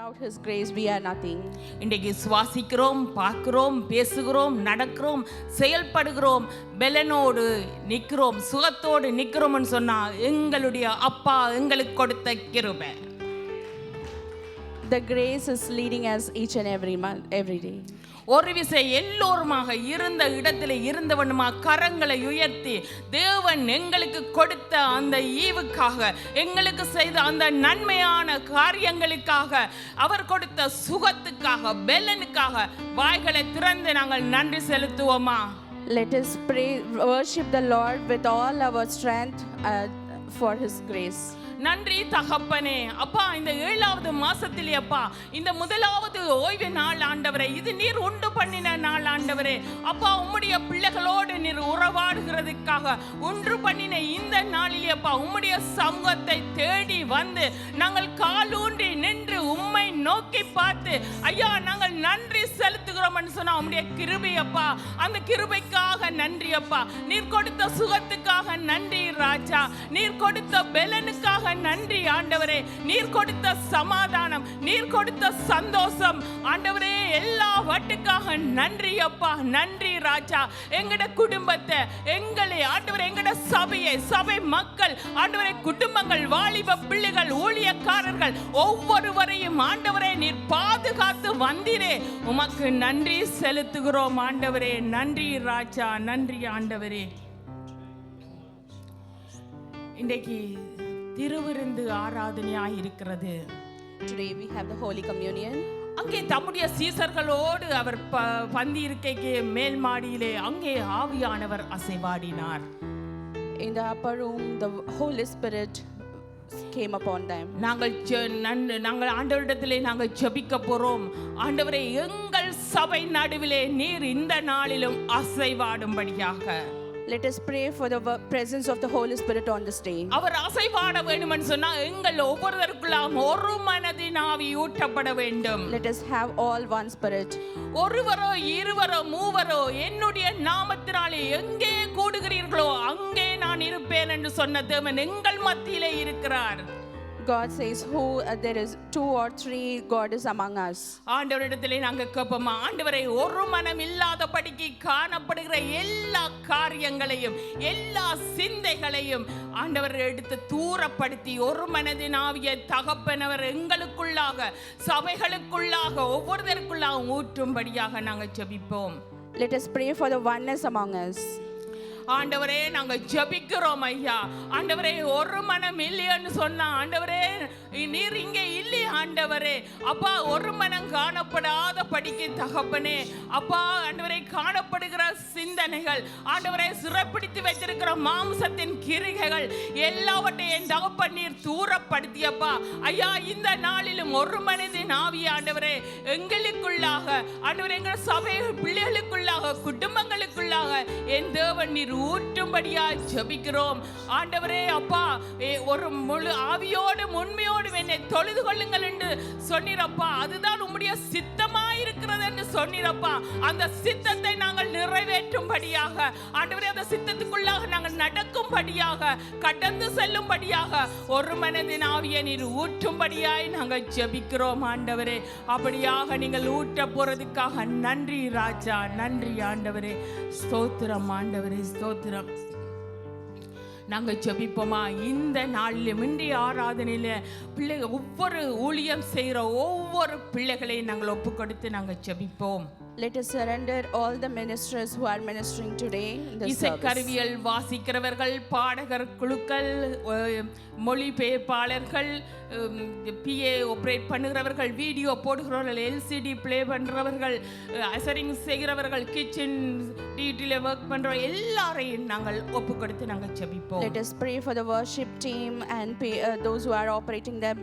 Without His grace, we are nothing. இன்றைக்கு சுவாசிக்கிறோம், பார்க்கிறோம், பேசுகிறோம், நடக்கிறோம், செயல்படுகிறோம், பெலனோடு நிற்கிறோம், சுகத்தோடு நிற்கிறோம்னு சொன்னா எங்களுடைய அப்பா எங்களுக்கு கொடுத்த கிருபை. The grace is leading us each and every month, every day. ஒரு விசை எல்லோருமாக இருந்த இடத்துல இருந்தவனுமா கரங்களை உயர்த்தி தேவன் எங்களுக்கு கொடுத்த அந்த ஈவுக்காக, எங்களுக்கு செய்த அந்த நன்மையான காரியங்களுக்காக, அவர் கொடுத்த சுகத்துக்காக, பெலனுக்காக வாய்களை திறந்து நாங்கள் நன்றி செலுத்துவோமா? Let us pray, worship the Lord with all our strength for His grace. நன்றி தகப்பனே. அப்பா, இந்த 7வது மாசத்திலே அப்பா, இந்த முதலாவது ஓய்வு நாள் ஆண்டவரே, இது நீர் உண்டு பண்ணின நாள் ஆண்டவரே. அப்பா, உம்முடைய பிள்ளைகளோடு நீர் உறவாடுகிறதுக்காக ஒன்று பண்ணின இந்த நாளிலே அப்பா, உம்முடைய சமூகத்தை தேடி வந்து நாங்கள் காலூன்றி நின்று உம்மை நோக்கி பார்த்து ஐயா நாங்கள் நன்றி செலுத்துகிறோம் சொன்னா உம்முடைய கிருபை அப்பா, அந்த கிருபைக்காக நன்றி அப்பா. நீர் கொடுத்த சுகத்துக்காக நன்றி ராஜா, நீர் கொடுத்த பெலனுக்காக நன்றி ஆண்டவரே, நீர் கொடுத்த சமாதானம், நீர் கொடுத்த சந்தோஷம் ஆண்டவரே, எல்லாவற்றுக்காக நன்றி அப்பா, நன்றி ராஜா. எங்கட குடும்பத்தை, எங்களை ஆண்டவரே, எங்கட சபையை, சபை மக்கள் ஆண்டவரே, குடும்பங்கள், வாலிப பிள்ளைகள், ஊழியக்காரர்கள் ஒவ்வொருவரையும் ஆண்டவரே நீர் பாதுகாத்து வந்தீரே, உமக்கு நன்றி செலுத்துகிறோம் ஆண்டவரே. நன்றி ராஜா, நன்றி ஆண்டவரே. இன்றைக்கு திருவிருந்து ஆராதனையாய் இருக்கிறது. Today we have the Holy Communion. அங்கே தம்முடைய சீசர்களோடு அவர் பந்தி இருக்கைக்கு மேல் மாடியிலே அங்கே ஆவியானவர் அசைவாடினார். In the upper room the Holy Spirit came upon them. நாங்கள் ஆண்டவரிடத்திலே நாங்கள் ஜெபிக்க போறோம். ஆண்டவரே, எங்கள் சபை நடுவிலே நீர் இந்த நாளிலும் அசைவாடும்படியாக. Let us pray for the presence of the Holy Spirit on this day. அவர் அசைவாட வேண்டும் என்று சொன்னா எங்கள் ஒவ்வொருவருக்குள்ளாம் ஒரு மனதின் ஆவி ஊற்றப்பட வேண்டும். Let us have all one spirit. ஒருவரோ இருவரோ மூவரோ என்னுடைய நாமத்தினாலே எங்கே கூடுகிறீர்களோ அங்கே நான் இருப்பேன் என்று சொன்ன தேவன் எங்கள் மத்தியிலே இருக்கிறார். God says who there is 2 or 3 God is among us. ஆண்டவரிடத்திலே நாங்கள் கேட்போமா, ஆண்டவரே, ஒரு மனம் இல்லாதபடிக்கு காணப்படுகிற எல்லா காரியங்களையும் எல்லா சிந்தைகளையும் ஆண்டவர் எடுத்து தூரப்படுத்தி ஒரு மனதின் ஆவியை தகப்பனவர் எங்களுக்குள்ளாக சபைகளுக்குள்ளாக ஒவ்வொருவருக்குள்ளாக ஊற்றும்படியாக நாங்கள் ஜெபிப்போம். Let us pray for the oneness among us. ஆண்டவரே, நாங்கள் ஜெபிக்கிறோம் ஐயா. ஆண்டவரே, ஒரு மனம் இல்லைன்னு சொன்னா ஆண்டவரே நீர் இங்கே இல்லை ஆண்டவரே. அப்பா, ஒரு மனம் காணப்படாத படிக்க தகப்பனே அப்பா, ஆண்டவரே, காணப்படுகிற சிந்தனைகள் ஆண்டவரே, சிறைப்பிடித்து வைத்திருக்கிற மாம்சத்தின் கிரிகைகள் எல்லாவற்றையும் தகப்பன் நீர் தூரப்படுத்தியப்பா ஐயா. இந்த நாளிலும் ஒரு மனதின் ஆவி ஆண்டவரே எங்களுக்குள்ளாக ஆண்டவரே, எங்கள் சபை பிள்ளைகளுக்குள்ளாக குடும்பங்களுக்குள்ளாக என் தேவன் நீர் ஊற்றும்படியாய் ஜெபிக்கிறோம் ஆண்டவரே. அப்பா, ஒரு முழு ஆவியோடு உண்மையோடு என்னை தொழுது கொள்ளுங்கள் என்று சொன்னீரப்பா. அதுதான் உம்முடைய சித்தமாய் இருக்கிறது என்று சொன்னீரப்பா. அந்த சித்தத்தை நாங்கள் நிறைவேற்றும்படியாக ஆண்டவரே, அந்த சித்தத்துக்குள்ளாக நாங்கள் நடக்கும்படியாக கடந்து செல்லும்படியாக ஒரு மனதின் ஆவியை நீர் ஊற்றும்படியாய் நாங்கள் ஜெபிக்கிறோம் ஆண்டவரே. அப்படியாக நீங்கள் ஊற்ற போறதுக்காக நன்றி ராஜா, நன்றி ஆண்டவரே. ஸ்தோத்திரம் ஆண்டவரே, ஸ்தோத்திரம். நாங்கள் ஜெபிப்போமா? இந்த நாளிலும் இன்றைய ஆராதனையில பிள்ளைகள் ஒவ்வொரு ஊழியம் செய்கிற ஒவ்வொரு பிள்ளைகளையும் நாங்கள் ஒப்பு கொடுத்து நாங்கள் ஜெபிப்போம். Let us surrender all the ministers who are ministering today in the service. இசைக்கருவியல் வாசிக்கிறவர்கள், பாடகர் குழுக்கள், மொழிபெயர்ப்பாளர்கள், PA ஆப்ரேட் பண்ணுகிறவர்கள், வீடியோ போடுகிறவர்கள், LCD ப்ளே பண்ணுறவர்கள், அசரிங் செய்கிறவர்கள், கிச்சன் டியூட்டியில் ஒர்க் பண்ணுற எல்லாரையும் நாங்கள் ஒப்பு கொடுத்து நாங்கள் ஜெபிப்போம். Let us pray for the worship team and those who are operating the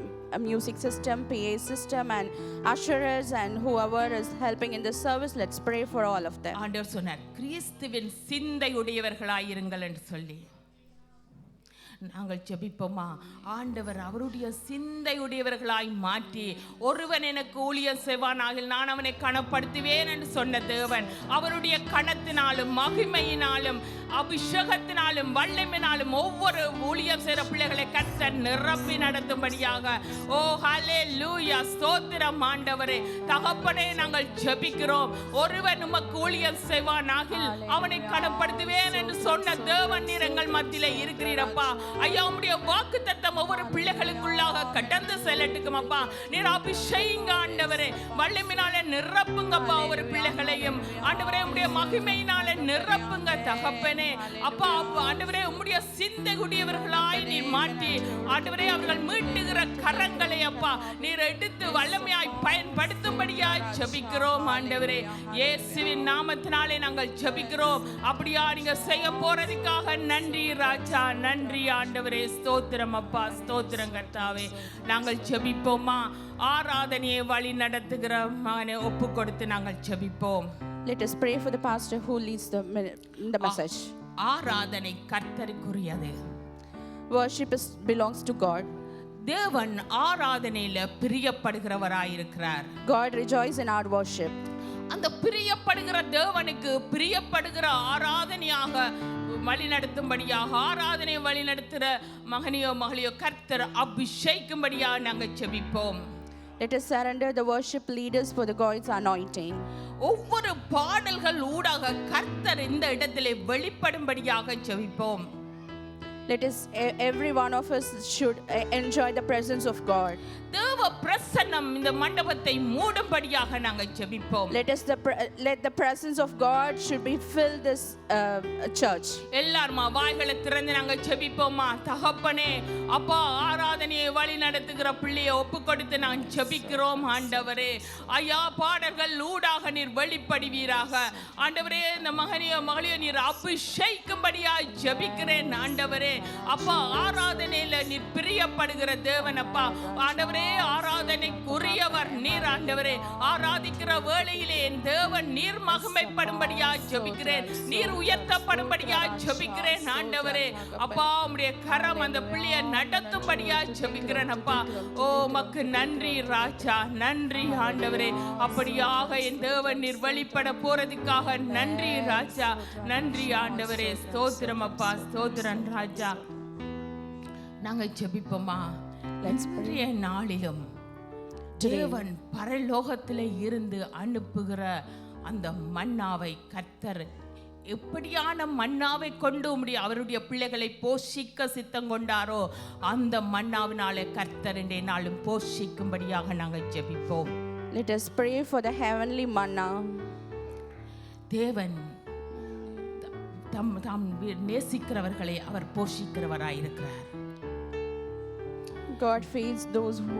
music system, PA system and usherers and whoever is helping in the service. Let's pray for all of them. ஆண்டவர் சொன்னார், கிறிஸ்துவின் சிந்தை உடையவர்களாயிருங்கள் என்று சொல்லி. நாங்கள் ஜெபிப்போமா? ஆண்டவர் அவருடைய சிந்தையுடையவர்களாய் மாற்றி, ஒருவன் எனக்கு ஊழியம் செய்வானாகில் நான் அவனை கனப்படுத்துவேன் என்று சொன்ன தேவன் அவருடைய கணத்தினாலும் மகிமையினாலும் அபிஷேகத்தினாலும் வல்லமையினாலும் ஒவ்வொரு ஊழியம் செய்கிற பிள்ளைகளை கர்த்தர் நிரப்பி நடத்தும்படியாக. ஓ ஹல்லேலூயா, ஸ்தோத்திரம் ஆண்டவரே. தகப்பனே, நாங்கள் ஜெபிக்கிறோம். ஒருவன் உமக்கு ஊழியம் செய்வானாகில் அவனை கனப்படுத்துவேன் என்று சொன்ன தேவன் நீர் எங்கள் மத்தியிலே இருக்கிறீரப்பா. ஐயா, உம்முடைய வாக்குத்தத்தம் ஒவ்வொரு பிள்ளைகளுக்குள்ளாக கடந்து செல்லட்டுக்கும் அப்பா. நீர் அபிஷேகிங்க ஆண்டவரே, வல்லமையினாலே நிரப்புங்கப்பா ஒவ்வொரு பிள்ளைகளையும். ஆண்டவரே, உம்முடைய மகிமையினாலே நிரப்புங்க தகப்பனே. அப்பா ஆண்டவரே, உம்முடைய சிந்தையுடையவர்களாய் நீர் மாற்றி ஆண்டவரே அவர்கள் மீட்டுகிற கரங்களை அப்பா நீர் எடுத்து வல்லமையாய் பயன்படுத்தும்படியாய் ஜெபிக்கிறோம் ஆண்டவரே. இயேசுவின் நாமத்தினாலே நாங்கள் ஜெபிக்கிறோம். அப்படியா நீங்க செய்ய போறதுக்காக நன்றி ராஜா, நன்றி ஆண்டவரே. ஸ்தோத்திரம் அப்பா, ஸ்தோத்திரம் கர்த்தாவே. நாங்கள் ஜெபிப்போமா? ஆராதனையை வழி நடத்துகிற மகனை ஒப்பு கொடுத்து நாங்கள் ஜெபிப்போம். Let us pray for the pastor who leads the message. ஆராதனை கர்த்தருக்குரியது. Worship belongs to God. தேவன் ஆராதனையில பிரியப்படுகிறவராயிருக்கிறார். God rejoices in our worship. அந்த பிரியப்படுகிற தேவனுக்கு பிரியப்படுகிற ஆராதனையாக வழிநடத்தும்படியாக, ஆராதனை வழிநடத்துகிற மகனையோ மகளையோ கர்த்தர் அபிஷேகிக்கும்படியாக நாங்கள் ஜெபிப்போம். Let us surrender the worship leaders for the God's anointing. ஒவ்வொரு பாடல்கள் ஊடாக கர்த்தர் இந்த இடத்திலே வெளிப்படும்படியாக ஜெபிப்போம். Let us, every one of us should enjoy the presence of God. தேவ பிரசன்னம் இந்த மண்டபத்தை மூடும்படியாக நாங்கள் ஜெபிப்போம். Let the presence of God should be fill this church. எல்லாரும் வாய்களை திறந்து நாங்கள் ஜெபிப்போமா? தகப்பனே, அப்பா ஆராதனையை வழி நடத்துகிற பிள்ளையை ஒப்பு கொடுத்து நான் ஜெபிக்கிறோம் ஆண்டவரே. ஐயா, பாடல்கள் ஊடாக நீர் வெளிப்படுவீராக ஆண்டவரே. இந்த மகனையோ மகளையோ நீர் அபிஷேகிக்கும்படியாய் ஜெபிக்கிறேன் ஆண்டவரே. அப்பா ஆராதனையில நீர் பிரியப்படுகிற தேவன் அப்பா. ஆண்டவரே, ஆராதனைக்குரியவர் நீர் ஆண்டவரே. ஆராதிக்கிற வேளையிலே என் தேவன் நீர் மகிமைப்படும்படியாய் ஜெபிக்கிறேன், நீர் உயர்த்தப்படும்படியாய் ஜெபிக்கிறேன் ஆண்டவரே. அப்பா உம்முடைய கரம் அந்த பிள்ளையை நடத்தும்படியாய் ஜெபிக்கிறேன் அப்பா. ஓ மக்கு நன்றி ராஜா, நன்றி ஆண்டவரே. அப்படியாக என் தேவன் நீர் வெளிப்பட போறதுக்காக நன்றி ராஜா, நன்றி ஆண்டவரே. ஸ்தோத்திரம் அப்பா, ஸ்தோத்திரம் ராஜா. நாங்கள் ஜெபிப்போமா? இன்றைய நாளிலும் தேவன் பரலோகத்திலே இருந்து அனுப்புகிற அந்த மன்னாவை கர்த்தர் எப்படியான மன்னாவை கொண்டு அவருடைய பிள்ளைகளை போஷிக்க சித்தம் கொண்டாரோ அந்த மன்னாவினாலே கர்த்தர் இன்றைய நாளும் போஷிக்கும்படியாக நாங்கள் ஜெபிப்போம். Let us pray for the heavenly manna. தேவன் தாம் நேசிக்கிறவர்களை அவர் போஷிக்கிறவராயிருக்கிறார். God feeds those who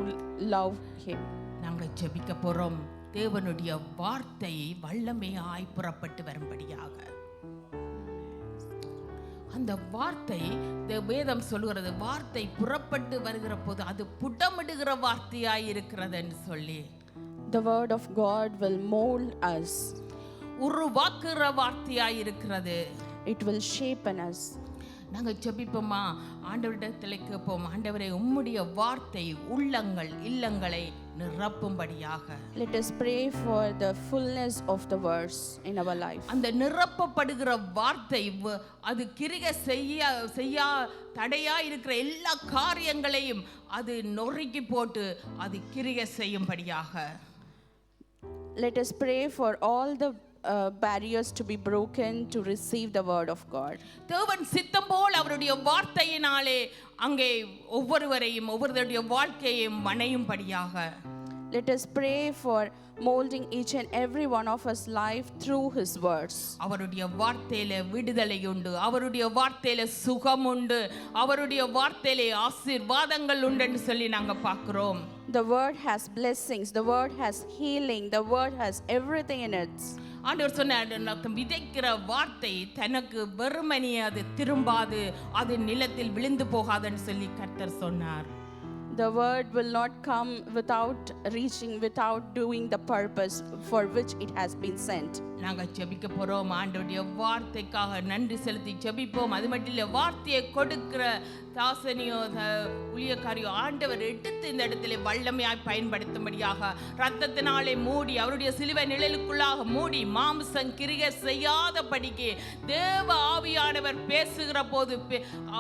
love him. நாங்கள் ஜெபிக்க போறோம். தேவனுடைய வார்த்தை வல்லமையாய் புறப்பட்டு வரும்படியாக. அந்த வார்த்தை வேதம் சொல்கிறது, வார்த்தை புறப்பட்டு வருகிற போது அது புடமிடுகிற வார்த்தையாய் இருக்கிறது என்று சொல்லி. The word of God will mold us. உருவாக்குற வார்த்தையாய் இருக்கிறது. It will shape us. நாங்கள் ஜெபிப்போமா? ஆண்டவரிடத்தில் கேட்போம், ஆண்டவரே உம்முடைய வார்த்தை உள்ளங்கள் இல்லங்களை நிரப்பும்படியாக. Let us pray for the fullness of the words in our life. அந்த நிரப்பப்படுகிற வார்த்தை அது கிரியை செய்யா தடையா இருக்கிற எல்லா காரியங்களையும் அது நொறுக்கி போட்டு அது கிரியை செய்யும்படியாக. Let us pray for all the barriers to be broken to receive the word of God. தேவன் சித்தம் போல் அவருடைய வார்த்தையினாலே அங்கே ஒவ்வொருவருடைய வாழ்க்கையையும் வணையும்படியாக. Let us pray for molding each and every one of us life through his words. அவருடைய வார்த்தையில விடுதலை உண்டு, அவருடைய வார்த்தையில சுகம் உண்டு, அவருடைய வார்த்தையில ஆசீர்வாதங்கள் உண்டு என்று சொல்லி நாங்க பார்க்கிறோம். The word has blessings, the word has healing, the word has everything in it. ஆண்டவர் சொன்னார், விதைக்கிற வார்த்தை தனக்கு வெறுமனே அது திரும்பாது, அது நிலத்தில் விழுந்து போகாதுன்னு சொல்லி கர்த்தர் சொன்னார். The word will not come without reaching, without doing the purpose for which it has been sent. நாங்கள் ஜெபிக்க போறோம். ஆண்டவருடைய வார்த்தைக்காக நன்றி செலுத்தி ஜெபிப்போம். அது மட்டும் இல்ல, வார்த்தையை கொடுக்கிற தாசனியோ ஊழியக்காரியோ ஆண்டவர் எடுத்து இந்த இடத்திலே வல்லமையாய் பயன்படுத்தும்படியாக ரத்தத்தினாலே மூடி அவருடைய சிலுவை நிழலுக்குள்ளாக மூடி மாம்சம் கிரியை செய்யாதபடிக்கு தேவ ஆவியானவர் பேசுகிற போது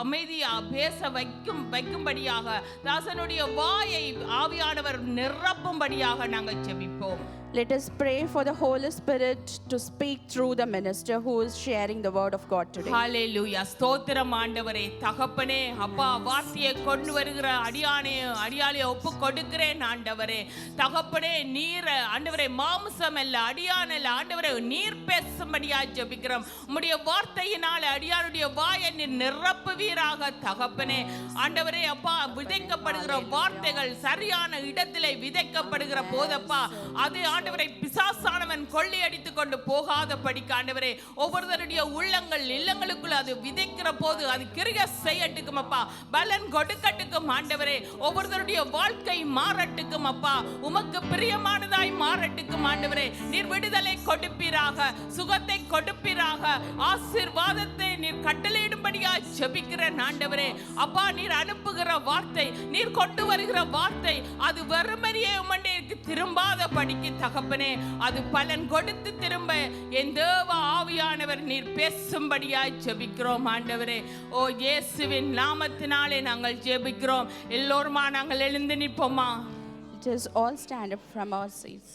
அமைதியா பேச வைக்கும்படியாக தாசனுடைய வாயை ஆவியானவர் நிரப்பும்படியாக நாங்கள் ஜெபிப்போம். Let us pray for the Holy Spirit to speak through the minister who is sharing the word of God today. Hallelujah. ஸ்தோத்திரம் ஆண்டவரே. தகப்பனே, அப்பா, வார்த்தையை கொண்டு வருகிற அடியாளை ஒப்பு கொடுக்கிறேன் ஆண்டவரே. தகப்பனே, நீர் ஆண்டவரே மாம்சம் அல்ல, அடியான் அல்ல ஆண்டவரே, நீர் பேசும்படியா ஜெபிக்கிறோம். உம்முடைய வார்த்தையினால அடியானுடைய வாயை நீர் நிரப்புவீராக தகப்பனே. ஆண்டவரே அப்பா, விதைக்கப்படுகிற வார்த்தைகள் சரியான இடத்திலே விதைக்கப்படுகிற போதப்பா, அது ஆண்டவரை பிசாசானவன் கொள்ளையடித்துக் கொண்டு போகாத படிக்க ஆண்டவரே, ஒவ்வொருவருடைய உள்ளங்கள் இல்லங்களுக்குள்ள அது விதைக்கிற போது அது கிரியை செய்யட்டுக்கும் அப்பா, பலன் கொடுக்கட்டுக்கும் ஆண்டவரே, ஒவ்வொருவருடைய வாழ்க்கை மாறட்டுக்கும் அப்பா, உமக்கு பிரியமானதாய் மாறட்டுக்கும் ஆண்டவரே. நீர் விடுதலை கொடுப்பீராக, சுகத்தை கொடுப்பீராக, ஆசீர்வாதத்தை நீர் கட்டளையிடும்படியா ஜெபிக்கிறேன் ஆண்டவரே. அப்பா, நீர் அனுப்புகிற வார்த்தை, நீர் கொண்டு வருகிற வார்த்தை அது வெறுமனே உமண்டேக்கு திரும்பாத படிக்க தகப்பனே, அது பலன் கொடுத்து திரும்ப என் தேவ ஆவியானவர் நீர் பேசும்படியாய் ஜெபிக்கிறோம் ஆண்டவரே. ஓ இயேசுவின் நாமத்தினாலே நாங்கள் ஜெபிக்கிறோம். எல்லோருமா நாங்கள் எழுந்து நிற்போமா? Let us all stand up from our seats.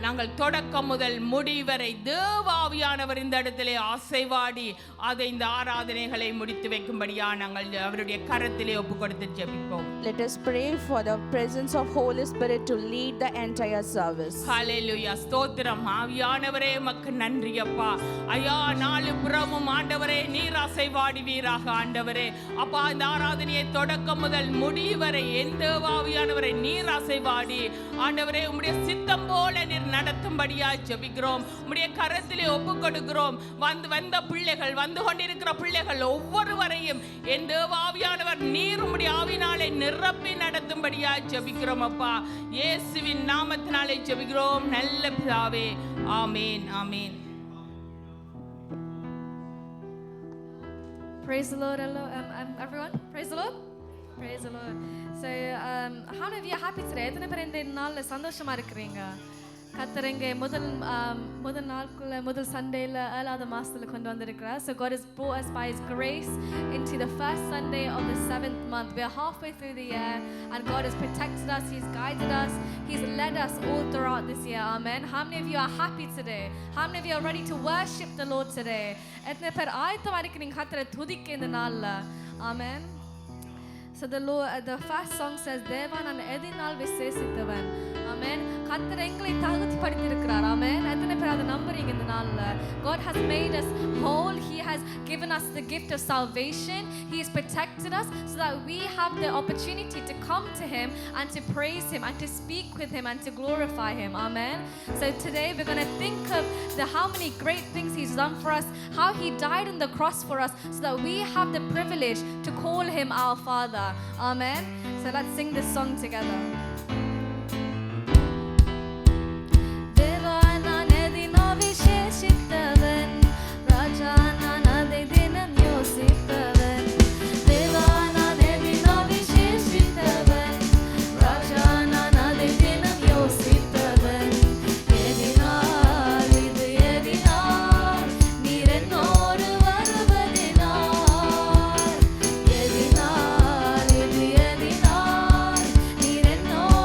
நாங்கள் தொடக்கம் முதல் முடிவரை தேவ ஆவியானவர் இந்த இடத்திலே ஆசைவாடி அதை இந்த ஆராதனைகளை முடித்து வைக்கும்படியா நாங்கள் அவருடைய கரத்திலே ஒப்பு கொடுத்து ஜெபிப்போம். Let us pray for the presence of Holy Spirit to lead the entire service. Hallelujah. ஸ்தோத்திரம் ஆவியானவரே, உமக்கு நன்றி அப்பா. ஐயா, நாலு புறமும் ஆண்டவரே நீர் ஆசைவாடி வீராக ஆண்டவரே. அப்பா, இந்த ஆராதனையை தொடக்கம் முதல் முடிவரை எந்த ஆவியானவரை நீர் ஆசைவாடி ஆண்டவரே உம்முடைய சித்தம் போல நீர் நடத்தும்படியா ஜெபிக்கிறோம். உம்முடைய கரத்திலே ஒப்பு கொடுக்கிறோம். வந்த பிள்ளைகள், வந்து கொண்டிருக்கிற பிள்ளைகள் ஒவ்வொருவரையும் என் தேவ ஆவியானவர் நீர் உம்முடைய ஆவினாலே நிரப்பி நடத்தும்படியா ஜெபிக்கிறோம் அப்பா. இயேசுவின் நாமத்தினாலே ஜெபிக்கிறோம் நல்ல பிதாவே. ஆமென், ஆமென். Praise the Lord, everyone. Praise the Lord. Praise the Lord. So, how many of you are happy today? எத்தனை பேர் இந்த நாள்ல சந்தோஷமா இருக்கிறீங்க? கர்த்தரங்க முதல் நாளுக்குள்ள முதல் சண்டேல 7வது மாசத்துல கொண்டு வந்திருக்கிறார். So God has brought us by His grace into the first Sunday of the 7th month. We are halfway through the year and God has protected us, He's guided us, He's led us all throughout this year. Amen. How many of you are happy today? How many of you are ready to worship the Lord today? எத்தனை பேர் ஆயத்தமா இருக்கீங்க கர்த்தரை துதிக்க இந்த நாள்ல? Amen. So the first song says, தேவா நான் எதினால் விசேஷித்தவன். Amen. கர்த்தர் எங்களை தகுதிப்படுத்தி இருக்கிறார். Amen. எத்தனை பேர் அதை நம்புறீங்க இந்த நாள்ல? God has made us whole. He has given us the gift of salvation. He has protected us so that we have the opportunity to come to Him and to praise Him and to speak with Him and to glorify Him. Amen. So today we're going to think of how many great things He's done for us, how He died on the cross for us so that we have the privilege to call Him our Father. Amen. So let's sing this song together. விசேஷித்தவன் ராஜா நான் அதை தினம் யோசிப்பவன். தேவா நான் எதினோ விசேஷித்தவன் ராஜா நான் அதை தினம் யோசிப்பவன். எதினால் இது எதினால் நீர் என்னோடு வருவதினால். எதினால் இது எதினால் நீர் என்னோடு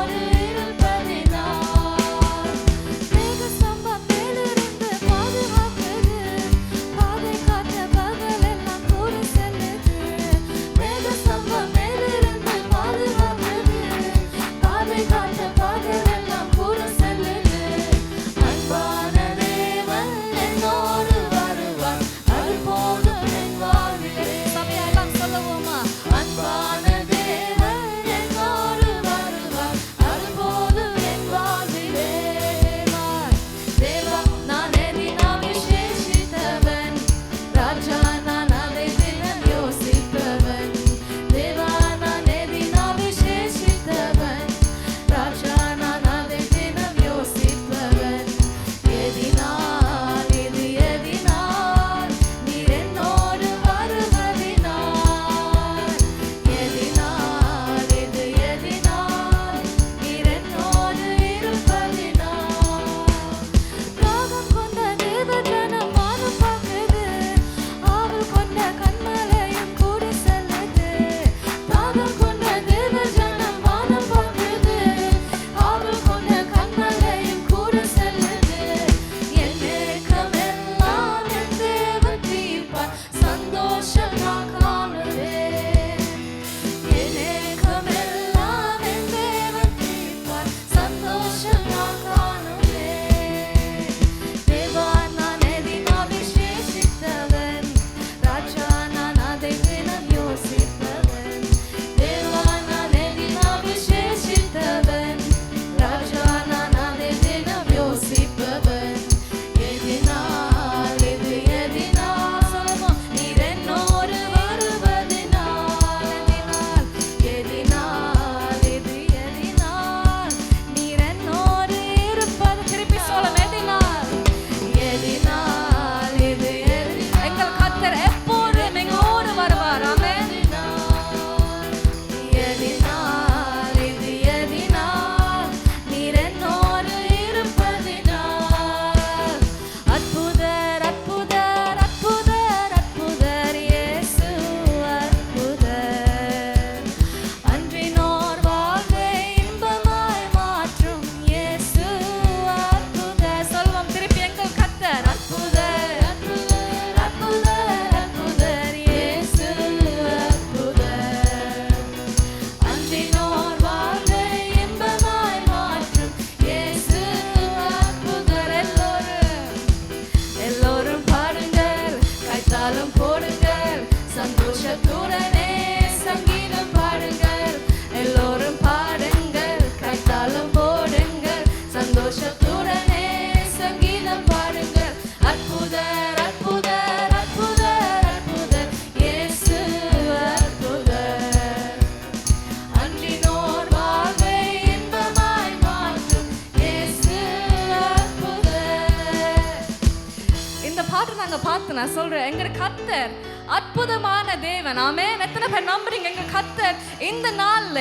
பார்த்து நான் சொல்றேன், எங்க கர்த்தர் அற்புதமான தேவன். ஆமென். எத்தனை பேர் நம்புறீங்க எங்க கர்த்தர் இந்த நாள்ல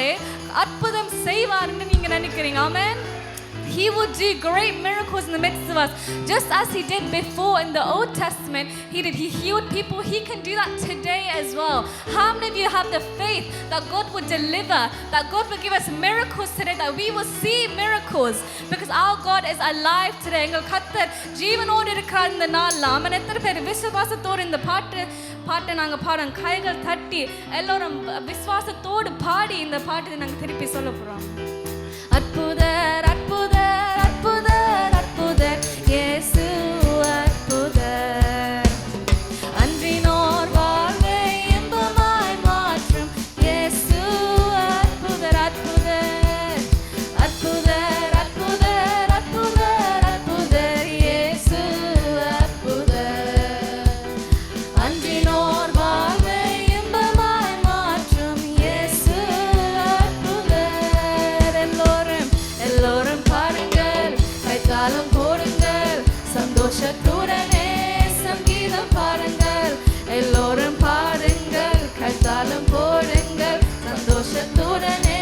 அற்புதம் செய்வார்னு நீங்க நினைக்கிறீங்க? ஆமென். He would do great miracles in the midst of us, just as he did before in the Old Testament. He healed people. He can do that today as well. How many of you have the faith that God would deliver, that God will give us miracles today, that we will see miracles, because our God is alive today. எங்கள் கர்த்தர் ஜீவனோடு இருக்கிறார் இந்த நாள்ல. ஆமென். எத்தனை பேர் விசுவாசத்தோடு இந்த பாட்டை நாங்க பாடுறோம், கைகள் தட்டி எல்லாரும் விசுவாசத்தோடு பாடி இந்த பாட்டை நாங்க திருப்பி சொல்ல போறோம். அற்புதர் அற்புதர் அற்புதர் அற்புதர் இயேசு அற்புதர், அன்றினோர் வாழ்வை இன்பமாய் மாற்றும் இயேசு அற்புதர் அற்புதர் அற்புதர் அற்புதர் அற்புதர் அற்புதர் இயேசு அற்புதர், அன்றினோர் வாழ்வை இன்பமாய் மாற்றும் இயேசு எல்லோரும் பாடுங்கள், கைத்தாளம் போடுங்கள், சந்தோஷத்துடனே சங்கீதம் பாடுங்கள். எல்லோரும் பாடுங்கள், கைத்தாளம் போடுங்கள், சந்தோஷத்துடனே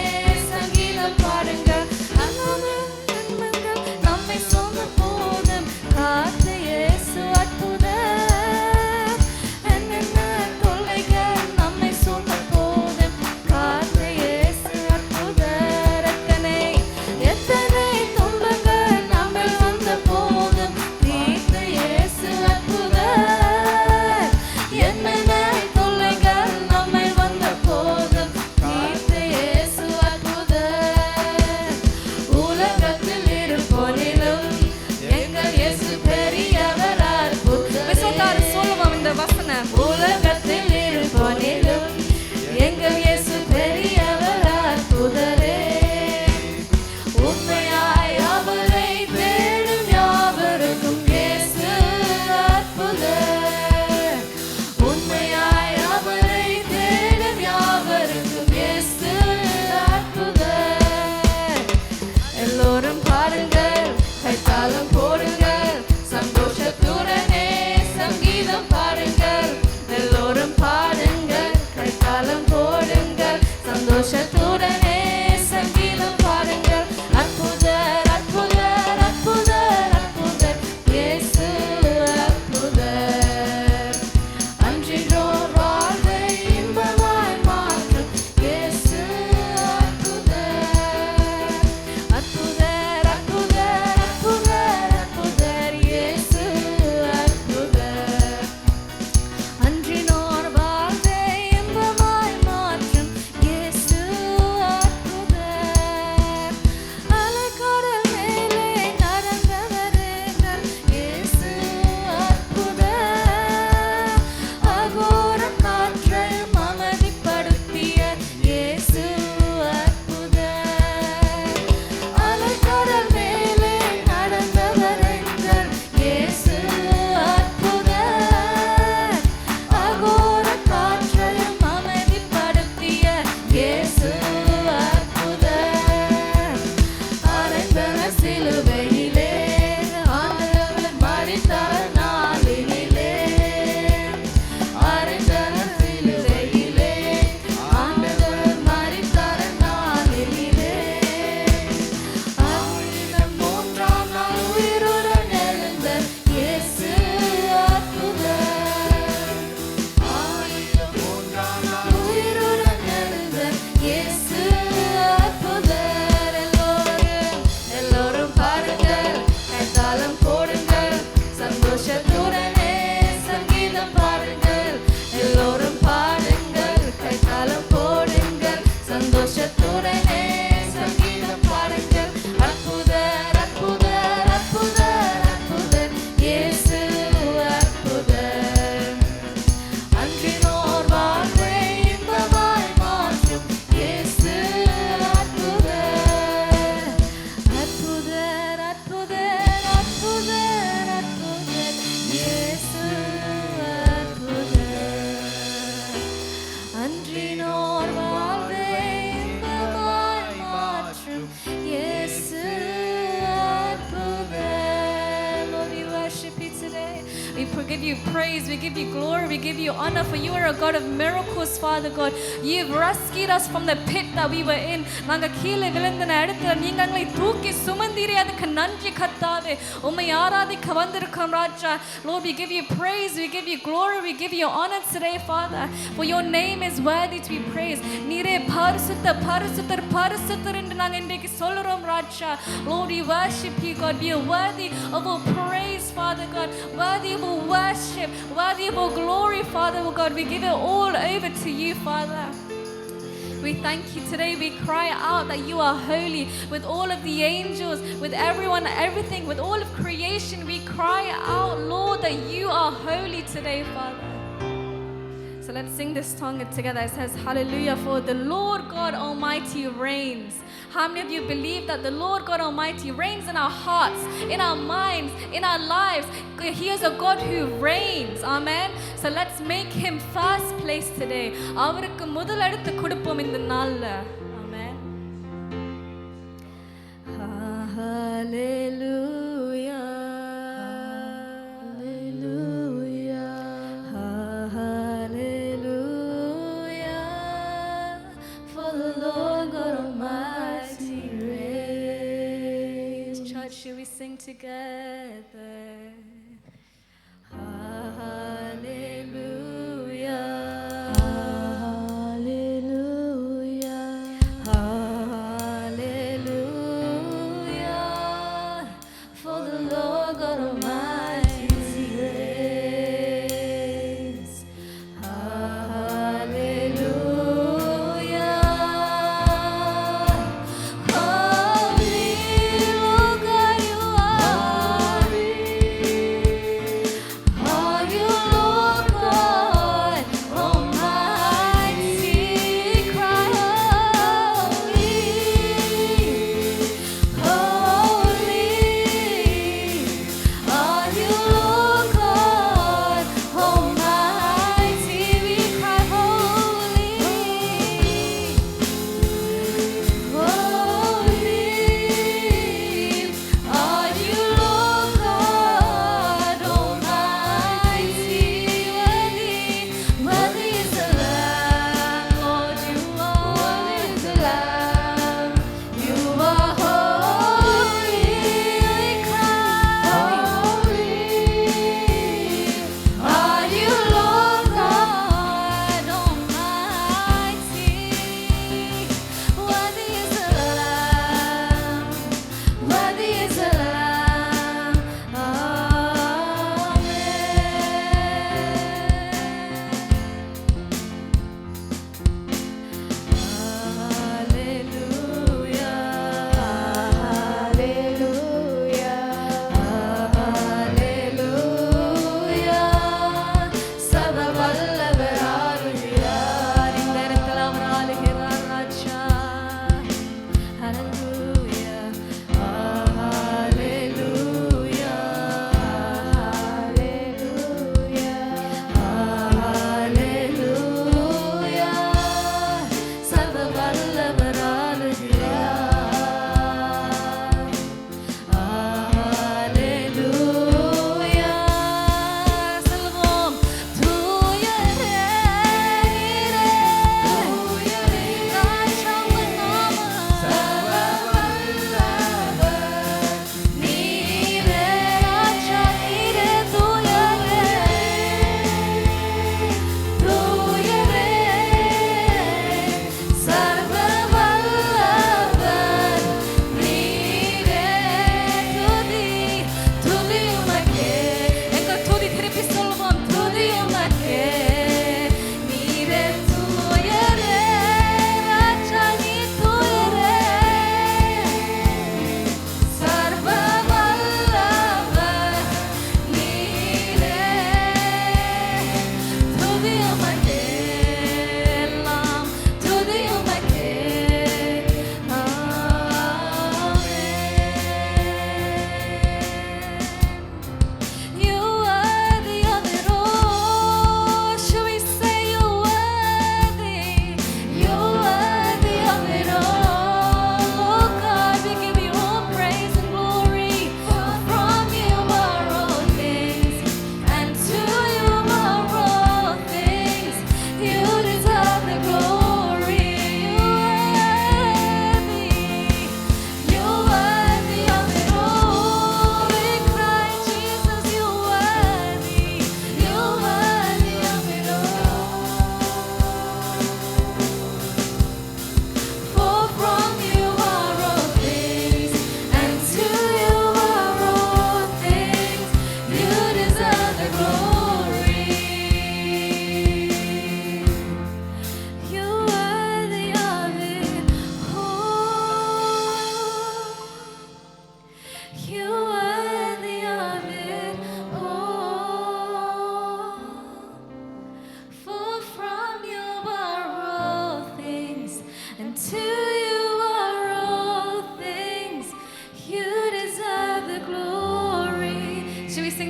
சங்கீதம் பாடுங்கள். நன்மைகள் நம்மை சுமந்த போதும் காத்த இயேசு அற்புதர், என்னென்ன தொல்லைகள் நம்மை சுமந்த போதும் காத்த இயேசு அற்புதர், எத்தனை துன்பங்கள் நம்மில் வந்த போதும் தீர்த்த இயேசு அற்புதர், என்னென்ன தொல்லைகள் நம்மில் வந்த போதும் தீர்த்த இயேசு அற்புதர், உலகத்தில் இருப்போனிலும் எங்கள் இயேசு பெரியவர் அற்புதர். சொல்லுவோம் இந்த வசனம், உலகத்தில் இருப்போனிலும் எங்கள் இயேசு பெரியவர் அற்புதரே, உண்மையாய் அவரை தேடும் யாவருக்கும் இயேசு அற்புதர், உண்மையாய் அவரை தேடும் யாவருக்கும் இயேசு அற்புதர். எல்லோரும் பாருங்கள், கைத்தாளம் போடுங்கள், சந்தோஷத்துடனே சங்கீதம் பாடுங்கள். எல்லோரும் பாடுங்கள், கைத்தாளம் போடுங்கள், சந்தோஷத்துடனே சங்கீதம் பாடுங்கள். அற்புதர் அற்புதர் அற்புதர் அற்புதர் இயேசு அற்புதர், அன்றினோர் வாழ்வை இன்பமாய் மாற்றும் இயேசு அற்புதர், அற்புதர் அற்புதர் அற்புதர் அற்புதர் இயேசு அற்புதர், அன்றினோர் வாழ்வை இன்பமாய் மாற்றும் இயேசு அற்புதர், அலைக்கடல் மேலே நடந்தவர் எங்கள் இயேசு அற்புதர், அகோர காற்றையும் அமைதிப்படுத்திய இயேசு அற்புதர், அலைக்கடல் மேலே நடந்தவர் எங்கள் இயேசு அற்புதர், அகோர காற்றையும் அமைதிப்படுத்திய இயேசு அற்புதர், அறைந்தன சிலுவையிலே ஆண்டவர் மரித்தார் நாளினிலே, அறைந்தன சிலுவையிலே ஆண்டவர் மரித்தார் நாளினிலே, ஆயிரம் மூன்றாம் நாள் உயிருடன் எழுந்த இயேசு அற்புதர், ஆயிரம் மூன்றாம் நாள் உயிருடன் எழுந்த இயேசு அற்புதர். எல்லோரும் பாருங்கள், கைத்தாளம் போடுங்கள், சந்தோஷத்துடனே சங்கீதம் பாடுங்கள். எல்லோரும் பாடுங்கள், கைத்தாளம் போடுங்கள், சந்தோஷத்துடனே சங்கீதம் பாடுங்கள். அற்புதர் அற்புதர் அற்புதர் அற்புதர் இயேசு அற்புதர், அன்றினோர் வாழ்வை இன்பமாய் மாற்றும் இயேசு அற்புதர், அற்புதர் அற்புதர் அற்புதர் அற்புதர் இயேசு அற்புதர், அன்றினோர் வாழ்வை இன்பமாய் மாற்றும் இயேசு அற்புதர். Lord, we worship you today. We give you praise, we give you glory, we give you honor, for you are a God of miracles, Father God. You've rescued us from the pit that we were in. நாங்க கீழே விழுந்த இடத்துல நீங்க எங்களை தூக்கி சுமந்தீரே, அதுக்கு நன்றி கர்த்தாவே. உம்மை ஆராதிக்க வந்திருக்கிறோம் ராஜா. Lord, we give you praise, we give you glory, we give you honor today, Father, for your name is worthy to be praised. நீரே பரிசுத்த பரிசுத்தர் பரிசுத்தர் என்று நாங்க இன்றைக்கு சொல்றோம் ராஜா. Lord, we worship you, God. We are worthy of our praise, Father God, worthy of our worship, worthy of our glory, Father God. We give it all over to you, Father. We thank you today. We cry out that you are holy. With all of the angels, with everyone, everything, with all of creation, we cry out, Lord, that you are holy today, Father. So let's sing this song together. It says, hallelujah, for the Lord God Almighty reigns. How many of you believe that the Lord God Almighty reigns in our hearts, in our minds, in our lives? He is a God who reigns. Amen. So let's make him first place today. அவருக்கு முதல் இடத்தை கொடுப்போம் இந்த நாள்ல. Amen. Hallelujah. Should we sing together? Hallelujah. Hallelujah. Hallelujah. For the Lord God Almighty reigns. Hallelujah. Are you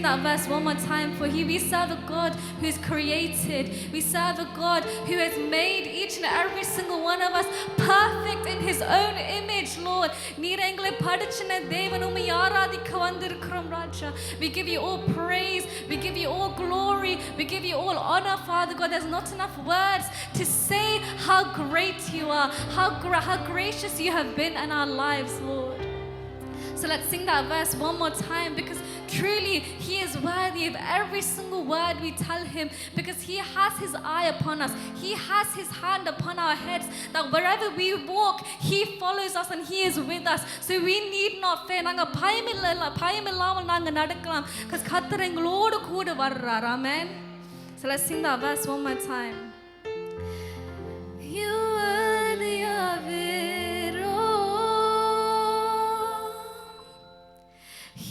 that verse one more time. For we serve a God who's created. We serve a God who has made each and every single one of us perfect in his own image, Lord. நீர் எங்களை படைச்சின தேவன், உம்மை ஆராதிக்க வந்திருக்கிறோம் ராஜா. We give you all praise, we give you all glory, we give you all honor, Father God. There's not enough words to say how great you are, how gracious you have been in our lives, Lord. So let's sing that verse one more time, because truly he is worthy of every single word we tell him, because he has his eye upon us, he has his hand upon our heads, that wherever we walk he follows us and he is with us. So we need not fear. நாங்க பயமில்லாமல் நாங்க நடக்கலாம், because கர்த்தர் எங்களோடு கூட வர்றார். Amen. So let's sing that verse one more time. You worthy of it all.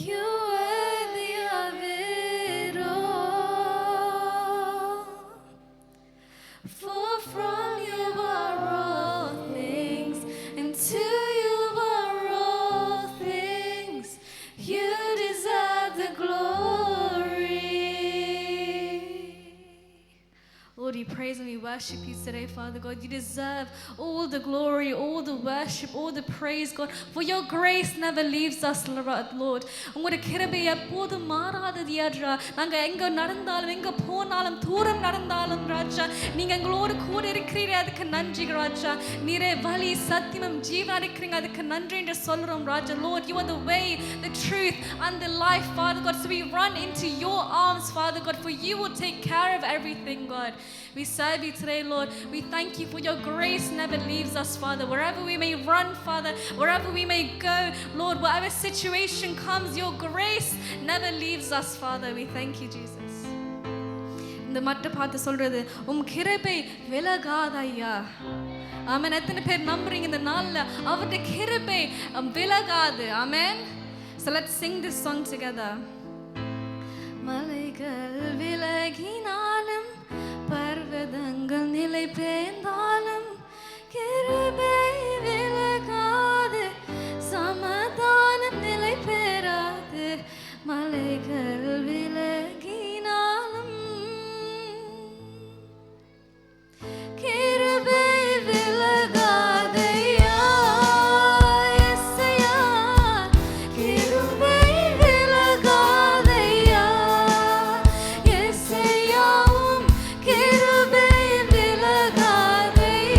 You worthy of it all. For from you are all things, and to you are all things. You deserve the glory. Lord, we praise and we worship you today, Father God. You deserve all the glory, all the worship, all the praise, God. For your grace never leaves us, Lord. உங்களோட கிருபை எப்போதும் மாறாதது ராஜா. நாங்க எங்க நடந்தாலும் எங்க போனாலும் தூரம் நடந்தாலும் ராஜா, நீங்க எங்களோடு கூட இருக்கிறீங்க, அதுக்கு நன்றி ராஜா. நீரே வழி சத்தியம் ஜீவன் இருக்கிறீங்க, அதுக்கு நன்றி என்று சொல்றோம் ராஜா. Lord, you are the way, the truth and the life, Father God. So we run into your arms, Father God, for you will take care of everything, God. We serve you today, Lord. We thank you for your grace never leaves us, Father. Wherever we may run, Father, wherever we may go, Lord, whatever situation comes, your grace never leaves us, Father. We thank you, Jesus. இந்த மட்டும் பார்த்து சொல்றது, கிருபை விலகாதையா. ஆமென். எத்தனை பேர் நம்புறீங்க இந்த நாள்ல அவருடைய கிருபை விலகாது? ஆமென். So let's sing this song together. மலைகள் விலகினாலும் பர்வதங்கள் நிலை பெயர்ந்தாலும் கிருபை விலகாது, சமாதானம் நிலை பெறாது. மலைகள் விலகினாலும் கிருபை விலகாதையா. யெஸ்ஸையா, கிருபை விலகாதையா. யெஸ்ஸையா, கிருபை விலகாதையா.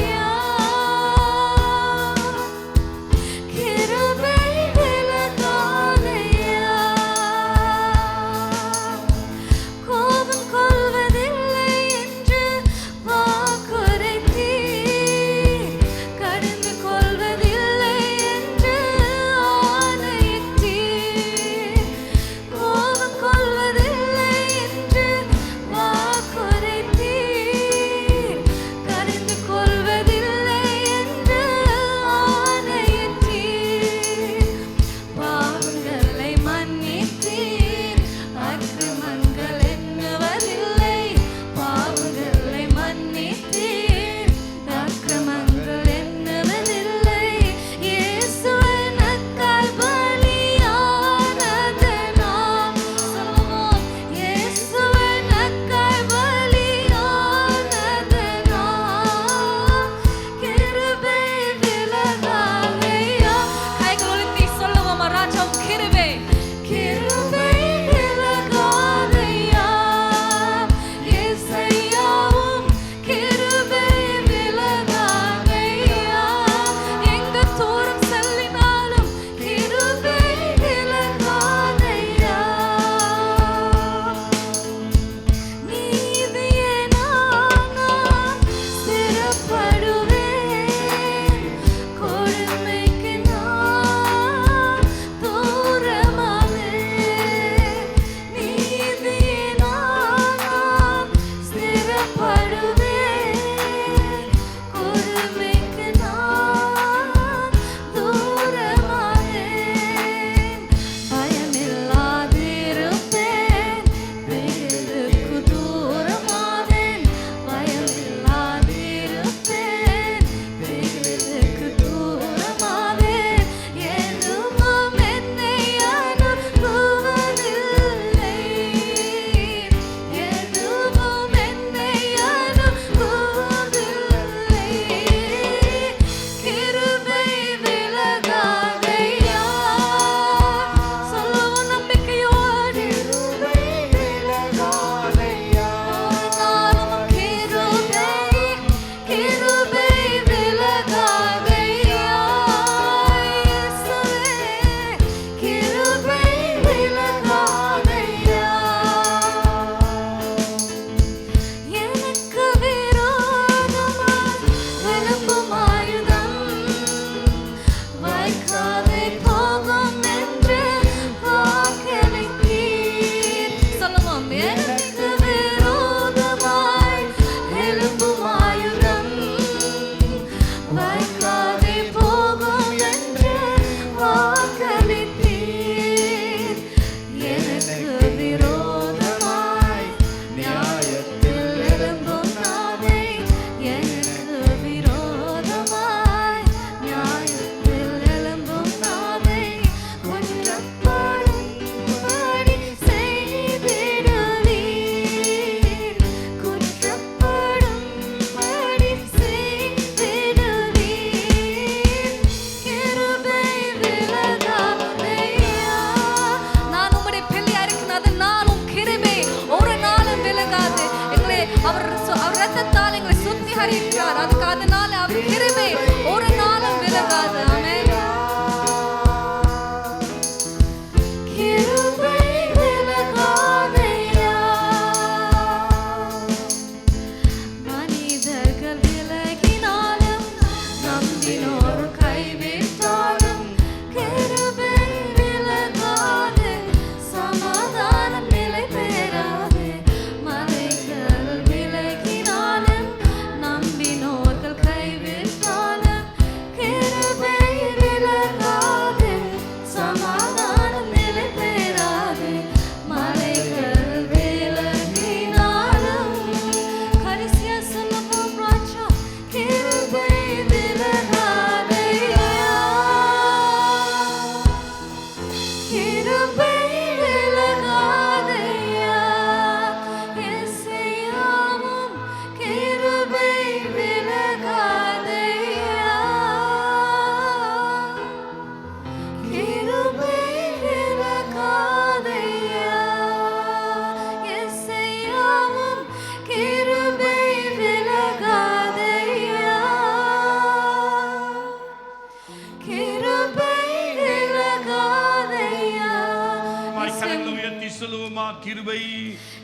கிருபை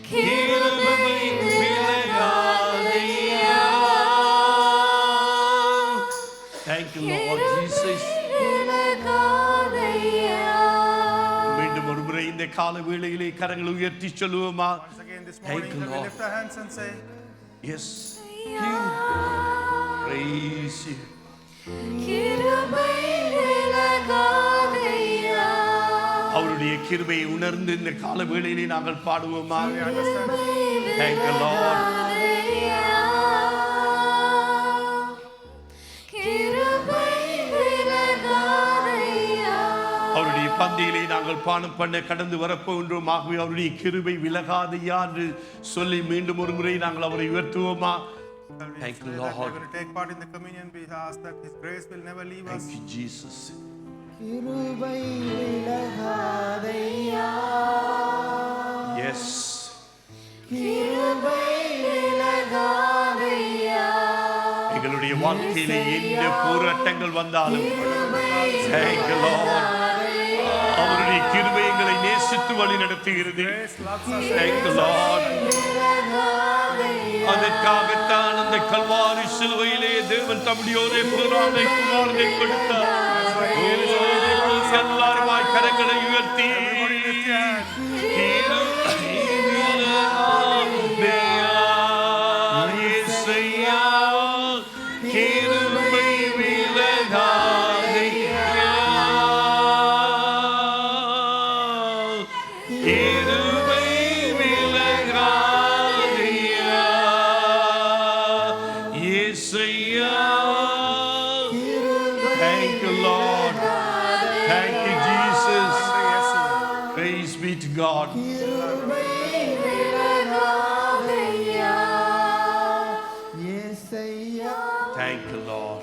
கிருபை விலகாதையா. Thank you Lord Jesus. மீண்டும் ஒரு முறை இந்த கால வேளையிலே கரங்களை உயர்த்தி சொல்லுவோமா? Once again this morning, can we lift our hands and say, Yes. Praise you. அவருடைய கிருபையை உணர்ந்து இந்த கால வேளையிலே நாங்கள் பாடுவோமா? Thank you Lord. அவருடைய பந்தியிலே நாங்கள் பானம் பண்ண கடந்து வரப்போகின்றோம். ஆகவே அவருடைய கிருபை விலகாதையா என்று சொல்லி மீண்டும் ஒரு முறை நாங்கள் அவரை உயர்த்துவோமா? Thank you Lord. we're going to take part in the communion. We ask that His grace will never leave us. Thank you Jesus. கிருபை விலகாதையா. Yes. கிருபை விலகாதையா. எங்களுடைய வாழ்க்கையிலே எந்த போராட்டங்கள் வந்தாலும் Thank you Lord. அவருடைய கிருபை எங்களை நேசித்து வழி நடத்துகிறது. Thank you Lord. அதற்காகத்தான் அந்த கல்வாரி சிலுவையிலே தேவன் தம்முடைய ஒரே புறானை குமாரனை கொடுத்தார். எல்லாருமாய் கரங்களை உயர்த்தி Thank you Lord. Thank you Jesus. Praise be to God. Thank you Lord.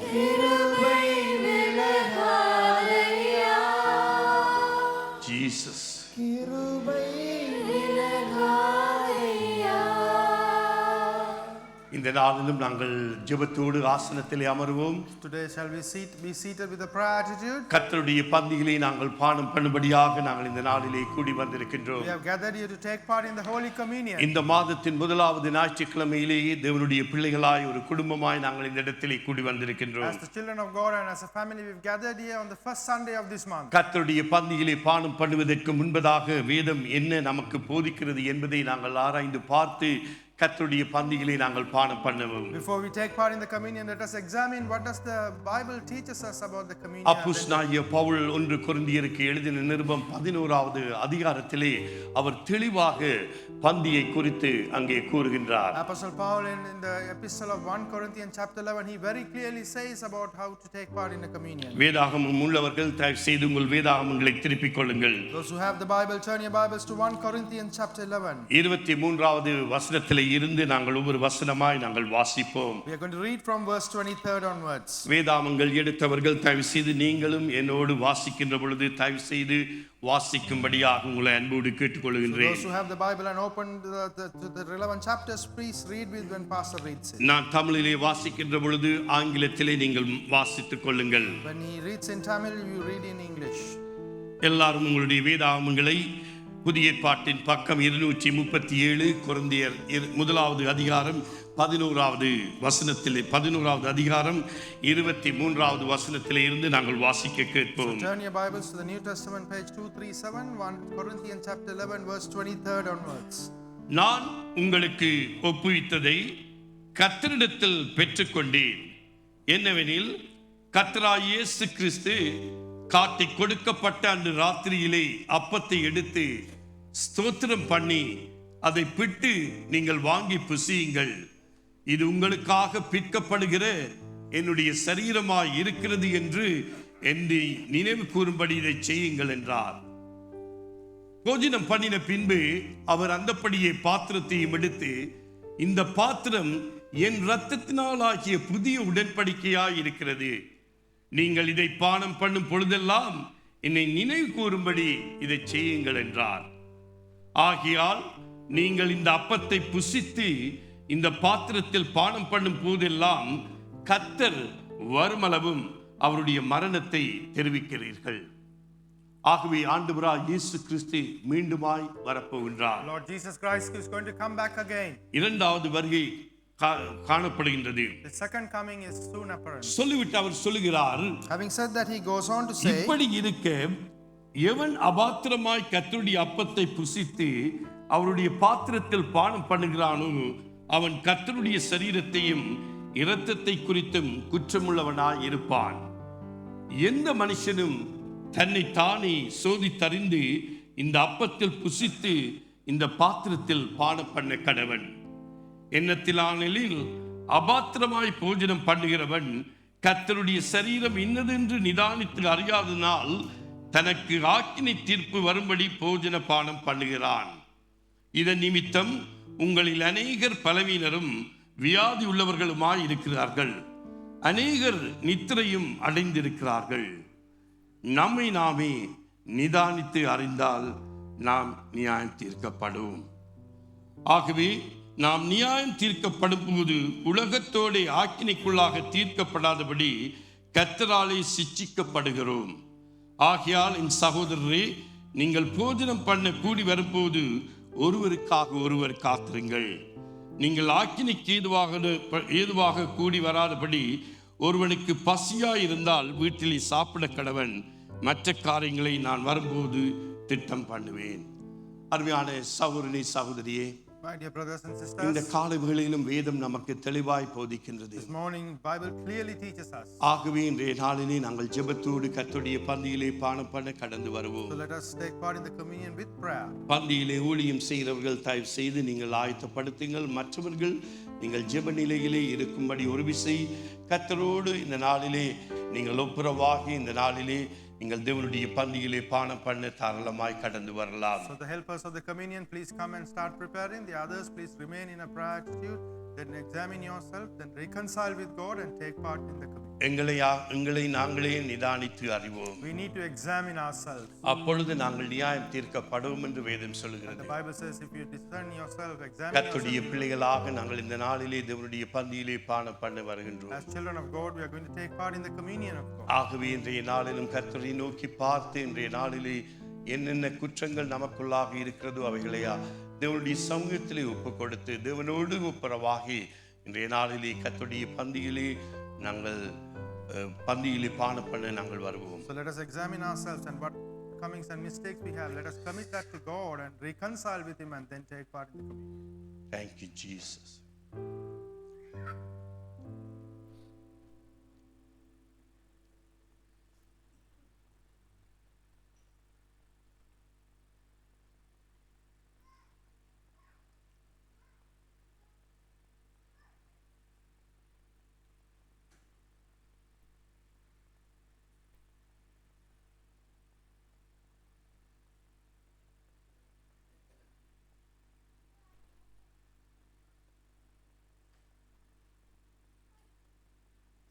Jesus. இந்த நாளிலும் நாங்கள் ஜெபத்தோடு ஆசனத்திலே அமர்வோம். Today shall we be seated with a prayer attitude. கர்த்தருடைய பந்தியிலே நாங்கள் பானம் பண்ணும்படியாக நாங்கள் இந்த நாளிலே கூடி வந்திருக்கின்றோம். We have gathered here to take part in the Holy Communion. இந்த மாதத்தின் முதலாவது ஞாயிற்றுக்கிழமையிலேயே தேவனுடைய பிள்ளைகளாய் ஒரு குடும்பமாய் நாங்கள் இந்த இடத்திலே கூடி வந்திருக்கின்றோம். As the children of God and as a family, we've gathered here on the first Sunday of this month. கர்த்தருடைய பந்தியிலே பானம் பண்ணுவதற்கு முன்பதாக வேதம் என்ன நமக்கு போதிக்கிறது என்பதை நாங்கள் ஆராய்ந்து பார்த்து கர்த்தருடைய பந்தியிலே நாங்கள் பானம் பண்ணுவோம். Before we take part in the communion, let us examine what does the Bible teaches us about the communion. அப்போஸ்தலனாகிய பவுல் 1 கொரிந்தியருக்கு எழுதின நிருபம் 11வது அதிகாரத்திலே அவர் தெளிவாக பந்தியை குறித்து அங்கே கூறுகின்றார். Apostle Paul in the epistle of 1 Corinthians chapter 11, he very clearly says about how to take part in the communion. வேதாகமம் உள்ளவர்கள் தயவு செய்து உங்கள் வேதாகமங்களை திருப்பிக் கொள்ளுங்கள். Those who have the Bible, turn your Bibles to 1 Corinthians chapter 11. 23வது வசனத்திலே இருந்து நாங்கள் ஒவ்வொரு வசனமாய் நாங்கள் வாசிப்போம். We are going to read from verse 23 onwards. வேதாகமங்கள் எடுத்தவர்கள் தயவு செய்து நீங்களும் என்னோடு வாசிக்கின்ற பொழுது தயவு செய்து வாசிக்கும்படியாக உங்களை அன்போடு கேட்டுக்கொள்கின்றேன். Those who have the Bible and opened to the relevant chapters, please read with when pastor reads it. நான் தமிழிலே வாசிக்கின்ற பொழுது ஆங்கிலத்திலே நீங்கள் வாசித்துக் கொள்ளுங்கள். When he reads in Tamil, you read in English. எல்லாரும் உங்களுடைய வேதாகமங்களை புதிய ஏற்பாட்டின் பக்கம் 237 கொரிந்தியர் முதலாவது அதிகாரம் 11வது வசனத்திலே 11வது அதிகாரம் 23வது வசனத்திலே இருந்து நாங்கள் வாசிக்க கேட்போம். So turn your Bibles to the New Testament page 237, 1 Corinthians chapter 11 verse 23 onwards. நான் உங்களுக்கு ஒப்புவித்ததை கர்த்தரிடத்தில் பெற்றுக்கொண்டேன். என்னவெனில் கர்த்தராகிய இயேசு கிறிஸ்து காட்டி கொடுக்கப்பட்ட அன்று ராத்திரியிலே அப்பத்தை எடுத்து ஸ்தோத்திரம் பண்ணி அதை பிட்டு நீங்கள் வாங்கி புசியுங்கள், இது உங்களுக்காக பிற்கப்படுகிற என்னுடைய சரீரமாய் இருக்கிறது என்று என்னை நினைவு கூறும்படி இதை செய்யுங்கள் என்றார். போஜனம் பண்ணின பின்பு அவர் அந்தப்படியே பாத்திரத்தையும் எடுத்து, இந்த பாத்திரம் என் இரத்தத்தினால் ஆகிய புதிய உடன்படிக்கையாய் இருக்கிறது, நீங்கள் இதை பானம் பண்ணும் பொழுதெல்லாம் என்னை நினைவு கூறும்படி இதை செய்யுங்கள் என்றார். ஆகையால் நீங்கள் இந்த அப்பத்தை புசித்து இந்த பாத்திரத்தில் பானம் பண்ணும் போதெல்லாம் கர்த்தர் வருமளவும் அவருடைய மரணத்தை தெரிவிக்கிறீர்கள். ஆகவே ஆண்டவராய் இயேசு கிறிஸ்து மீண்டுமாய் வரப்போகின்றார். Lord Jesus Christ is going to come back again. இரண்டாவது வருகை காணப்படுகின்றது. The second coming is soon apparent. சொல்லிவிட்டு அவர் சொல்லுகிறார், Having said that, he goes on to say, இப்படி இருக்க எவன் அபாத்திரமாய் கர்த்தருடைய அப்பத்தை புசித்து அவருடைய பாத்திரத்தில் பானம் பண்ணுகிறானோ அவன் கர்த்தருடைய சரீரத்தையும் இரத்தத்தை குறித்தும் குற்றமுள்ளவனாய் இருப்பான். எந்த மனுஷனும் தன்னை தானே சோதித்தறிந்து இந்த அப்பத்தில் புசித்து இந்த பாத்திரத்தில் பானம் பண்ண கடவன். எண்ணத்திலானில் அபாத்திரமாய் போஜனம் பண்ணுகிறவன் கர்த்தருடைய சரீரம் இன்னதென்று நிதானித்து அறியாதனால் தனக்கு ஆக்கினை தீர்ப்பு வரும்படி போஜன பானம் பண்ணுகிறான். இதன் நிமித்தம் உங்களில் அநேகர் பலவீனரும் வியாதி உள்ளவர்களுமாய் இருக்கிறார்கள், அநேகர் நித்திரையும் அடைந்திருக்கிறார்கள். நம்மை நாமே நிதானித்து அறிந்தால் நாம் நியாயம் தீர்க்கப்படும். ஆகவே நாம் நியாயம் தீர்க்கப்படும் போது உலகத்தோட ஆக்கினைக்குள்ளாக தீர்க்கப்படாதபடி கர்த்தராலே சிட்சிக்கப்படுகிறோம். ஆகையால் என் சகோதரரே, நீங்கள் போஜனம் பண்ண கூடி வரும்போது ஒருவருக்காக ஒருவர் காத்திருங்கள். நீங்கள் ஆக்கினைக்கு ஏதுவாக கூடி வராதபடி ஒருவனுக்கு பசியாய் இருந்தால் வீட்டிலே சாப்பிட கடவன். மற்ற காரியங்களை நான் வரும்போது திட்டம் பண்ணுவேன். அருமையான சகோதரனே, சகோதரியே, my dear brothers and இந்த sisters, காலை வேளையிலும் வேதம் நமக்கு தெளிவாய் போதிக்கின்றது. this morning Bible clearly teaches us. ஆகவே இன்றைய நாளிலே நாங்கள் ஜெபத்தோடு கர்த்தருடைய பந்தியிலே பானம் பண்ண கடந்து வருவோம். So let us take part in the communion with prayer. பந்தியிலே ஊழியம் செய்கிறவர்கள் தயவு செய்து நீங்கள் ஆயத்தப்படுத்துங்கள். மற்றவர்கள் நீங்கள் ஜெப நிலையிலே இருக்கும்படி ஒரு விசை கர்த்தரோடு இந்த நாளிலே நீங்கள் ஒப்புரவாகி இந்த நாளிலே நீங்கள் தேவனுடைய பந்தியிலே பானம் பண்ண தாராளமாய் கடந்து வரலாம். So the helpers of the communion, please come and start preparing. The others, please remain in a prayer attitude. Then examine yourself, then reconcile with God and take part in the communion. எங்களை நாங்களே நிதானித்து அறிவோம். We need to examine ourselves. அப்பொழுது நாங்கள் நியாயம் தீர்க்கப்படுவோம் என்று வேதம் சொல்கிறது. The Bible says, if you discern yourself, examine கர்த்தருடைய yourself. பிள்ளைகளாக நாங்கள் இந்த நாளிலே தேவனுடைய பந்தியிலே பானம் பண்ண வருகின்றோம். As children of God, we are going to take part in the communion of God. ஆகவே இன்றைய நாளிலும் கர்த்தரை நோக்கி பார்த்து இன்றைய நாளிலே என்னென்ன குற்றங்கள் நமக்குள்ளாக இருக்கிறதோ அவைகளையா தேவனுடைய சமூகத்திலே ஒப்பு கொடுத்து தேவனோடு ஒப்புரவாகி இன்றைய நாளிலே கர்த்தருடைய பந்தியிலே நாங்கள் பானம் பண்ண நாங்கள் வருவோம். So let us examine ourselves and what comings and mistakes we have. Let us commit that to God and reconcile with Him and then take part in the communion. Thank you, Jesus.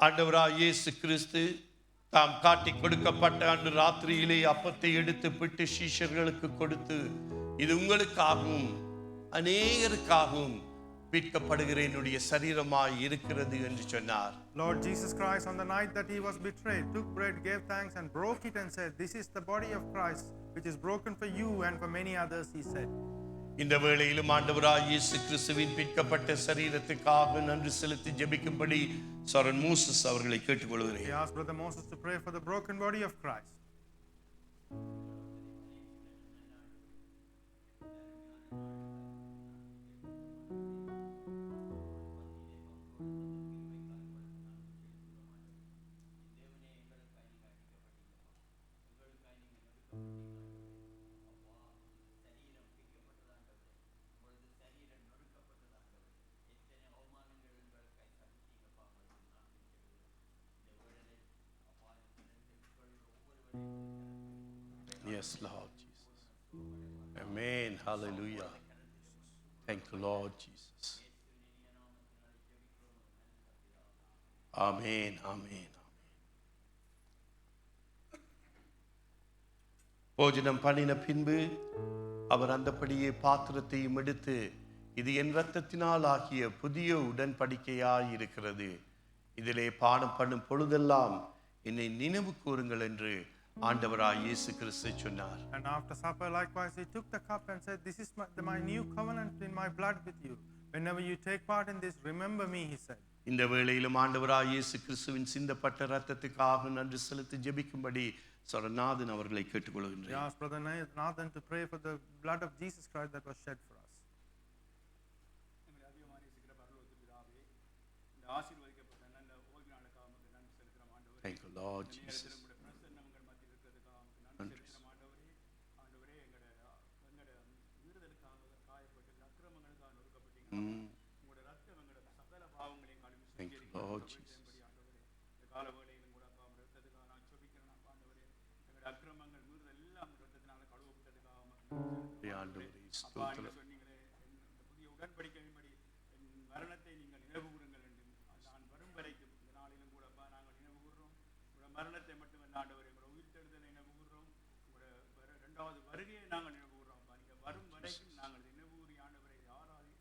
ஆண்டவராய் இயேசு கிறிஸ்து தாம் காட்டி கொடுக்கப்பட்ட அன்று ராத்திரியிலே அப்பத்தை எடுத்து பிட்டு சீஷர்களுக்கு கொடுத்து இது உங்களுக்காகவும் அநேகருக்காகவும் விற்கப்படுகிற என்னுடைய சரீரமாய் இருக்கிறது என்று சொன்னார். Lord Jesus Christ, on the night that He was betrayed, took bread, gave thanks and broke it and said, "This is the body of Christ, which is broken for you and for many others," He said. இந்த வேளையிலும் ஆண்டவராய் இயேசு கிறிஸ்துவின் பிற்கப்பட்ட சரீரத்துக்காக நன்றி செலுத்தி ஜெபிக்கும்படி சரன் Moses அவர்களை கேட்டுக்கொள்கிறேன். He asked Brother Moses to pray for the broken body of Christ. Yes, Lord Jesus. Amen. Hallelujah. Thank you, Lord Jesus. Amen. Amen. போஜனம் பண்ணின பின்பு அவர் அந்தப்படியே பாத்திரத்தையும் எடுத்து இது என் இரத்தத்தினால் ஆகிய புதிய உடன்படிக்கையாய் இருக்கிறது, இதிலே பானம் பண்ணும் பொழுதெல்லாம் என்னை நினைவு கூறுங்கள் என்று ஆண்டவராய் இயேசு கிறிஸ்து சொன்னார். And after supper, likewise, he took the cup and said, "This is my new covenant in my blood with you. Whenever you take part in this, remember me," he said. இந்த வேளையிலும் ஆண்டவராய் இயேசு கிறிஸ்துவின் சிந்தப்பட்ட இரத்தத்துக்காக நன்றி செலுத்தி ஜெபிக்கும்படி சரணாதன் அவர்களை We கேட்டுக்கொள்கின்றேன். ask Brother Nathan to pray for the blood of Jesus Christ that was shed for us. எங்களை அதிகமாக நேசிக்கிற பரலோக பிதாவே, இந்த ஆசீர்வதிக்கப்பட்ட நல்ல ஓய்வு நாளுக்காக உமக்கு நன்றி செலுத்துகிறோம் ஆண்டவரே. Thank you, Lord இந்த Jesus. நேரத்தில் உங்களுடைய பிரசன்னம் எங்கள் மத்தியில் இருக்கிறதுக்காக உமக்கு நன்றி செலுத்துகிறோம் ஆண்டவரே. ஆண்டவரே, எங்களுடைய மீறுதலுக்காக காயப்பட்டு அக்கிரமங்களுக்காக நொறுக்கப்பட்டீங்க. உங்களுடைய ரத்தம் எங்களுடைய சகல பாவங்களையும் கழுவி Thank you, சுத்திகரிக்க Lord வேண்டும் Jesus. என்பதை ஆண்டவரே, இந்த கால வேளையிலும் கூட அப்பா உங்களுடைய ரத்தத்துக்காக நான் ஜெபிக்கிறேன் அப்பா ஆண்டவரே. எங்களுடைய அக்கிரமங்கள் மீறுதல் எல்லாம் உங்களுடைய ரத்தத்தினால கழுவப்பட்டதுக்காக உமக்கு நன்றி ஆண்டவரே, செலுத்துகிறோம். அப்பா, நீங்க ஸ்தோத்திரம். சொன்னீங்களே, இந்த புதிய உடன்படிக்கையின்படி என் மரணத்தை நீங்கள் நினைவுகூருங்கள் என்று. நான் வரும் வரைக்கும் இந்த நாளிலும் கூட அப்பா நாங்கள் நினைவுகூர்றோம். உங்களுடைய மரணத்தை மட்டுமல்ல ஆண்டவரே, உங்களுடைய உயிர்த்தெழுதலை நினைவுகூர்றோம். உங்களுடைய இரண்டாவது வருகையை நாங்கள் நினைவுகூர்றோம். அப்பா, நீங்க வரும் வரைக்கும் நாங்கள் நினைவுகூறி ஆண்டவரை யாராலும்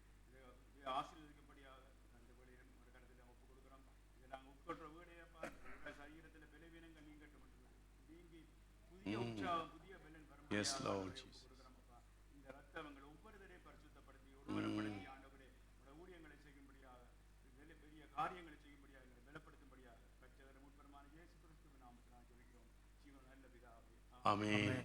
ஆசீர்வதிக்கப்படியாக அந்த வேளையிலும் ஒரு கருத்தில் ஒப்பு கொடுக்குறோம். இதை நாங்கள் உட்கொள்ற வேலையப்பா, உங்களுடைய சரீரத்தில் பலவீனங்கள் நீங்கட்டும் என்று நீங்கி புதிய உற்சாகம் புதிய பலன் Yes, Lord வரும் Jesus. இந்த ரத்தம் எங்களை ஒவ்வொருவரையும் பரிசுத்தப்படுத்தி ஒருவரப்படுத்தி ஆண்டவரே உடைய ஊழியங்களை செய்யும்படியாக பெரிய காரியங்களை செய்யும்படியாக எங்களை பலப்படுத்தும்படியாக கர்த்தர் முற்பெருமான இயேசு கிறிஸ்துவின் நாமத்தில் ஜெபிக்கிறோம். ஜீவன் நல்ல பிதாவே. ஆமென்.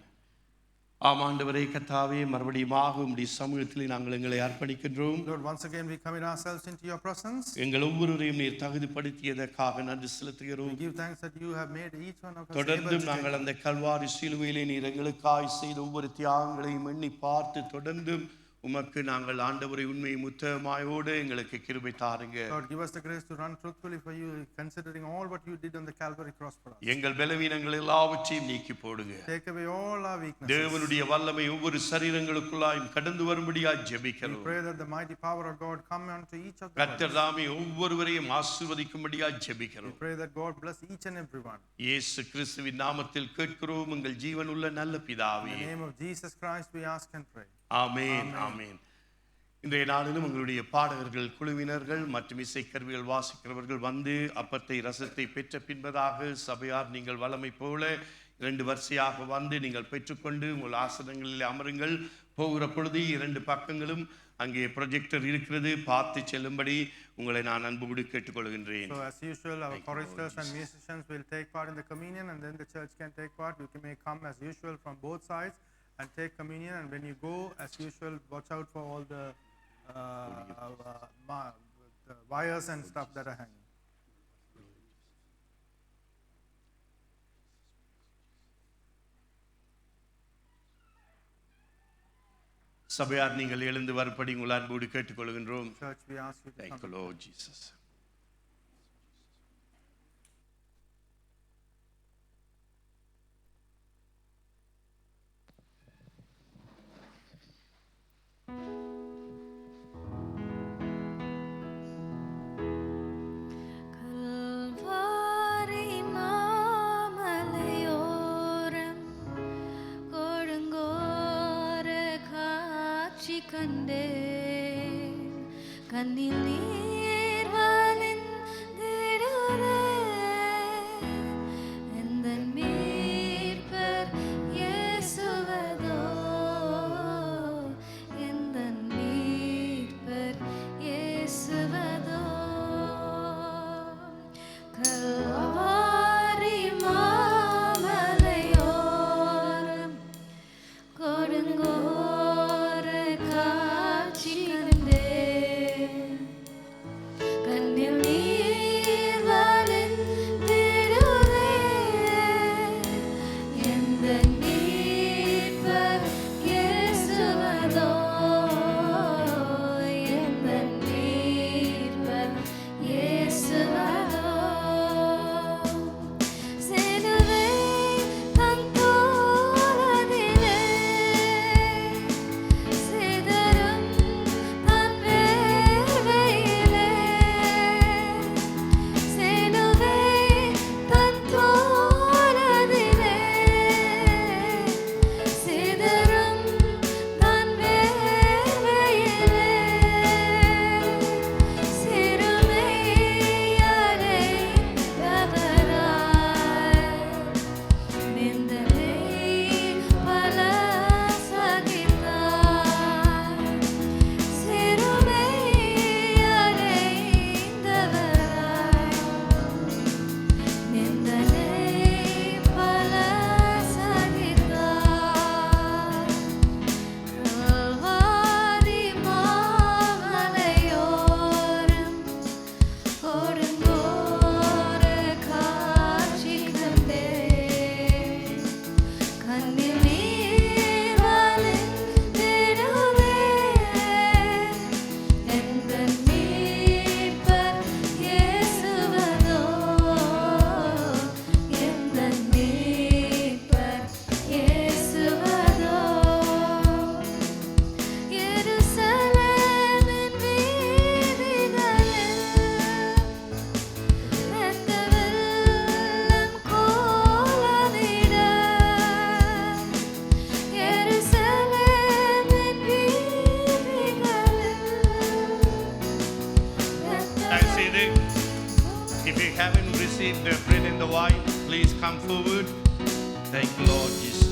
ஆம் ஆண்டவரே கர்த்தாவே, மறுபடியுமாக உம்முடைய சமூகத்தில் நாங்கள் எங்களை அர்ப்பணிக்கின்றோம். Lord, once again we commit ourselves into your presence. எங்கள் ஒவ்வொருவரையும் நீர் தகுதிப்படுத்தியதற்காக நன்றி செலுத்துகிறோம். We give thanks that you have made each one of us able தொடர்ந்தும் to நாங்கள் take. அந்த கல்வாரி சிலுவையிலே நீர் எங்களுக்காய் செய்த ஒவ்வொரு தியாகங்களையும் எண்ணி பார்த்து தொடர்ந்தும் உமக்கு நாங்கள் ஆண்டவரை உண்மை முத்தமாயோடு எங்களுக்கு கிருபை தாருங்க. Lord, give us the grace to run truthfully for you, considering all what you did on the Calvary cross for us. எங்கள் பலவீனங்கள் எல்லாவற்றையும் நீக்கி போடுங்க. Take away all our weaknesses. தேவனுடைய வல்லமை ஒவ்வொரு சரீரங்களுக்குள்ளாயும் கடந்து வரும்படியாய் We ஜெபிக்கிறோம். pray that the mighty power of God come onto each of the கர்த்தர் தாமே ஒவ்வொருவரையும் ஆசீர்வதிக்கும்படியாய் We ஜெபிக்கிறோம். pray that God bless each and every one. இயேசு கிறிஸ்துவின் நாமத்தில் கேட்கிறோம் எங்கள் ஜீவனுள்ள நல்ல In பிதாவே. the name of Jesus Christ we ask and pray. ஆமென், ஆமென். இன்றைய நாளிலும் உங்களுடைய பாடகர்கள் குழுவினர்கள் மற்றும் இசைக்கருவிகள் வாசிக்கிறவர்கள் வந்து அப்பத்தை ரசத்தை பெற்ற பின்பதாக சபையார் நீங்கள் வல்லமை போல 2 வரிசையாக வந்து நீங்கள் பெற்றுக்கொண்டு உங்கள் ஆசனங்களில் அமருங்கள். போகிற பொழுது 2 பக்கங்களும் அங்கே ப்ரொஜெக்டர் இருக்கிறது, பார்த்து செல்லும்படி உங்களை நான் அன்போடு கேட்டுக்கொள்கின்றேன். So as usual, our choristers and musicians will take part in the communion, and then the church can take part. You may come as usual from both sides and take communion, and when you go, as usual, watch out for all the wires and stuff that are hanging. சபையார் நீங்கள் எழுந்து வரும்படி உங்கள் அன்போடு கேட்டுக்கொள்கின்றோம். Church, we ask you to Thank you, come. Lord Jesus. Kalvari மாமலையோரம் கொடுங்கோர காட்சி கண்டேன். கண்ணில் நீர் வழிந்திடுதே. எந்தன் மீட்பர் இயேசுவதோ. எந்தன் மீட்பர் இயேசுவதோ. கல்வாரி மாமலையோரம் கொடுங்கோர காட்சி கண்டேன். wine, please come forward. Thank you, Lord Jesus.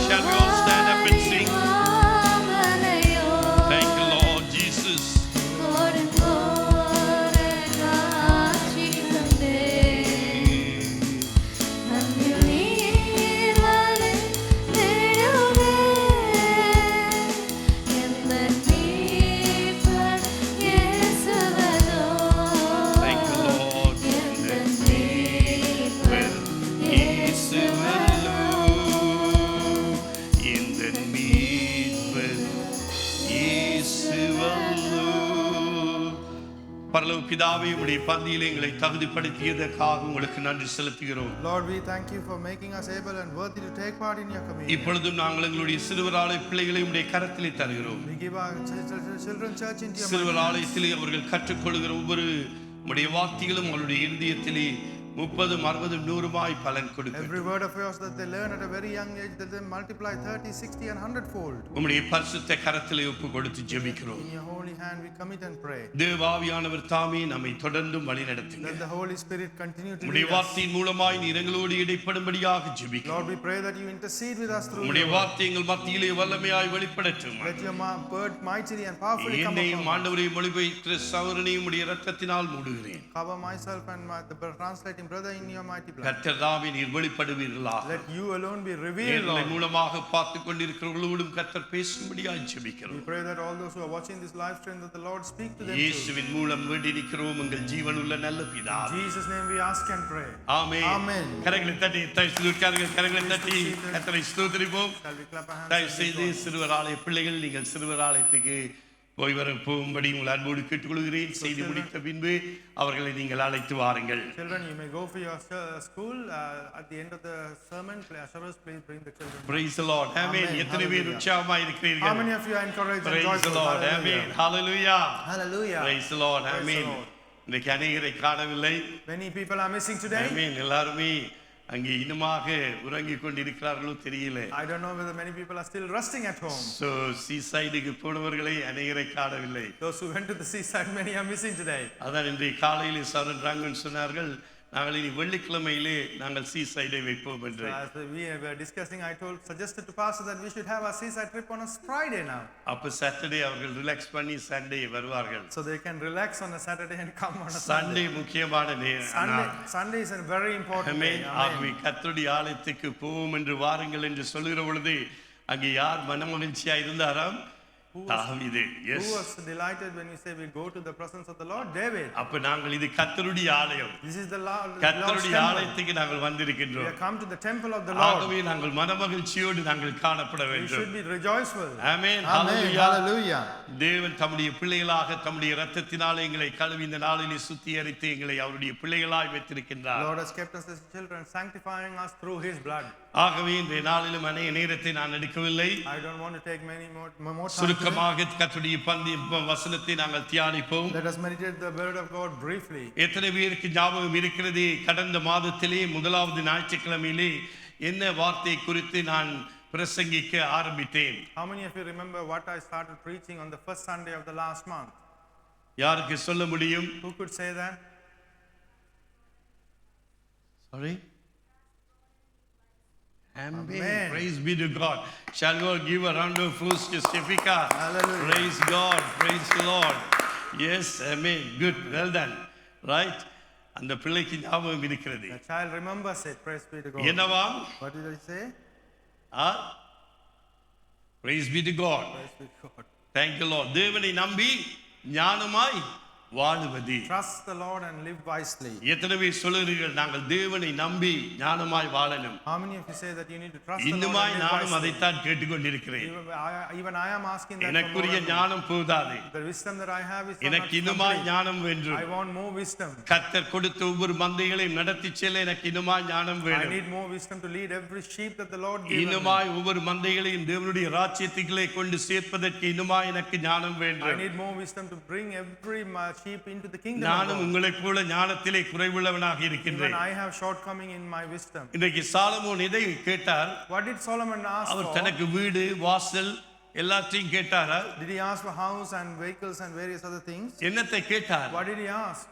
Shall we all stand up and sing? Thank you, Lord Jesus. பரலோக பிதாவே, உம்முடைய பந்தியிலே எங்களை தகுதிப்படுத்தியதற்காக உங்களுக்கு நன்றி செலுத்துகிறோம். Lord, we thank you for making us able and worthy to take part in your communion. இப்பொழுதும் நாங்கள் எங்களுடைய சிறுவர் ஆலய பிள்ளைகளை உம்முடைய கரத்திலே தருகிறோம். We give our children church into your சிறுவர் ஆலயத்திலே அவர்கள் கற்றுக்கொள்கிற ஒவ்வொரு உம்முடைய வார்த்தைகளும் அவருடைய இருதயத்திலே 30, 60, 100 பலன் கொடுக்கும். Every word of yours that they learn at a very young age, that they multiply 30, 60 and 100-fold. உம்முடைய பரிசுத்த கரத்திலே ஒப்பு கொடுத்து ஜெபிக்கிறோம். In your holy hand we commit and pray. தேவாவியானவர் தாமே நம்மை தொடர்ந்தும் வழிநடத்துங்க. Let the Holy Spirit continue to உம்முடைய lead us. வார்த்தையின் மூலமாய் நீர் எங்களோடு இடைப்படும்படியாக ஜெபிக்கிறோம். Lord, we pray that you intercede with us through உம்முடைய your word. வார்த்தை எங்கள் மத்தியிலே வல்லமையாய் வெளிப்படட்டும். Let your word mightily and powerfully come என்னையும் upon us. ஆண்டவரை மொழிபெயர்க்கிற சகோதரனையும் உம்முடைய இரத்தத்தினால் மூடுகிறேன். Cover myself and the translating brother in your mighty blood. கர்த்தராவே நீர் வெளிப்படுவீர்களாக. Let you alone be revealed, எங்களை Lord. மூலமாக பார்த்து கொண்டிருக்கிறவர்களோடும் கர்த்தர் பேசும்படியாக ஜெபிக்கிறோம். We pray that all those who are watching this live stream, that the Lord speak to them too. இயேசுவின் மூலம் வேண்டியிருக்கிறோம் எங்கள் ஜீவனுள்ள நல்ல பிதாவே. In Jesus' name we ask and pray. Amen. Amen. கரங்களை தட்டி கரங்களை தட்டி கர்த்தரை ஸ்தோத்திரிப்போம். Shall we clap our hands? தயவு செய்து சிறுவர் ஆலய பிள்ளைகள், நீங்கள் சிறுவர் ஆலயத்துக்கு போய் வர போகும்படி உங்கள் அன்போடு கேட்டுக்கொள்கிறேன். செய்து முடித்த பின்பு அவர்களை நீங்கள் அழைத்து வாருங்கள். Children, you may go for your school. At the end of the sermon, ushers, please bring the children. Praise the Lord. Amen. Amen. எத்தனை பேர் Hallelujah. உற்சாகமாக How இருக்கிறீர்கள்? many of you are encouraged and Praise the joyful? Lord. Amen. Hallelujah. Hallelujah. Hallelujah. Praise the Lord. Praise the Amen. Lord. இன்னைக்கு அநேகரை காணவில்லை. Many people are missing today. Amen. எல்லாருமே அங்கே இன்னுமாக உறங்கிக் கொண்டிருக்கிறார்களோ தெரியல. I don't know whether many people are still resting at home. So சீசைடுக்கு போனவர்களை அநேகரை காணவில்லை. Those who went to the seaside, many are missing today. அதான் இன்றைய காலையில் சரண் ராங்கன் சொன்னார்கள், நாங்கள் இனி வெள்ளிக்கிழமையிலே நாங்கள் சீசைடை வைப்போம் என்று. As we were discussing, I suggested to Pastor that we should have a seaside trip on a Friday now. அப்ப சாட்டர்டே அவர்கள் ரிலாக்ஸ் பண்ணி சண்டே வருவார்கள். So they can relax on a Saturday and come on a Sunday Sunday. முக்கியமான Sunday is a very important day. ஆகவே கர்த்தருடைய ஆலயத்துக்கு போவோம் என்று வாருங்கள் என்று சொல்லுகிற பொழுது அங்கே யார் மனமகிழ்ச்சியா இருந்தாராம்? தாவீது. Who was delighted when we say we go to the presence of the Lord? David. அப்ப நாங்கள் இது கர்த்தருடைய ஆலயம். This is the Lord's கர்த்தருடைய temple. ஆலயத்துக்கு நாங்கள் We வந்திருக்கின்றோம். have come to the temple of the Lord. ஆகவே நாங்கள் மனமகிழ்ச்சியோடு நாங்கள் காணப்பட We வேண்டும். should be rejoiceful. Amen. Amen. Hallelujah. தேவன் தம்முடைய பிள்ளைகளாக தம்முடைய இரத்தத்தினாலே எங்களை கழுவி இந்த நாளிலே சுத்திகரித்து எங்களை அவருடைய பிள்ளைகளாய் வைத்திருக்கின்றார். Lord has kept us as children, sanctifying us through His blood. ஆகவே இன்றைய நாளிலும் அநேக நேரத்தை நான் எடுக்கவில்லை. I don't want to take many more time today. சுருக்கமாக கர்த்தருடைய வசனத்தை நாங்கள் தியானிப்போம். Let us meditate the word of God briefly. எத்தனை பேருக்கு ஞாபகம் இருக்கிறது, கடந்த மாதத்திலே முதலாவது ஞாயிற்றுக்கிழமையிலே என்ன வார்த்தை குறித்து நான் பிரசங்கிக்க ஆரம்பித்தேன்? How many of you remember what I started preaching on the first Sunday of the last month? யாருக்கு சொல்ல முடியும்? Who could say that? Sorry? Amen. Amen. Praise be to God. Shall we give a round of applause to Stefika? Hallelujah. Praise God. Praise the Lord. Yes, amen. Good. Well done. Right? அந்த பிள்ளைக்கு ஞாபகம் இருக்கிறது. The child remembers it. Praise be to God. என்னவாம்? What did I say? Praise be to God. Praise be to God. Thank you, Lord. தேவனை நம்பி ஞானமாய் வாழுவது. Trust the Lord and live wisely. எத்தனை பேர் சொல்லுகிறீர்கள் நாங்கள் தேவனை நம்பி ஞானமாய் வாழணும்? How many of you say that you need to trust the Lord இன்னுமாய் and live நானும் wisely? அதைத்தான் கேட்டுக்கொண்டிருக்கிறேன். Even I am asking that. எனக்குரிய ஞானம் போதாது. The wisdom that I have is not எனக்கு இன்னுமாய் complete. ஞானம் வேண்டும். I want more wisdom. கர்த்தர் கொடுத்த ஒவ்வொரு மந்தைகளையும் நடத்தி செல்ல எனக்கு இன்னுமாய் ஞானம் I வேணும். need more wisdom to lead every sheep that the Lord gives me. இன்னுமாய் ஒவ்வொரு மந்தைகளையும் தேவனுடைய ராஜ்யத்துக்குள்ளே கொண்டு சேர்ப்பதற்கு இன்னுமாய் எனக்கு ஞானம் I வேண்டும். need more wisdom to bring every sheep into the kingdom of நானும் God. உங்களைப் போல ஞானத்திலே குறைவுள்ளவனாக Even இருக்கின்றேன். I have shortcoming in my wisdom. இன்றைக்கு சாலமோன் எதை கேட்டார்? What did Solomon ask our for? தனக்கு வீடு வாசல் எல்லாத்தையும் கேட்டாரா? Did he ask for house and vehicles and various other things? என்னத்தை கேட்டார்? What did he ask?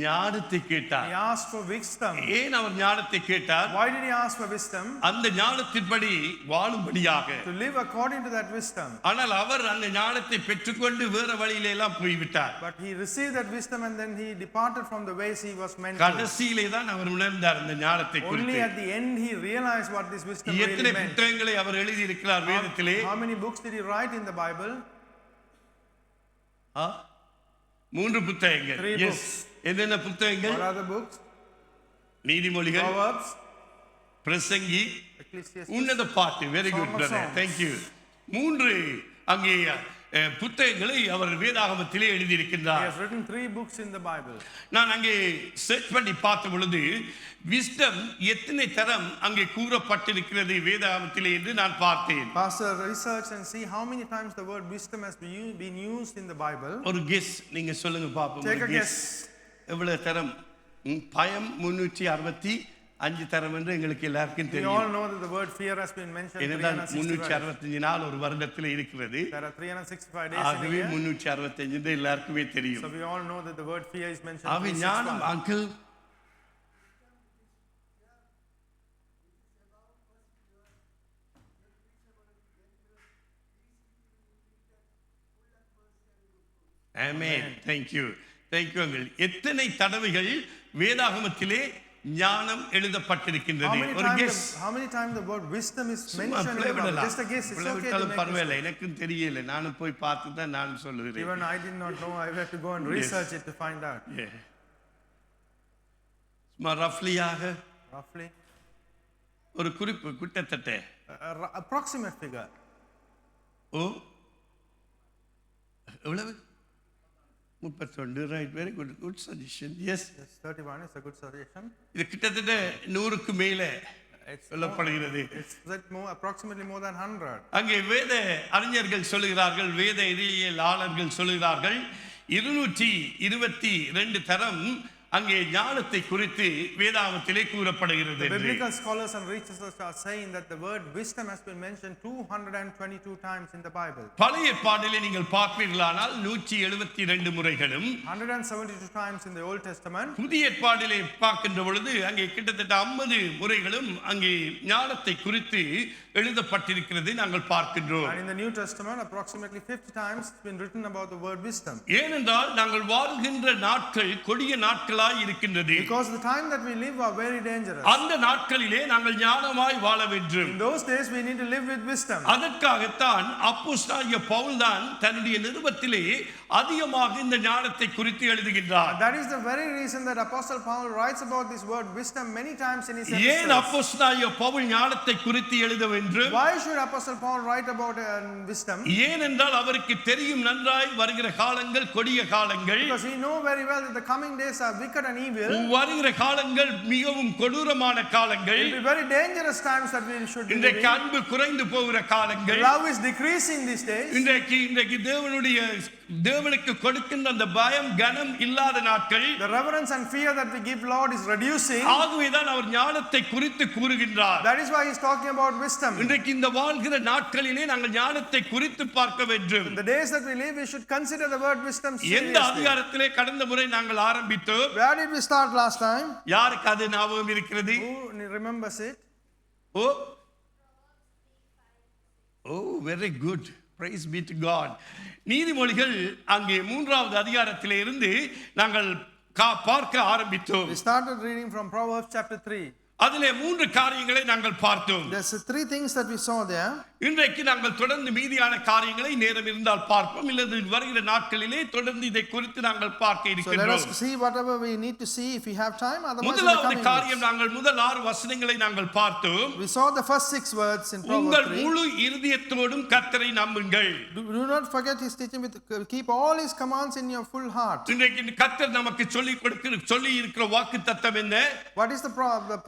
ஞானத்தை கேட்டார். He asked for wisdom. ஏன் அவர் ஞானத்தை கேட்டார்? Why did he ask for wisdom? அந்த ஞானத்தின்படி வாழும்படியாக. To live according to that wisdom. ஆனால் அவர் அந்த ஞானத்தை பெற்றுக்கொண்டு வேற வழியில எல்லாம் போய்விட்டார். But he received that wisdom and then he departed from the ways he was meant to. கடைசியிலே தான் அவர் உணர்ந்தார் அந்த ஞானத்தை Only குறித்து. at the end he realized what this wisdom really எத்தனை meant. புத்தகங்களை அவர் எழுதி இருக்கிறார் வேதத்திலே? How many books did he write in the Bible? 3 புத்தகங்கள். Three Yes. books. என்னென்ன புத்தகங்கள்? What are the books? நீதிமொழிகள், Proverbs, பிரசங்கி, Ecclesiastes. உன்னத பாட்டு. Very Song good of brother. Songs. Thank you. 3 அங்கே புத்தகங்களை அவர் வேதாகமத்திலே எழுதி He இருக்கின்றார். has written 3 books in the Bible. நான் அங்கே சர்ச் பண்ணி பார்த்த பொழுது விஸ்டம் எத்தனை தரம் அங்கே கூறப்பட்டிருக்கிறது வேதாகமத்திலே என்று நான் பார்த்தேன். Pastor, research and see how many times the word wisdom has been used in the Bible. ஒரு கெஸ் நீங்க சொல்லுங்க பாப்போம். Take a guess. எவ்வளவு தரம்? பயம் 365 தரம் என்று எங்களுக்கு எல்லாருக்கும் We தெரியும். all know that the word fear has been mentioned ஏனென்றால் 365. 365 நாள் ஒரு வருடத்தில் இருக்கிறது. There are 365 days in a ஆகவே year. 365 எல்லாருக்குமே தெரியும். So we all know that the word fear is mentioned ஆகவே ஞானம் 365. Uncle amen. Thank you. Thank you uncle. எத்தனை தடவைகள் வேதாகமத்திலே ஞானம் எழுதப்பட்டிருக்கின்றது? ஒரு guess. How many times the word wisdom is சும்மா mentioned in பிள்ளை the Bible? விடலாம். Just a guess. It's பிள்ளை okay to விட்டாலும் make பரவாயில்லை. mistake. எனக்கும் தெரியல. நானும் போய் பார்த்து தான் நான் சொல்லுகிறேன். Even I did not know. I had to go and research it to find out. Yeah. சும்மா ரஃப்லியாக Roughly. ஒரு குறிப்பு கிட்டத்தட்ட Approximate figure. ஓ எவ்வளவு? 31. Right. Very good. Good suggestion. Yes. Yes, 31 is a good suggestion. இது கிட்டத்தட்ட 100க்கு மேலே சொல்லப்படுகிறது. It's that approximately more than 100. அங்கே வேத அறிஞர்கள் சொல்லுகிறார்கள், வேத இதழியலாளர்கள் சொல்லுகிறார்கள் 222 தரம் அங்கே ஞானத்தை குறித்து வேதாகமத்திலே கூறப்படுகிறது. The biblical scholars and researchers are saying that the word wisdom has been mentioned 222 times in the Bible. பழைய ஏற்பாட்டிலே நீங்கள் பார்ப்பீர்களானால் 172 முறைகளும் 172 times in the Old Testament. புதிய ஏற்பாட்டிலே பார்க்கின்ற பொழுது அங்கே கிட்டத்தட்ட 50 முறைகளும் அங்கே ஞானத்தை குறித்து எழுதப்பட்டிருக்கிறது நாங்கள் பார்க்கின்றோம். And in the New Testament approximately 50 times it's been written about the word wisdom. ஏனென்றால் நாங்கள் வாழ்கின்ற நாட்கள் கொடிய நாட்களாய் இருக்கின்றது. Because the time that we live are very dangerous. அந்த நாட்களிலே நாங்கள் ஞானமாய் வாழ வேண்டும். In those days we need to live with wisdom. அதற்காகத்தான் அப்போஸ்தலனாகிய பவுல் தான் தன்னுடைய நிருபத்திலே அதிகமாக இந்த ஞானத்தை குறித்து எழுதுகின்றார். That is the very reason that Apostle Paul writes about this word wisdom many times in his ஏன் epistles. அப்போஸ்தலனாகிய பவுல் ஞானத்தை குறித்து எழுத வேண்டும்? Why should Apostle Paul write about wisdom? ஏனென்றால் அவருக்கு தெரியும் நன்றாய் வருகிற காலங்கள் கொடிய காலங்கள். Because he know very well that the coming days are wicked and evil. வருகிற காலங்கள் மிகவும் கொடூரமான காலங்கள். It will be very dangerous times that we should be இன்றைக்கு living. அன்பு குறைந்து போகிற காலங்கள். Love is decreasing these days. இன்றைக்கு தேவனுக்கு கொடுக்கின்ற அந்த பயம் கனம் இல்லாத நாட்கள். The reverence and fear that we give Lord is reducing. ஆகவேதான் அவர் ஞானத்தை குறித்து கூறுகின்றார். That is why he is talking about wisdom. இன்றைக்கு இந்த வாழ்கிற நாட்களிலே நாங்கள் ஞானத்தை குறித்து பார்க்க வேண்டும். In the days that we live, we should consider the word wisdom எந்த seriously. அதிகாரத்திலே கடந்த முறை நாங்கள் ஆரம்பித்தோம்? Where did we start last time? யாருக்கு அது ஞாபகம் இருக்கிறது? Who remembers it? Oh, very good. Praise be to God. நீதிமொழிகள் அங்கே 3வது அதிகாரத்திலே இருந்து நாங்கள் பார்க்க ஆரம்பித்தோம். We started reading from Proverbs chapter 3. அதிலே 3 காரியங்களை நாங்கள் பார்த்தோம். There's 3 things that we saw there. இன்றைக்கு நாங்கள் தொடர்ந்து மீதியான காரியங்களை நேரம் இருந்தால் பார்ப்போம், இல்லது வருகிற நாட்களிலே தொடர்ந்து இதை குறித்து நாங்கள் பார்க்க So let இருக்கின்றோம். us see whatever we need to see if we have time. Otherwise, in the முதலாவது coming காரியம் weeks. நாங்கள் முதல் 6 வசனங்களை நாங்கள் பார்த்தோம். We saw the first 6 words in Proverbs உங்கள் 3. முழு இருதயத்தோடும் கர்த்தரை நம்புங்கள். Do not forget his teaching with keep all his commands in your full heart. இன்றைக்கு கர்த்தர் நமக்கு சொல்லி இருக்கிற வாக்குத்தத்தம் என்ன? What is the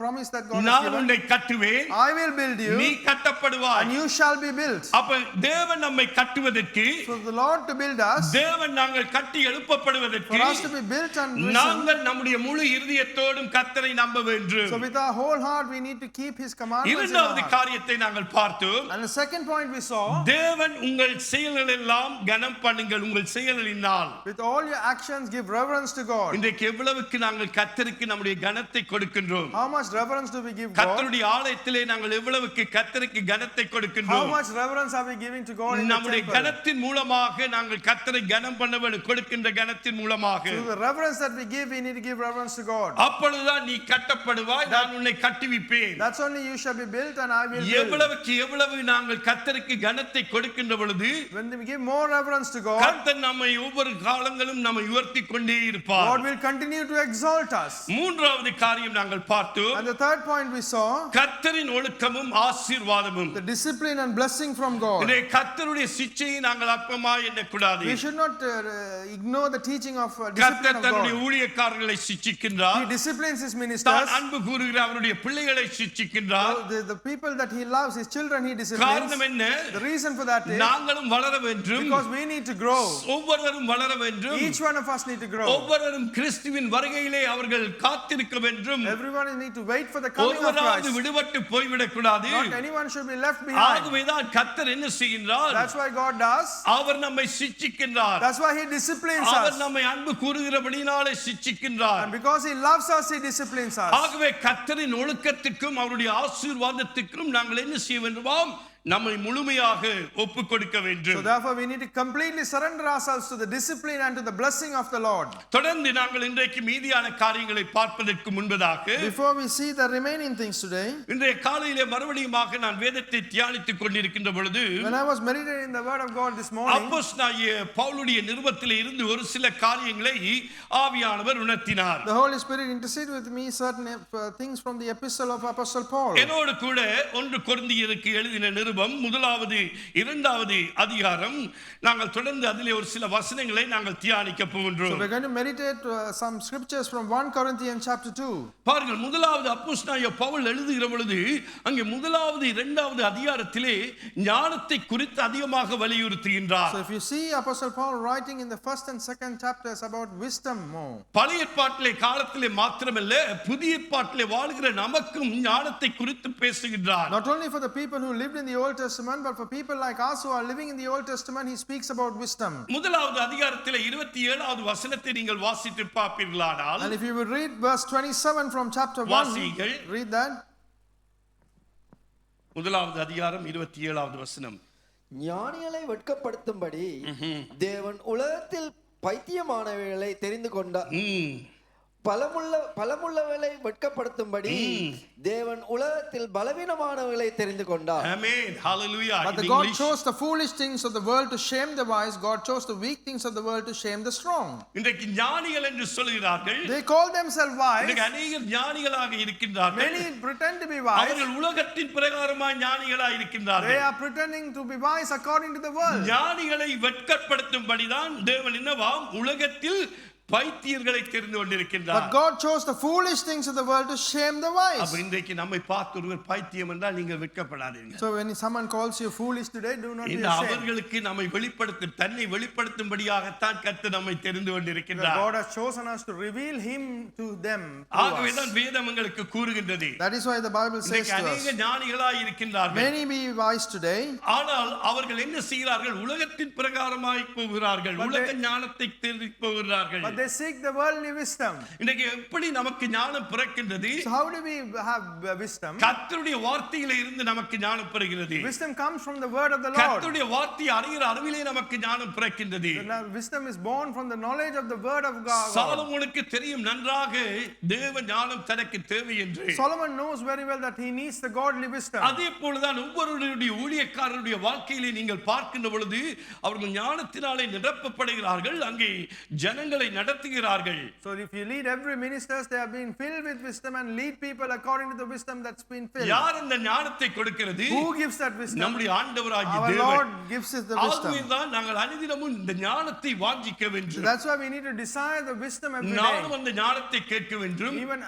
promise that God has நான் given? உன்னை கட்டுவேன், I will build you நீ கட்டப்படுவாய். and you shall be built. அப்ப தேவன் நம்மை கட்டுவதற்கு, So the Lord to build us, தேவன் நாங்கள் கட்டி எழுப்பப்படுவதற்கு, for us to be built and risen. நாங்கள் நம்முடைய முழு இருதயத்தோடும் கர்த்தரை நம்ப வேண்டும். So with our whole heart we need to keep his commandments in our இரண்டாவது heart. காரியத்தை நாங்கள் பார்த்தோம். And the second point we saw, தேவன் உங்கள் செயல்கள் எல்லாம் கனம் பண்ணுங்கள், உங்கள் செயல்களினால். with all your actions give reverence to God. இன்றைக்கு எவ்வளவுக்கு நாங்கள் கர்த்தருக்கு நம்முடைய கனத்தை கொடுக்கின்றோம்? How much reverence do we give God? கர்த்தருடைய ஆலயத்திலே நாங்கள் எவ்வளவுக்கு கர்த்தருக்கு கனத்தை How கொடுக்கின்றோம்? much reverence are we giving to God in the நம்முடைய temple? கனத்தின் மூலமாக நாங்கள் கர்த்தரை கனம் பண்ண வேண்டும், கொடுக்கின்ற கனத்தின் மூலமாக. Through the reverence that we give, we need to give reverence to God. அப்பொழுதுதான் நீ கட்டப்படுவாய், நான் உன்னை கட்டுவிப்பேன். That's only you shall be built and I will build. எவ்வளவுக்கு எவ்வளவு நாங்கள் கர்த்தருக்கு கனத்தை கொடுக்கின்ற பொழுது When we give more reverence to God, கர்த்தர் நம்மை ஒவ்வொரு காலங்களும் நம்மை உயர்த்தி கொண்டே இருப்பார். God will continue to exalt us. மூன்றாவது காரியம் நாங்கள் பார்த்தோம். And the third point we saw, கர்த்தரின் ஒழுக்கமும் ஆசீர்வாதமும். the discipline and blessing from God. இதை கர்த்தருடைய சிட்சையை நாங்கள் அற்பமாய் எண்ணக்கூடாது. We should not ignore the teaching of discipline கர்த்தர் of தன்னுடைய God. ஊழியக்காரர்களை சிட்சிக்கின்றார். He disciplines his தான் ministers. அன்பு கூறுகிற அவருடைய பிள்ளைகளை சிட்சிக்கின்றார். The people that he loves, his children, he disciplines. காரணம் என்ன? The reason for that is நாங்களும் வளர வேண்டும். because we need to grow. ஒவ்வொருவரும் வளர வேண்டும். Each one of us need to grow. ஒவ்வொருவரும் கிறிஸ்துவின் வருகையிலே அவர்கள் காத்திருக்க வேண்டும். Everyone need to wait for the coming of ஒருவராவது Christ. விடுபட்டு போய்விடக் கூடாது. Not anyone should be left behind. ஆகவேதான் கர்த்தர் என்ன செய்கின்றார்? That's why God does. அவர் நம்மை சிட்சிக்கின்றார். That's why he disciplines our us. நம்மை அன்பு கூறுகிறபடினாலே சிட்சிக்கின்றார். And because he loves us, he disciplines us. ஆகவே கர்த்தரின் ஒழுக்கத்துக்கும் அவருடைய ஆசீர்வாதத்துக்கும் நாங்கள் என்ன செய்ய வேண்டுமாம்? நம்மை முழுமையாக ஒப்புக் கொடுக்க வேண்டும். So therefore we need to completely surrender ourselves to the discipline and to the blessing of the Lord. தொடர்ந்து நாங்கள் இன்றைக்கு மீதியான காரியங்களை பார்ப்பதற்கு முன்பதாக, Before we see the remaining things today, இன்றைய காலையிலே மறுபடியுமாக நான் வேதத்தை தியானித்துக் கொண்டிருக்கின்ற பொழுது, when I was meditating the word of God this morning, அப்போஸ்தலனாகிய பவுலுடைய நிருபத்திலே இருந்து ஒரு சில காரியங்களை ஆவியானவர் உணர்த்தினார். the Holy Spirit interceded with me certain things from the epistle of Apostle Paul. என்னோடு கூட 1 கொரிந்தியருக்கு எழுதின நிருபம் முதலாவது 2வது அதிகாரம், நாங்கள் தொடர்ந்து அதிலே ஒரு சில வசனங்களை நாங்கள் தியானிக்க So போகின்றோம். we're going to meditate some scriptures from 1 Corinthians chapter 2. பாருங்கள், முதலாவது அப்போஸ்தலனாகிய பவுல் எழுதுகிற பொழுது அங்கே முதலாவது 2வது அதிகாரத்திலே ஞானத்தை குறித்து அதிகமாக வலியுறுத்துகின்றார். So if you see Apostle Paul writing in the first and second chapters about wisdom more. பழைய ஏற்பாட்டிலே காலத்திலே மாத்திரமல்ல, புதிய ஏற்பாட்டிலே வாழ்கிற நமக்கும் ஞானத்தை குறித்து பேசுகின்றார். Not only for the people who lived in the Old Testament, but for people like us who are living in the Old Testament, he speaks about wisdom. முதலாவது அதிகாரத்திலே 27வது வசனத்தை நீங்கள் வாசித்து பார்ப்பீர்களானால், And if you would read verse 27 from chapter 1, வாசியுங்கள். read that. முதலாவது அதிகாரம் 27வது வசனம். ஞானிகளை வெட்கப்படுத்தும்படி தேவன் உலகத்தில் பைத்தியமானவைகளை தெரிந்து கொண்டார். பலமுள்ளவர்களை வெட்கப்படுத்தும்படி தேவன் உலகத்தில் பலவீனமானவர்களை தெரிந்து கொண்டார். Amen. Hallelujah. But God chose the foolish things of the world to shame the wise. God chose the weak things of the world to shame the strong. இன்றைக்கு ஞானிகள் என்று சொல்கிறார்கள். They call themselves wise. இன்றைக்கு அநேகர் ஞானிகளாக இருக்கின்றார்கள். Many pretend to be wise. அவர்கள் உலகத்தின் பிரகாரமாய் ஞானிகளாக They இருக்கின்றார்கள். are pretending to be wise according to the world. ஞானிகளை வெட்கப்படுத்தும்படிதான் தேவன் என்னவாம் உலகத்தில் பைத்தியர்களை தெரிந்து கொண்டிருக்கின்றார். But God chose the foolish things of the world to shame the wise. அப்ப இன்றைக்கு நம்மை பார்த்து ஒருவர் பைத்தியம் என்றால் நீங்கள் வெட்கப்படாதீங்க. So when someone calls you foolish today, do not be இந்த ashamed. அவர்களுக்கு நம்மை தன்னை வெளிப்படுத்தும்படியாகத்தான் கர்த்தர் நம்மை தெரிந்து கொண்டிருக்கின்றார். God has chosen us to reveal Him to them. ஆகவேதான் வேதம் எங்களுக்கு கூறுகின்றது. That is why the Bible says to us. அநேக ஞானிகளாய் இருக்கின்றார்கள். Many be wise today. ஆனால் அவர்கள் என்ன செய்கிறார்கள்? உலகத்தின் பிரகாரமாய் போகிறார்கள். உலக ஞானத்தை தேடி போகிறார்கள். But they seek the worldly wisdom. இன்னைக்கு எப்படி நமக்கு ஞானம் பிறக்கின்றது? So how do we have wisdom? கர்த்தருடைய வார்த்தையிலே இருந்து நமக்கு ஞானம் பிறக்கிறது. Wisdom comes from the word of the Lord. கர்த்தருடைய வார்த்தையை அறிகிற அறிவிலே நமக்கு ஞானம் பிறக்கின்றது. Wisdom is born from the knowledge of the word of God. சாலமோனுக்கு தெரியும் நன்றாக தேவ ஞானம் தனக்கு தேவை என்று. Solomon knows very well that he needs the godly wisdom. அதே போலதான் ஒவ்வொருவருடைய ஊழியக்காரருடைய வாழ்க்கையிலே நீங்கள் பார்க்கின்ற பொழுது அவர்கள் ஞானத்தினாலே நிரப்பப்படுகிறார்கள், அங்கே ஜனங்களை நடத்துகிறார்கள். So if you lead every ministers, they have been filled with wisdom and lead people according to the wisdom that's been filled. யார் அந்த ஞானத்தை கொடுக்கிறது? Who gives that wisdom? நம்முடைய ஆண்டவராகிய Our தேவன். Lord gives us the wisdom. ஆகவேதான் நாங்கள் அனுதினமும் இந்த ஞானத்தை வாஞ்சிக்க வேண்டும். That's why we need to desire the wisdom every day. நானும் அந்த ஞானத்தை கேட்க வேண்டும். Even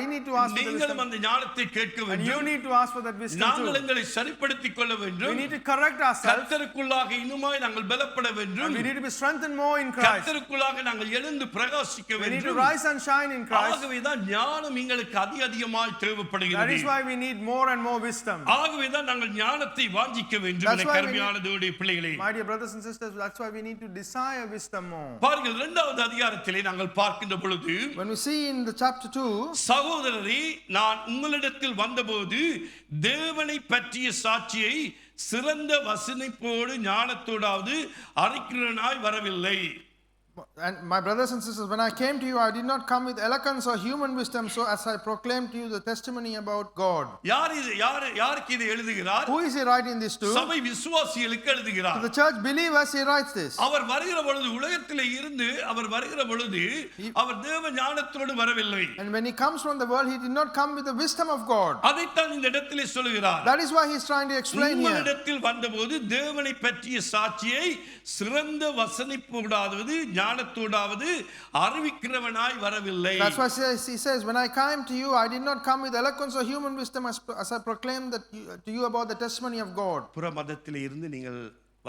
I need to ask for the நீங்களும் wisdom. அந்த ஞானத்தை கேட்க And வேண்டும். you need to ask for that wisdom நாங்கள் too. எங்களை சரிப்படுத்திக் கொள்ள We வேண்டும். need to correct ourselves. கர்த்தருக்குள்ளாக இன்னுமாய் நாங்கள் பலப்பட வேண்டும். And we need to be strengthened more in Christ. கர்த்தருக்குள்ளாக நாங்கள் எழுந்து பிரகாசிக்க We need to வேண்டும். rise and shine in Christ. ஆகவேதான் ஞானம் எங்களுக்கு அதிகமாய் That தேவைப்படுகிறது. is why we need more and more wisdom. ஆகவேதான் நாங்கள் ஞானத்தை வாஞ்சிக்க வேண்டும். That's why we கர்மையான தேவனுடைய பிள்ளைகளே, My dear brothers and sisters, that's why we need to desire wisdom more. பாருங்கள், இரண்டாவது அதிகாரத்திலே நாங்கள் பார்க்கின்ற பொழுது, When we see in the chapter 2, சகோதரரே, நான் உங்களிடத்தில் வந்தபோது தேவனை பற்றிய சாட்சியை சிறந்த வசனிப்போடு ஞானத்தோடாவது அறிக்கிறனாய் வரவில்லை. and my brothers and sisters, when I came to you, I did not come with eloquence or human wisdom, so as I proclaimed to you the testimony about God. யாருக்கு இதை எழுதுகிறார்? Who is he writing this to? சபை விசுவாசிகளுக்கு To எழுதுகிறார். the church believers he writes this. அவர் வருகிற பொழுது, உலகத்திலே இருந்து அவர் வருகிற பொழுது அவர் தேவ ஞானத்தோடு வரவில்லை. And when he comes from the world, he did not come with the wisdom of God. அதைத்தான் இந்த இடத்திலே சொல்லுகிறார். That is why he is trying to explain here. உங்களிடத்தில் வந்தபோது தேவனை பற்றிய சாட்சியை சிறந்த வசனிப்போடாவது ஞானத்தோடாவது அறிவிக்கிறவனாய் வரவில்லை. That's why he says, when I came to you, I did not come with eloquence or human wisdom as I proclaimed to you about the testimony of God. புற மதத்திலே இருந்து நீங்கள்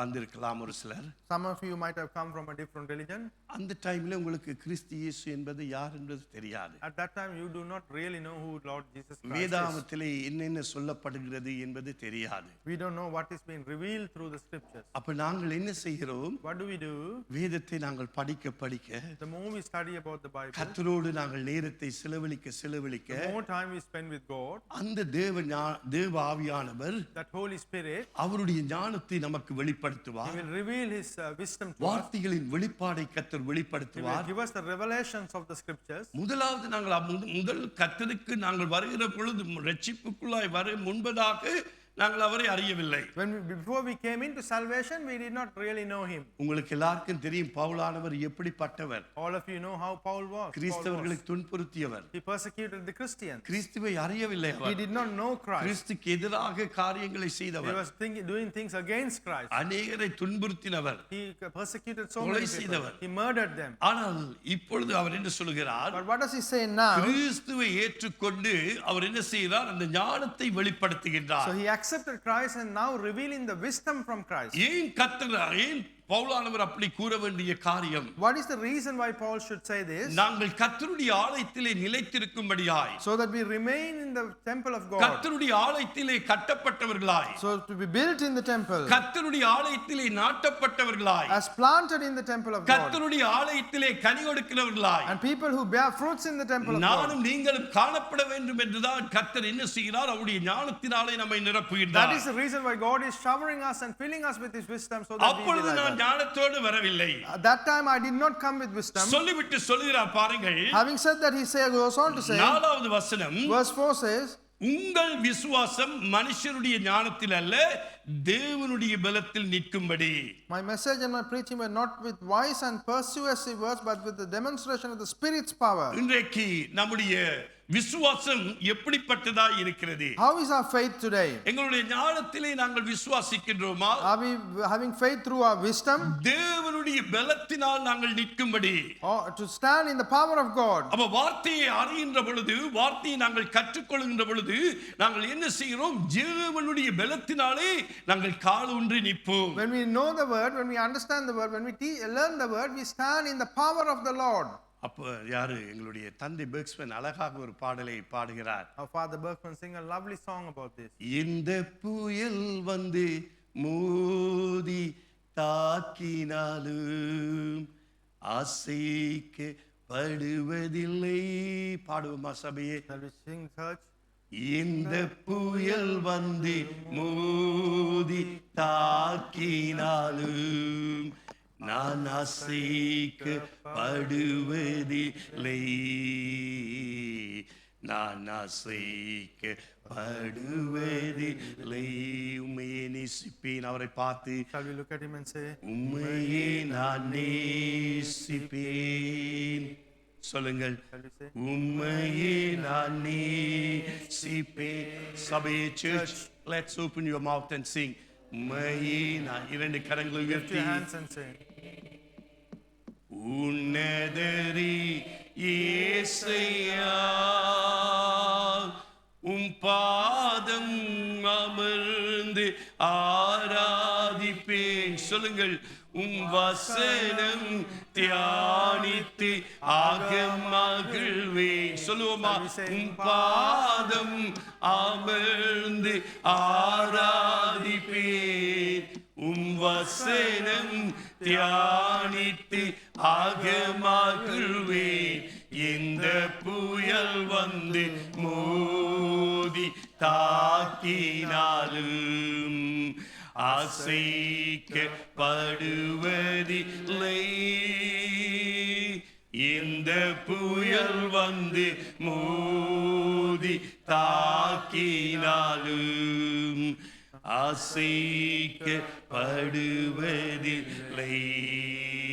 வந்திருக்கலாம் ஒரு சிலர். Some of you might have come from a different religion. அந்த டைம்ல உங்களுக்கு கிறிஸ்து இயேசு என்பது யார் என்பது தெரியாது. At that time you do not really know who Lord Jesus Christ is. வேதாகமத்திலே என்னென்ன சொல்லப்படுகிறது என்பது தெரியாது. We don't know what is being revealed through the scriptures. அப்ப நாங்கள் என்ன செய்கிறோம்? What do we do? வேதத்தை நாங்கள் படிக்க The more we study about the Bible, கர்த்தரோடு நாங்கள் நேரத்தை செலவழிக்க the more time we spend with God, அந்த தேவ ஆவியானவர் that Holy Spirit, அவருடைய ஞானத்தை நமக்கு He வெளிப்படுத்துவார். will reveal His wisdom to us. வார்த்தைகளின் வெளிப்பாடை கர்த்தர் He will வெளிப்படுத்துவார். give us the revelations of the scriptures. முதலாவது நாங்கள் முதல் கர்த்தருக்கு நாங்கள் வருகிற பொழுது ரட்சிப்புக்குள்ளாய் வர முன்பதாக நாங்கள் அவரை அறியவில்லை. Before we came into salvation, we did not really know Him. உங்களுக்கு எல்லாருக்கும் தெரியும் பவுலானவர் எப்படிப்பட்டவர். All of you know how Paul was. கிறிஸ்தவர்களை துன்புறுத்தியவர். He persecuted the Christians. கிறிஸ்துவை அறியவில்லை He our. did not know Christ. கிறிஸ்துக்கு எதிராக காரியங்களை He செய்தவர். was doing things against Christ. அநேகரை துன்புறுத்தினவர். He persecuted so கொலை many people. செய்தவர். He murdered them. ஆனால் இப்பொழுது அவர் என்ன சொல்கிறார்? But what does he say now? கிறிஸ்துவை ஏற்றுக்கொண்டு அவர் என்ன செய்கிறார்? அந்த ஞானத்தை வெளிப்படுத்துகின்றார். So he accepted Christ and now revealing the wisdom from Christ. ஏன் பவுலானவர் அப்படி கூற வேண்டிய காரியம்? What is the reason why Paul should say this? நாங்கள் கர்த்தருடைய ஆலயத்திலே நிலைத்திருக்கும்படியாய், So that we remain in the temple of God. கர்த்தருடைய ஆலயத்திலே கட்டப்பட்டவர்களாய், So to be built in the temple. கர்த்தருடைய ஆலயத்திலே நாட்டப்பட்டவர்களாய், As planted in the temple of God. கர்த்தருடைய ஆலயத்திலே கனி கொடுக்கிறவர்களாய், And people who bear fruits in the temple of God. நானும் நீங்களும் காணப்பட வேண்டும் என்றுதான் கர்த்தர் என்ன செய்கிறார்? அவருடைய ஞானத்தினாலே நம்மை That நிரப்புகிறார். is the reason why God is showering us and filling us with His wisdom so that we அப்பொழுது will நான் ஞானத்தோடு வரவில்லை. At that time I did not come with wisdom. சொல்லிவிட்டு சொல்கிறார் பாருங்கள். Having said that, he goes on to say, நாலாவது வசனம், verse 4 says, உங்கள் விசுவாசம் மனுஷருடைய ஞானத்தில் அல்ல தேவனுடைய பலத்தில் நிற்கும்படி. My message and my preaching were not with wise and persuasive words, but with the demonstration of the Spirit's power. இன்றைக்கு நம்முடைய விசுவாசம் எப்படிப்பட்டதா இருக்கிறது? How is our faith today? எங்களுடைய ஞானத்திலே நாங்கள் விசுவாசிக்கின்றோமா? Are we having faith through our wisdom, தேவனுடைய பலத்தினால் நாங்கள் நிற்கும்படி, or to stand in the power of God? அப்ப வார்த்தையை அறிகின்ற பொழுது, வார்த்தையை நாங்கள் கற்றுக்கொள்கின்ற பொழுது நாங்கள் என்ன செய்கிறோம்? தேவனுடைய பலத்தினாலே நாங்கள் கால் ஊன்றி நிற்போம். When we know the word, when we understand the word, when we learn the word, we stand in the power of the Lord. அப்ப யாரு? எங்களுடைய தந்தை பெர்க்ஸ்மேன் அழகாக ஒரு பாடலை பாடுகிறார். Our Father Berkman sing a lovely song about this. இந்த புயல் வந்து மோதி தாக்கினாலும் அசைக்கப்படுவதில்லை. பாடுவோமா சபையே? Shall we sing, church? இந்த புயல் வந்து மோதி தாக்கினாலும் நான் அசைக்கப்படுவதில்லை, நான் அசைக்கப்படுவதில்லை. உம்மையே நேசிப்பேன். அவரை பார்த்து Shall we look at him and say, உம்மையே நான் நேசிப்பேன். சொல்லுங்கள். shall we say, உம்மையே நான் நேசிப்பேன். சபையே, church, let's open your mouth and sing. உம்மையே நான். இரண்டு கரங்களை lift உயர்த்தி your hands and say, உன்னதரி இயேசையா, உம் பாதம் அமர்ந்து ஆராதிப்பேன். சொல்லுங்கள். உம் வசனம் தியானித்து மகிழ்வேன். சொல்லுவோமா? உம் பாதம் அமர்ந்து ஆராதிப்பேன், உம் வசனம் தியானித்து மகிழ்வேன். இந்த புயல் வந்து மோதி தாக்கினாலும் அசைக்கப்படுவதில்லை. இந்த புயல் வந்து மோதி தாக்கினாலும்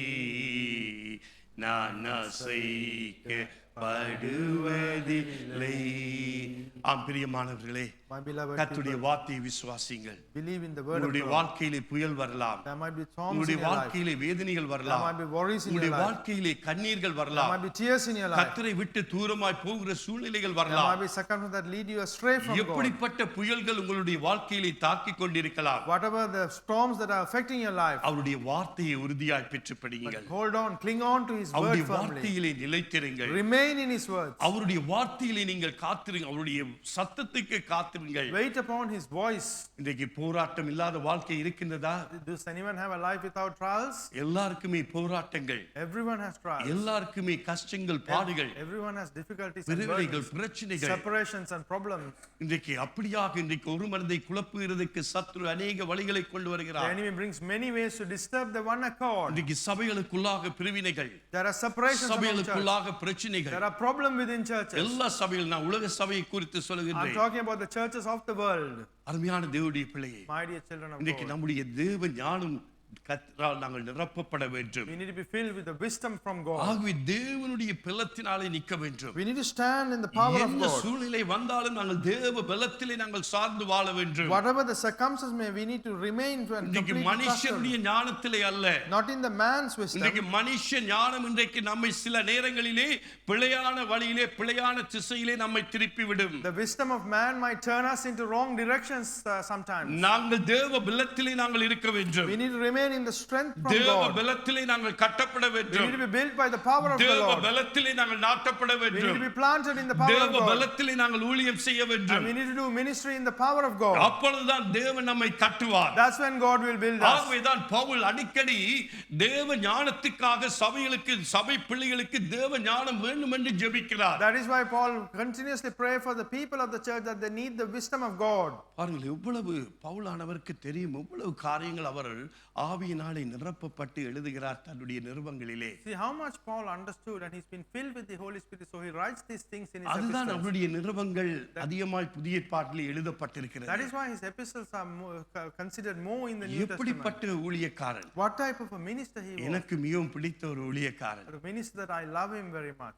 அசைக்கப்படுவதில்லை, நான் அசைக்கப்படுவதில்லை. ஆம் பிரியமானவர்களே, my beloved கர்த்தருடைய வார்த்தையை விசுவாசிங்கள். believe in the word of உங்களுடைய God. வாழ்க்கையிலே புயல் வரலாம், There might be storms in உங்களுடைய your life. வாழ்க்கையிலே வேதனைகள் There வரலாம், might be worries in your உங்களுடைய life. வாழ்க்கையிலே கண்ணீர்கள் There வரலாம், might be tears in your life. கர்த்தரை விட்டு தூரமாய் போகிற சூழ்நிலைகள் There வரலாம். might be circumstances that lead you astray from God. எப்படிப்பட்ட புயல்கள் உங்களுடைய வாழ்க்கையிலே தாக்கிக் கொண்டிருக்கலாம், Whatever the storms that are affecting your life, அவருடைய வார்த்தையை உறுதியாய் பெற்று படியுங்கள். hold on, cling on to His word அவருடைய firmly. வார்த்தையிலே நிலைத்திருங்கள். Remain in His words. அவருடைய வார்த்தையிலே நீங்கள் காத்திருங்கள், அவருடைய சத்தத்துக்கு காத்திருங்கள். Wait upon His voice. இன்றைக்கு போராட்டம் இல்லாத வாழ்க்கை இருக்கின்றதா? Does anyone have a life without trials? எல்லாருக்குமே போராட்டங்கள், Everyone has trials. எல்லாருக்குமே கஷ்டங்கள், பாடுகள், Everyone has difficulties and விரிவினைகள், burdens, பிரச்சனைகள். separations and problems. இன்றைக்கு அப்படியாக இன்றைக்கு ஒரு மனதை குழப்புகிறதுக்கு சத்துரு அநேக வழிகளை கொண்டு The வருகிறார். enemy brings many ways to disturb the one accord. இன்றைக்கு சபைகளுக்குள்ளாக பிரிவினைகள், There are separations among churches. சபைகளுக்குள்ளாக பிரச்சனைகள், There are problems within churches. எல்லா சபைகள், நான் உலக சபையை குறித்து I'm சொல்லுகின்றேன். talking about the churches of the world. அருமையான தேவனுடைய பிள்ளையே, My dear children of இன்றைக்கு God. நம்முடைய தேவ ஞானம் கர்த்தரால் நாங்கள் நிரப்பப்பட வேண்டும். We need to be filled with the wisdom from God. ஆகவே தேவனுடைய பலத்தினாலே நிற்க வேண்டும். We need to stand in the power of என்ன God. சூழ்நிலை வந்தாலும் நாங்கள் தேவ பலத்திலே நாங்கள் சார்ந்து வாழ வேண்டும். Whatever the circumstances may, we need to remain and இன்றைக்கு completely மனுஷனுடைய trusted. ஞானத்திலே அல்ல, Not in the man's இன்றைக்கு wisdom. மனுஷ ஞானம் இன்றைக்கு நம்மை சில நேரங்களிலே பிழையான வழியிலே, பிழையான திசையிலே நம்மை திருப்பி விடும். The wisdom of man might turn us into wrong directions sometimes. நாங்கள் தேவ பலத்திலே நாங்கள் இருக்க வேண்டும். We need to remain in the strength from தேவ God. பலத்திலே நாங்கள் கட்டப்பட We need வேண்டும். to be built by the power of the தேவ Lord. பலத்திலே நாங்கள் நாட்டப்பட We need வேண்டும். to be planted in the power of தேவ God. பலத்திலே நாங்கள் ஊழியம் செய்ய And வேண்டும். we need to do ministry in the power of God. அப்பொழுதுதான் தேவன் நம்மை கட்டுவார். That's when God will build us. ஆகவேதான் பவுல் அடிக்கடி தேவ ஞானத்துக்காக சபைகளுக்கு, சபை பிள்ளைகளுக்கு தேவ ஞானம் வேண்டும் என்று ஜெபிக்கிறார். That is why Paul continuously pray for the people of the church that they need the wisdom of God. பாருங்கள், எவ்வளவு பவுலானவருக்கு தெரியும், எவ்வளவு காரியங்கள் அவர் ஆவியினாலே நிரப்பப்பட்டு எழுதுகிறார் தன்னுடைய நிருபங்களிலே. See how much Paul understood, and he's been filled with the Holy Spirit, so he writes these things in his அதுதான் epistles. அவருடைய நிருபங்கள் அதிகமாய் புதிய ஏற்பாட்டிலே எழுதப்பட்டிருக்கிறது. That is why his epistles are considered more in the New Testament. எப்படிப்பட்ட ஊழியக்காரன்! What type of a minister he was. எனக்கு மிகவும் பிடித்த ஒரு ஊழியக்காரன். A minister that I love him very much.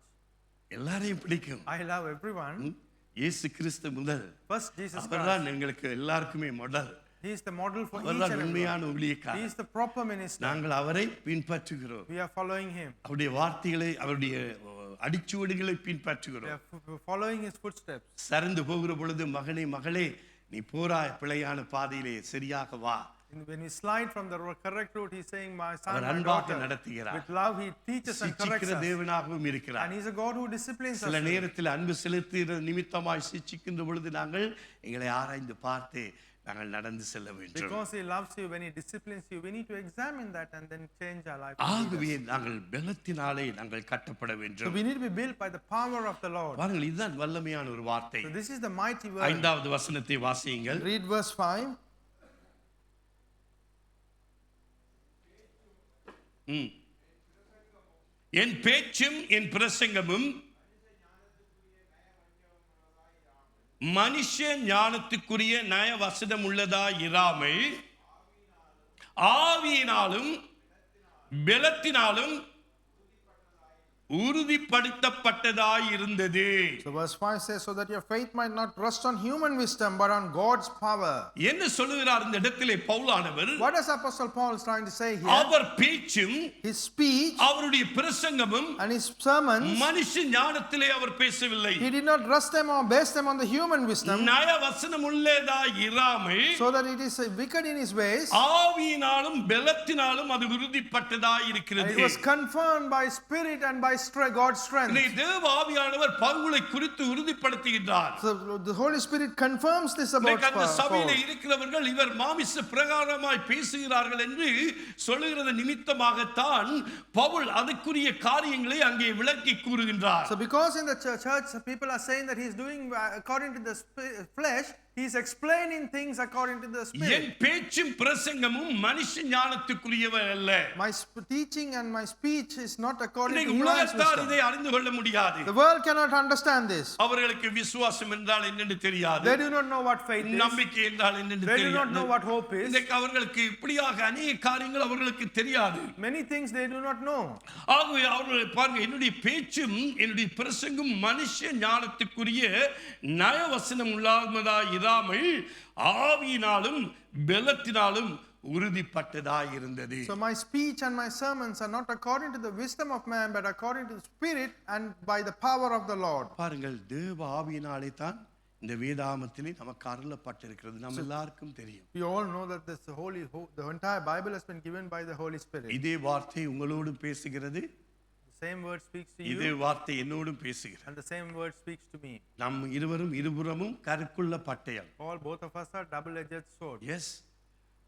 எல்லாரையும் பிடிக்கும். I love everyone. இயேசு கிறிஸ்து முதல். First Jesus Christ. அவர்தான் எங்களுக்கு எல்லாருக்குமே model. He is the model for each அவர்தான் and உண்மையான everyone. ஊழியக்காரர். He is the proper minister. நாங்கள் அவரை பின்பற்றுகிறோம். We are following him. அவருடைய வார்த்தைகளை அவருடைய அடிச்சுவடுகளை We பின்பற்றுகிறோம். are following his footsteps. Saranthu போகிற பொழுது மகனே மகளே நீ போராய் பிழையான பாதையிலே சரியாக வா. When we slide from the correct route, he's saying, my son, our my அன்பாக daughter. நடத்துகிறார். With love, he teaches and corrects சிட்சிக்கிற us. தேவனாகவும் இருக்கிறார். And he's a God who disciplines சில us. நேரத்தில் அன்பு செலுத்துகிற நிமித்தமாய் சிட்சிக்கின்ற பொழுது நாங்கள் எங்களை ஆராய்ந்து பார்த்து நாங்கள் நடந்து செல்ல வேண்டும். Because he loves you, when he disciplines you, we need to examine that and then change our life. ஆகவே நாங்கள் பலத்தினாலே நாங்கள் கட்டப்பட So வேண்டும். we need to be built by the power of the Lord. பாருங்கள் இதுதான் வல்லமையான ஒரு வார்த்தை. So this is the mighty word. 5வது வசனத்தை வாசியுங்கள். Read verse 5. என் பேச்சும் என் பிரசங்கமும் மனுஷ ஞானத்துக்குரிய நய வசனம் உள்ளதாய் இராமல் ஆவியினாலும் பலத்தினாலும் உறுதிப்படுத்தப்பட்டதாய் இருந்தது. So verse 5 says, so that your faith might not rest on human wisdom but on God's power. என்ன சொல்லுகிறார் இந்த இடத்திலே பவுலானவர்? What is Apostle Paul is trying to say here? அவர் பேச்சும் His speech அவருடைய பிரசங்கமும் and his sermons, மனுஷ ஞானத்திலே அவர் பேசவில்லை. he did not rest them or base them on the human wisdom, நய வசனம் உள்ளதாய் இராமல் so that it is wicked in his ways. ஆவியினாலும் பலத்தினாலும் அது உறுதிப்பட்டதாய் And இருக்கிறது. it was confirmed by spirit and by God's strength. இன்னைக்கு தேவ ஆவியானவர் பவுலை குறித்து உறுதிப்படுத்துகிறார். So the Holy Spirit confirms this about இன்னைக்கு அந்த சபையில Paul. இருக்கிறவர்கள் இவர் மாமிச பிரகாரமாய் பேசுகிறார்கள் என்று சொல்லுகிறது நிமித்தமாகத்தான் பவுல் அதுக்குரிய காரியங்களை அங்கே விளக்கி கூறுகின்றார். So because in the church people are saying that he is doing according to the flesh, he is explaining things according to the spirit. என் பேச்சும் பிரசங்கமும் மனுஷ ஞானத்துக்குரியவை அல்ல. My teaching and my speech is not according to இன்னைக்கு man's உலகத்தார் wisdom. இதை அறிந்து கொள்ள முடியாது. The world cannot understand this. அவர்களுக்கு விசுவாசம் என்றால் என்னன்னு தெரியாது. They do not know what faith is. நம்பிக்கை என்றால் என்னன்னு They do தெரியாது. not know what hope is. இன்னைக்கு அவர்களுக்கு இப்படியாக அநேக காரியங்கள் அவர்களுக்கு தெரியாது. Many things they do not know. ஆகவே அவர்கள் பாருங்க என்னுடைய பேச்சும் என்னுடைய பிரசங்கம் மனுஷ ஞானத்துக்குரிய நயவசனம் உள்ளாததா இராமல் ஆவியினாலும் பலத்தினாலும் உறுதிப்பட்டதாய் இருந்தது. So my speech and my sermons are not according to the wisdom of man but according to the spirit and by the power of the Lord. பாருங்கள் தேவ ஆவியினாலே தான் இந்த வேதாகமத்திலே நமக்கு அருளப்பட்டிருக்கிறது. நம்ம எல்லாருக்கும் தெரியும். We all know that the entire Bible has been given by the Holy Spirit. இதே வார்த்தை உங்களோடு பேசுகிறது. The same word speaks to இதே you வார்த்தை என்னோடும் பேசுகிறது. and the same word speaks to me. நம் இருவரும் இருபுறமும் கருக்குள்ள பட்டயம். Both of us are double-edged sword. Yes.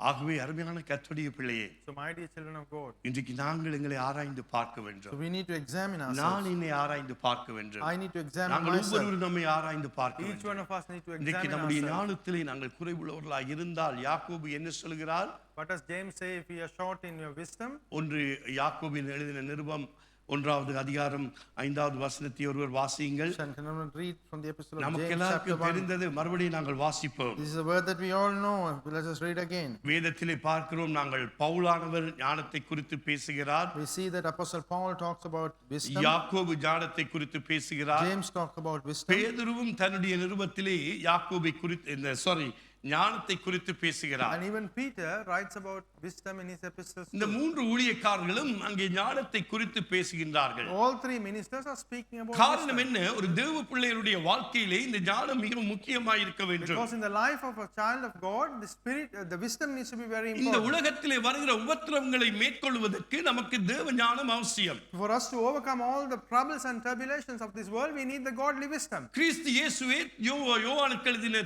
ஆகவே அருமையான கர்த்தருடைய பிள்ளையே, So my dear children of God, இன்றைக்கு நாங்கள் எங்களை ஆராய்ந்து பார்க்க so வேண்டும். we need to examine நான் ourselves. என்னை ஆராய்ந்து பார்க்க வேண்டும். I need to examine நாங்கள் myself. ஒவ்வொருவரும் நம்மை ஆராய்ந்து பார்க்க Each வேண்டும். one of us need to இன்றைக்கு examine நம்முடைய ourselves. ஞானத்திலே நாங்கள் குறைவுள்ளவர்களாக இருந்தால் யாக்கோபு என்ன சொல்கிறார்? What does James say? If we are short in your wisdom, ஒன்று யாக்கோபின் எழுதின நிருபம் 1வது அதிகாரம் 5வது வசனத்தை ஒருவர் வாசியுங்கள். can I read from the epistle of நமக்கு James chapter எல்லாருக்கும் 1? தெரிந்தது, மறுபடியும் நாங்கள் வாசிப்போம். This is a word that we all know. Let us read again. வேதத்திலே பார்க்கிறோம், நாங்கள் பவுலானவர் ஞானத்தை குறித்து பேசுகிறார். We see that Apostle Paul talks about wisdom. யாக்கோபு ஞானத்தை குறித்து பேசுகிறார். James talks about wisdom. பேதுருவும் தன்னுடைய நிருபத்திலே யாக்கோபை குறித்து ஞானத்தை குறித்து பேசுகிறார். And even Peter writes about wisdom in his epistles. இந்த மூன்று ஊழியக்காரர்களும் அங்கே ஞானத்தை குறித்து பேசுகின்றார்கள். All three ministers are speaking about காரணம் wisdom. என்ன? ஒரு தேவ பிள்ளைகளுடைய வாழ்க்கையிலே இந்த ஞானம் மிகவும் முக்கியமாய் இருக்க வேண்டும். Because in the life of a child of God, the spirit, the wisdom needs to be very இந்த important. உலகத்திலே வருகிற உபத்திரவங்களை மேற்கொள்வதற்கு நமக்கு தேவ ஞானம் அவசியம். For us to overcome all the troubles and tribulations of this world, we need the godly wisdom. கிறிஸ்து இயேசுவே யோவானுக்கு எழுதின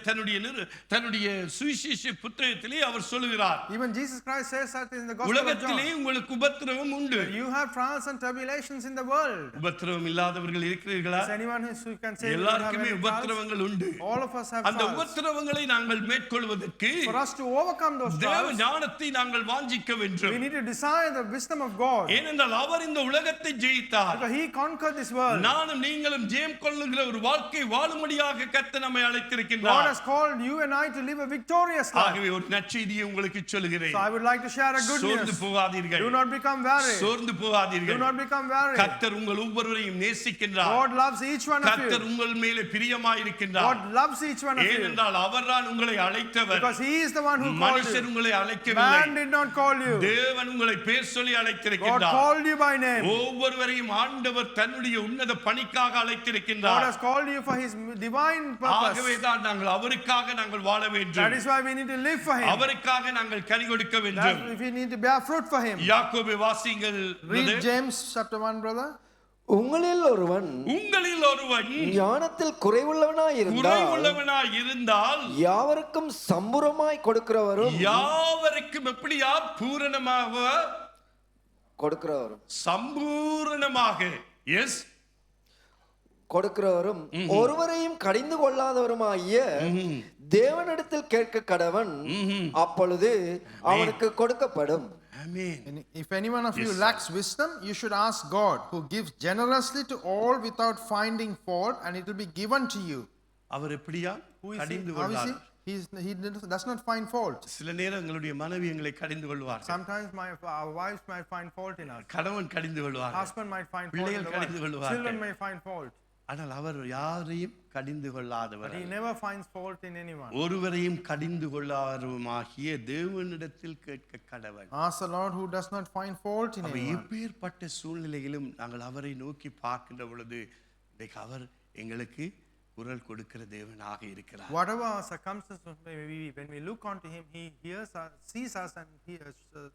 தன்னுடைய சுவிசேஷ புத்தகத்திலே அவர் சொல்லுகிறார், Even Jesus Christ says that in the Gospel of உலகத்திலே John. உங்களுக்கு உபத்திரவம் உண்டு. You have trials and tribulations in the world. உபத்திரவம் இல்லாதவர்கள் இருக்கிறீர்களா? Is anyone who can say we don't have எல்லாருக்குமே any trials? உபத்திரவங்கள் உண்டு. All of us have அந்த trials. உபத்திரவங்களை நாங்கள் மேற்கொள்வதற்கு For us to overcome those தேவ trials, ஞானத்தை நாங்கள் வாஞ்சிக்க we வேண்டும். need to desire the wisdom of God. ஏனென்றால் அவர் இந்த உலகத்தை ஜெயித்தார். Because he conquered this world. நானும் நீங்களும் ஜெயம் கொள்ளுகிற ஒரு வாழ்க்கை வாழும்படியாக கர்த்தர் நம்மை God அழைத்திருக்கின்றார். has called you and I to live live a victorious life. ஆகவே ஒரு நற்செய்தியை உங்களுக்கு சொல்கிறேன். So I would like to share a good சோர்ந்து news. போகாதீர்கள். Do not become weary. சோர்ந்து Do போகாதீர்கள். not become weary. கர்த்தர் உங்கள் ஒவ்வொருவரையும் நேசிக்கின்றார். God loves each one of கர்த்தர் you. உங்கள் மேலே பிரியமாய் இருக்கின்றார். God loves each one of you. ஏனென்றால் அவர்தான் உங்களை அழைத்தவர். Because he is the one who called மனுஷர் you. உங்களை அழைக்கவில்லை. Man did not call you. தேவன் உங்களை பேர் சொல்லி God அழைத்திருக்கின்றார். called you by name. ஒவ்வொருவரையும் ஆண்டவர் தன்னுடைய உன்னத பணிக்காக God அழைத்திருக்கின்றார். has called you for his divine purpose. ஆகவே தான் நாங்கள் அவருக்காக நாங்கள் வாழ That வேண்டும். is why we need to live for him. அவருக்காக நாங்கள் கனி கொடுக்க வேண்டும். That we need to bear fruit for him. யாக்கோபு வாசிங்கள். Read James chapter 1, brother. உங்களில் ஒருவன் உங்களில் ஒருவன் ஞானத்தில் குறைவுள்ளவனாய் குறைவுள்ளவனாய் இருந்தால் யாவருக்கும் சம்பூரமாய் கொடுக்கிறவரும் யாவருக்கும் எப்படியா பூரணமாக கொடுக்கிறவரும் சம்பூரணமாக எஸ் கொடுக்கிறவரும் ஒருவரையும் கடிந்து கொள்ளாதவருமாகிய தேவனிடத்தில் கேட்க கடவன், அப்பொழுது அவனுக்கு கொடுக்கப்படும். ஆமென். And if any one of you lacks wisdom, you should ask God, who gives generously to all without finding fault, and it will be given to you. அவர் எப்படியா Who is he? கடிந்து How is கொள்ளார். he? He does not find fault. சில நேரம் எங்களுடைய மனைவி எங்களை கடிந்து கொள்வார். Sometimes our wives might find fault in us. கணவன் கடிந்து கொள்வார். Husband might find fault in பிள்ளைகள் the கடிந்து wife. கொள்வார்கள். Children may find fault. ஆனால் அவர் யாரையும் கடிந்து கொள்ளாதவர். But he never finds fault in anyone. ஒருவரையும் கடிந்து கொள்ளாதவருமாகிய தேவனிடத்தில் கேட்க கடவன். Ask the Lord who does not find fault in our anyone. எப்பேற்பட்ட சூழ்நிலையிலும் நாங்கள் அவரை நோக்கி பார்க்கின்ற பொழுது இன்றைக்கு அவர் எங்களுக்கு குரல் கொடுக்கிற தேவனாக இருக்கிறார். Whatever our circumstances may be, when we look onto him, he hears us, sees us, and he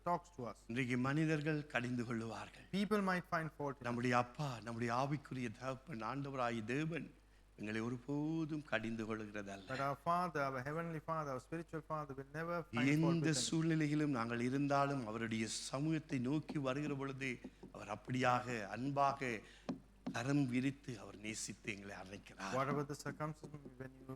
talks to us. இன்றைக்கு மனிதர்கள் கடிந்து கொள்ளுவார்கள். People might find fault in us. நம்முடைய அப்பா, நம்முடைய ஆவிக்குரிய தகப்பன் ஆண்டவராகிய தேவன் எங்களை ஒருபோதும் கடிந்து கொள்கிறதல்ல. But our Father, our heavenly Father, our spiritual Father will never find fault எந்த with us. சூழ்நிலையிலும் நாங்கள் இருந்தாலும் அவருடைய சமூகத்தை நோக்கி வருகிற பொழுது அவர் அப்படியாக அன்பாக கரம் விரித்து அவர் நேசித்து எங்களை அழைக்கிறார். Whatever the circumstances, when you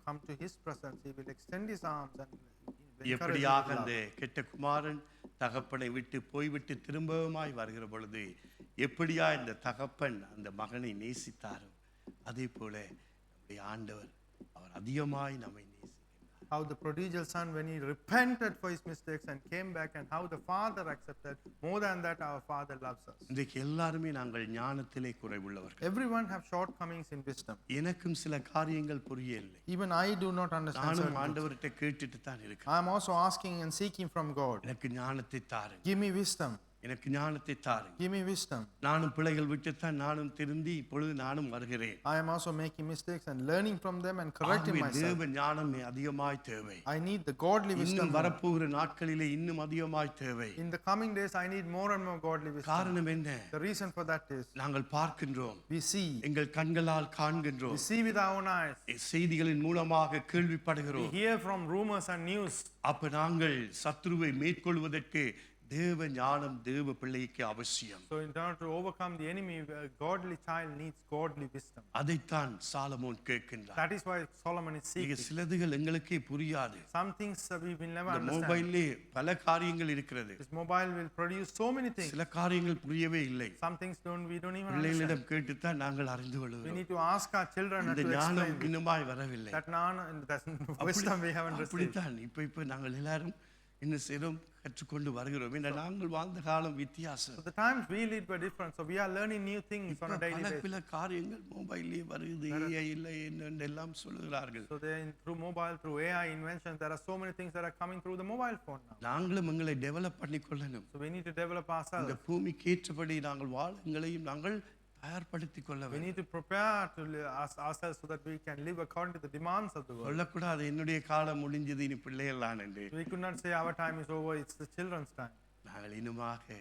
come to his presence, he will extend his arms and encourage you எப்படியாக with அந்த love. கெட்ட குமாரன் தகப்பனை விட்டு போய்விட்டு திரும்பவுமாய் வருகிற பொழுது எப்படியா இந்த தகப்பன் அந்த மகனை நேசித்தாரோ அதே போல நம்முடைய ஆண்டவர் அவர் அதிகமாய் நம்மை நேசிக்கிறார். How the prodigal son, when he repented for his mistakes and came back, and how the Father accepted. More than that, our Father loves us. இன்றைக்கு எல்லாருமே நாங்கள் ஞானத்திலே குறைவுள்ளவர்கள். Everyone have shortcomings in wisdom. எனக்கும் சில காரியங்கள் புரியவில்லை. Even I do not understand நானும் certain things. ஆண்டவர்கிட்ட கேட்டுட்டு தான் இருக்கேன். I am also asking and seeking from God. எனக்கு ஞானத்தை தாருங்க, Give me wisdom. எனக்கு ஞானத்தை தாருங்க. Give me wisdom. நானும் பிள்ளைகள் விட்டுத்தான் நானும் திருந்தி இப்பொழுது நானும் வருகிறேன். I am also making mistakes and learning from them and correcting ஆகவே myself. தேவ ஞானம் அதிகமாய் தேவை. I need the godly wisdom. இன்னும் வரப்போகிற நாட்களிலே இன்னும் அதிகமாய் தேவை. In the coming days, I need more and more godly wisdom. காரணம் என்ன? The reason for that is நாங்கள் பார்க்கின்றோம், we see. எங்கள் கண்களால் We காண்கின்றோம், see with our own eyes. செய்திகளின் மூலமாக We கேள்விப்படுகிறோம். hear from rumors and news. அப்ப நாங்கள் சத்ருவை மேற்கொள்வதற்கு தேவ ஞானம் தேவ பிள்ளைக்கு அவசியம். So in order to overcome the enemy, a godly child needs godly wisdom. அதைத்தான் சாலமோன் கேட்கின்றார். That is why Solomon is இங்க seeking. சிலதுகள் எங்களுக்கே புரியாது. Some things we will never இந்த understand. மொபைல்லே பல காரியங்கள் இருக்கிறது. This mobile will produce so many things. சில காரியங்கள் புரியவே இல்லை. Some things we don't even understand. பிள்ளைகளிடம் கேட்டுத்தான் நாங்கள் அறிந்து We கொள்கிறோம். need to ask our children இந்த to ஞானம் explain இன்னுமாய் வரவில்லை. that wisdom we haven't received. அப்படித்தான் இப்ப நாங்கள் எல்லாரும் இன்னும் சிறம் கற்றுக்கொண்டு வருகிறோம். ஏன்னா நாங்கள் வாழ்ந்த காலம் வித்தியாசம். So the times we lead were different. So we are learning new things on a daily பல basis. பல காரியங்கள் மொபைல்லே வருது, AI இல்லை என்ன எல்லாம் சொல்லுகிறார்கள். So through mobile, through AI inventions, there are so many things that are coming through the mobile phone now. நாங்களும் எங்களை develop பண்ணிக்கொள்ளணும். So we need to develop ourselves. இந்த பூமிக்கு ஏற்றபடி நாங்கள் வாழ எங்களையும் நாங்கள் தயார்படுத்திக் கொள்ள We வேண்டும். need to prepare to ourselves so that we can live according to the demands of the world. சொல்லக்கூடாது என்னுடைய காலம் முடிஞ்சது இனி பிள்ளைகள்லாம் என்று. We could not say our time is over, it's the children's time. நாங்கள் இன்னுமாக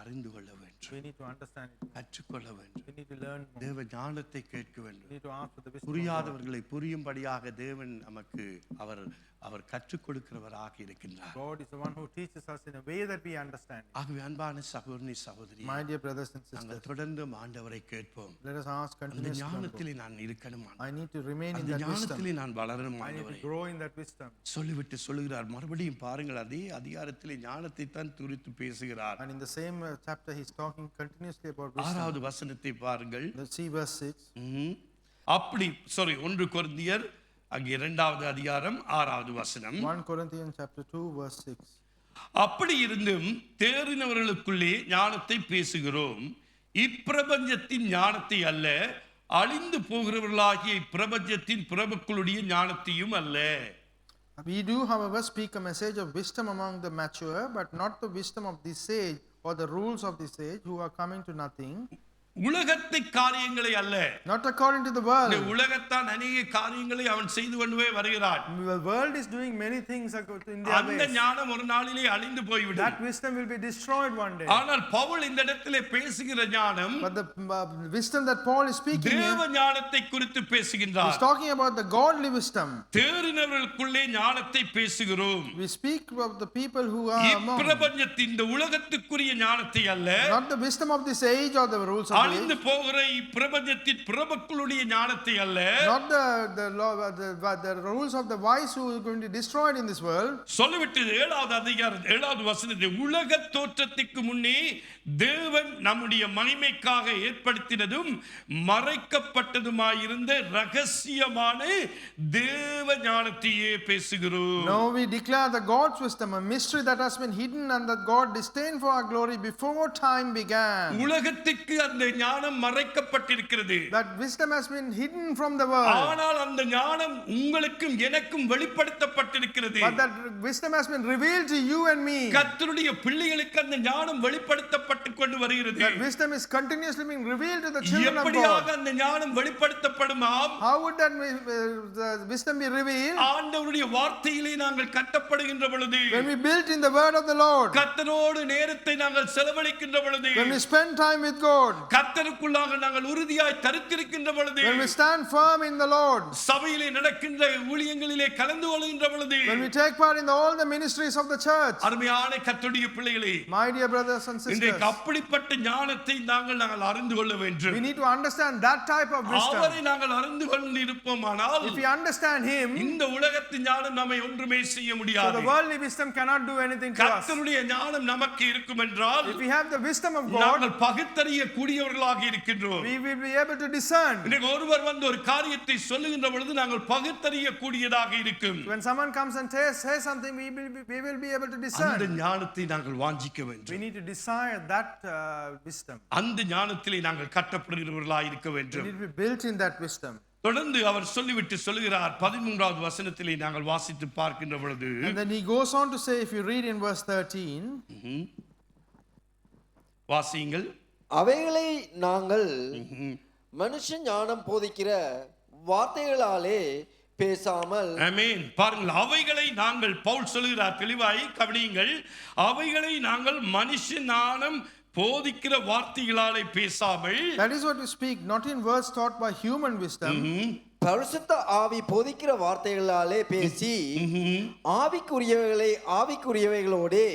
அறிந்து கொள்ள We வேண்டும், need to understand it. கற்றுக்கொள்ள வேண்டும், We need to learn more. தேவ ஞானத்தை கேட்க We வேண்டும். need to ask for the wisdom of God. புரியாதவர்களை புரியும்படியாக தேவன் நமக்கு அவர் கற்றுக் கொடுக்கிறவராக இருக்கின்றார். God is the one who teaches us in a way that we understand. ஆகவே அன்பான சகோதரி சகோதரி, My dear brothers and நாங்கள் sisters, தொடர்ந்து ஆண்டவரை கேட்போம். let us ask அந்த continuously. ஞானத்திலே நான் இருக்கணும், I need to remain in அந்த that wisdom. ஞானத்திலே நான் வளரணும் I need to ஆண்டவரே. grow in that wisdom. சொல்லிவிட்டு சொல்லுகிறார், மறுபடியும் பாருங்கள், அதே அதிகாரத்திலே ஞானத்தை தான் துரித்து பேசுகிறார். And in the same chapter, he's talking continuously about wisdom. 6வது வசனத்தை பாருங்கள். Let's see verse 6. அப்படி 1 கொரிந்தியர் அங்கே 2வது அதிகாரம் 6வது வசனம். 1 Corinthians chapter 2 verse 6. அப்படி இருந்தும் தேறினவர்களுக்குள்ளே ஞானத்தை பேசுகிறோம், இப்பிரபஞ்சத்தின் ஞானத்தை அல்ல, அழிந்து போகிறவர்களாகிய இப்பிரபஞ்சத்தின் பிரபுக்களுடைய ஞானத்தையும் அல்ல. We do, however, speak a message of wisdom among the mature, but not the wisdom of this age or the rules of this age, who are coming to nothing. உலகத்தை காரியங்களை அல்ல, Not according to the world. இந்த உலகத்தான் அநேக காரியங்களை அவன் செய்து கொண்டே வருகிறான். The world is doing many things in their அந்த ways. ஞானம் ஒரு நாளிலே அழிந்து போய்விடும். That wisdom will be destroyed one day. ஆனால் பவுல் இந்த இடத்திலே பேசுகிற ஞானம் But the wisdom that Paul is speaking தேவ here, ஞானத்தை குறித்து he's பேசுகின்றார். talking about the godly wisdom. தேறினவர்களுக்குள்ளே ஞானத்தை பேசுகிறோம், We speak of the people who are among, இப்பிரபஞ்சத்தின் இந்த உலகத்துக்குரிய ஞானத்தை அல்ல, not the wisdom of this age or the rules of the அழிந்து age, போகிற இப்பிரபஞ்சத்தின் பிரபுக்களுடைய ஞானத்தை அல்ல. not the rules of the wise who are going to be destroyed in this world. சொல்லிவிட்டு 7வது அதிகாரம் 7வது வசனத்தை, உலக தோற்றத்துக்கு முன்னே தேவன் நம்முடைய மகிமைக்காக ஏற்படுத்தினதும் மறைக்கப்பட்டதுமாயிருந்த ரகசியமான தேவ ஞானத்தையே பேசுகிறோம். Now we declare the God's wisdom, a mystery that has been hidden and that God disdained for our glory before time began. உலகத்துக்கு அந்த ஞானம் மறைக்கப்பட்டிருக்கிறது, That wisdom has been hidden from the world, ஆனால் அந்த ஞானம் உங்களுக்கும் எனக்கும் வெளிப்படுத்தப்பட்டிருக்கிறது. but that wisdom has been revealed to you and me. கர்த்தருடைய பிள்ளைகளுக்கு அந்த ஞானம் வெளிப்படுத்தப்பட்டு கொண்டு வருகிறது. That wisdom is continuously being revealed to the children of எப்படியாக God. அந்த ஞானம் வெளிப்படுத்தப்படுமாம்? How would that the wisdom be revealed? ஆண்டவருடைய வார்த்தையிலே நாங்கள் கட்டப்படுகின்ற பொழுது, When we built in the word of the Lord, கர்த்தரோடு நேரத்தை நாங்கள் செலவழிக்கின்ற பொழுது, when we spend time with God, கர்த்தருக்குள்ளாக நாங்கள் உறுதியாய் தரித்திருக்கின்ற பொழுது, when we stand firm in the Lord, சபையிலே நடக்கின்ற ஊழியங்களிலே கலந்து கொள்கின்ற பொழுது, when we take part in all the ministries of the church. அருமையான கர்த்தருடைய பிள்ளைகளே, My dear brothers and sisters, இன்றைக்கு அப்படிப்பட்ட ஞானத்தை நாங்கள் அறிந்து கொள்ள வேண்டும். we need to understand that type of wisdom. அவரை நாங்கள் அறிந்து கொண்டு இருப்போமானால், If we understand Him, இந்த உலகத்தின் ஞானம் நம்மை ஒன்றுமே செய்ய so முடியாது. the worldly wisdom cannot do anything to us. கர்த்தருடைய ஞானம் நமக்கு இருக்கும் என்றால், If we have the wisdom of God, நாங்கள் பகுத்தறிய கூடியவர்களாக இருக்கின்றோம். we will be able to discern. இன்னைக்கு ஒருவர் வந்து ஒரு காரியத்தை சொல்லுகின்ற பொழுது நாங்கள் பகுத்தறிய கூடியதாக இருக்கும். When someone comes and says something, we will be able to அந்த discern. ஞானத்தை நாங்கள் வாஞ்சிக்க வேண்டும். We need to desire that wisdom. அந்த ஞானத்திலே நாங்கள் கட்டப்படுகிறவர்களாக இருக்க We வேண்டும். need to be built in that wisdom. தொடர்ந்து அவர் சொல்லிவிட்டு சொல்லுகிறார், 13வது வசனத்திலே நாங்கள் வாசித்து பார்க்கின்ற பொழுது, And then he goes on to say, if you read in verse 13, வாசியுங்கள். அவைகளை நாங்கள் மனுஷ ஞானம் போதிக்கிற வார்த்தைகளாலே பேசாமல், ஆமென். பாருங்கள், அவைகளை நாங்கள், பவுல் சொல்லுகிறார், தெளிவாய் கவனியுங்கள், அவைகளை நாங்கள் மனுஷ ஞானம் போதிக்கிற வார்த்தைகளாலே பேசாமல், that is what you speak, not in words taught by human wisdom, பரிசுத்த ஆவி போதிக்கிற வார்த்தைகளாலே பேசி ஆவிக்குரியவைகளோடே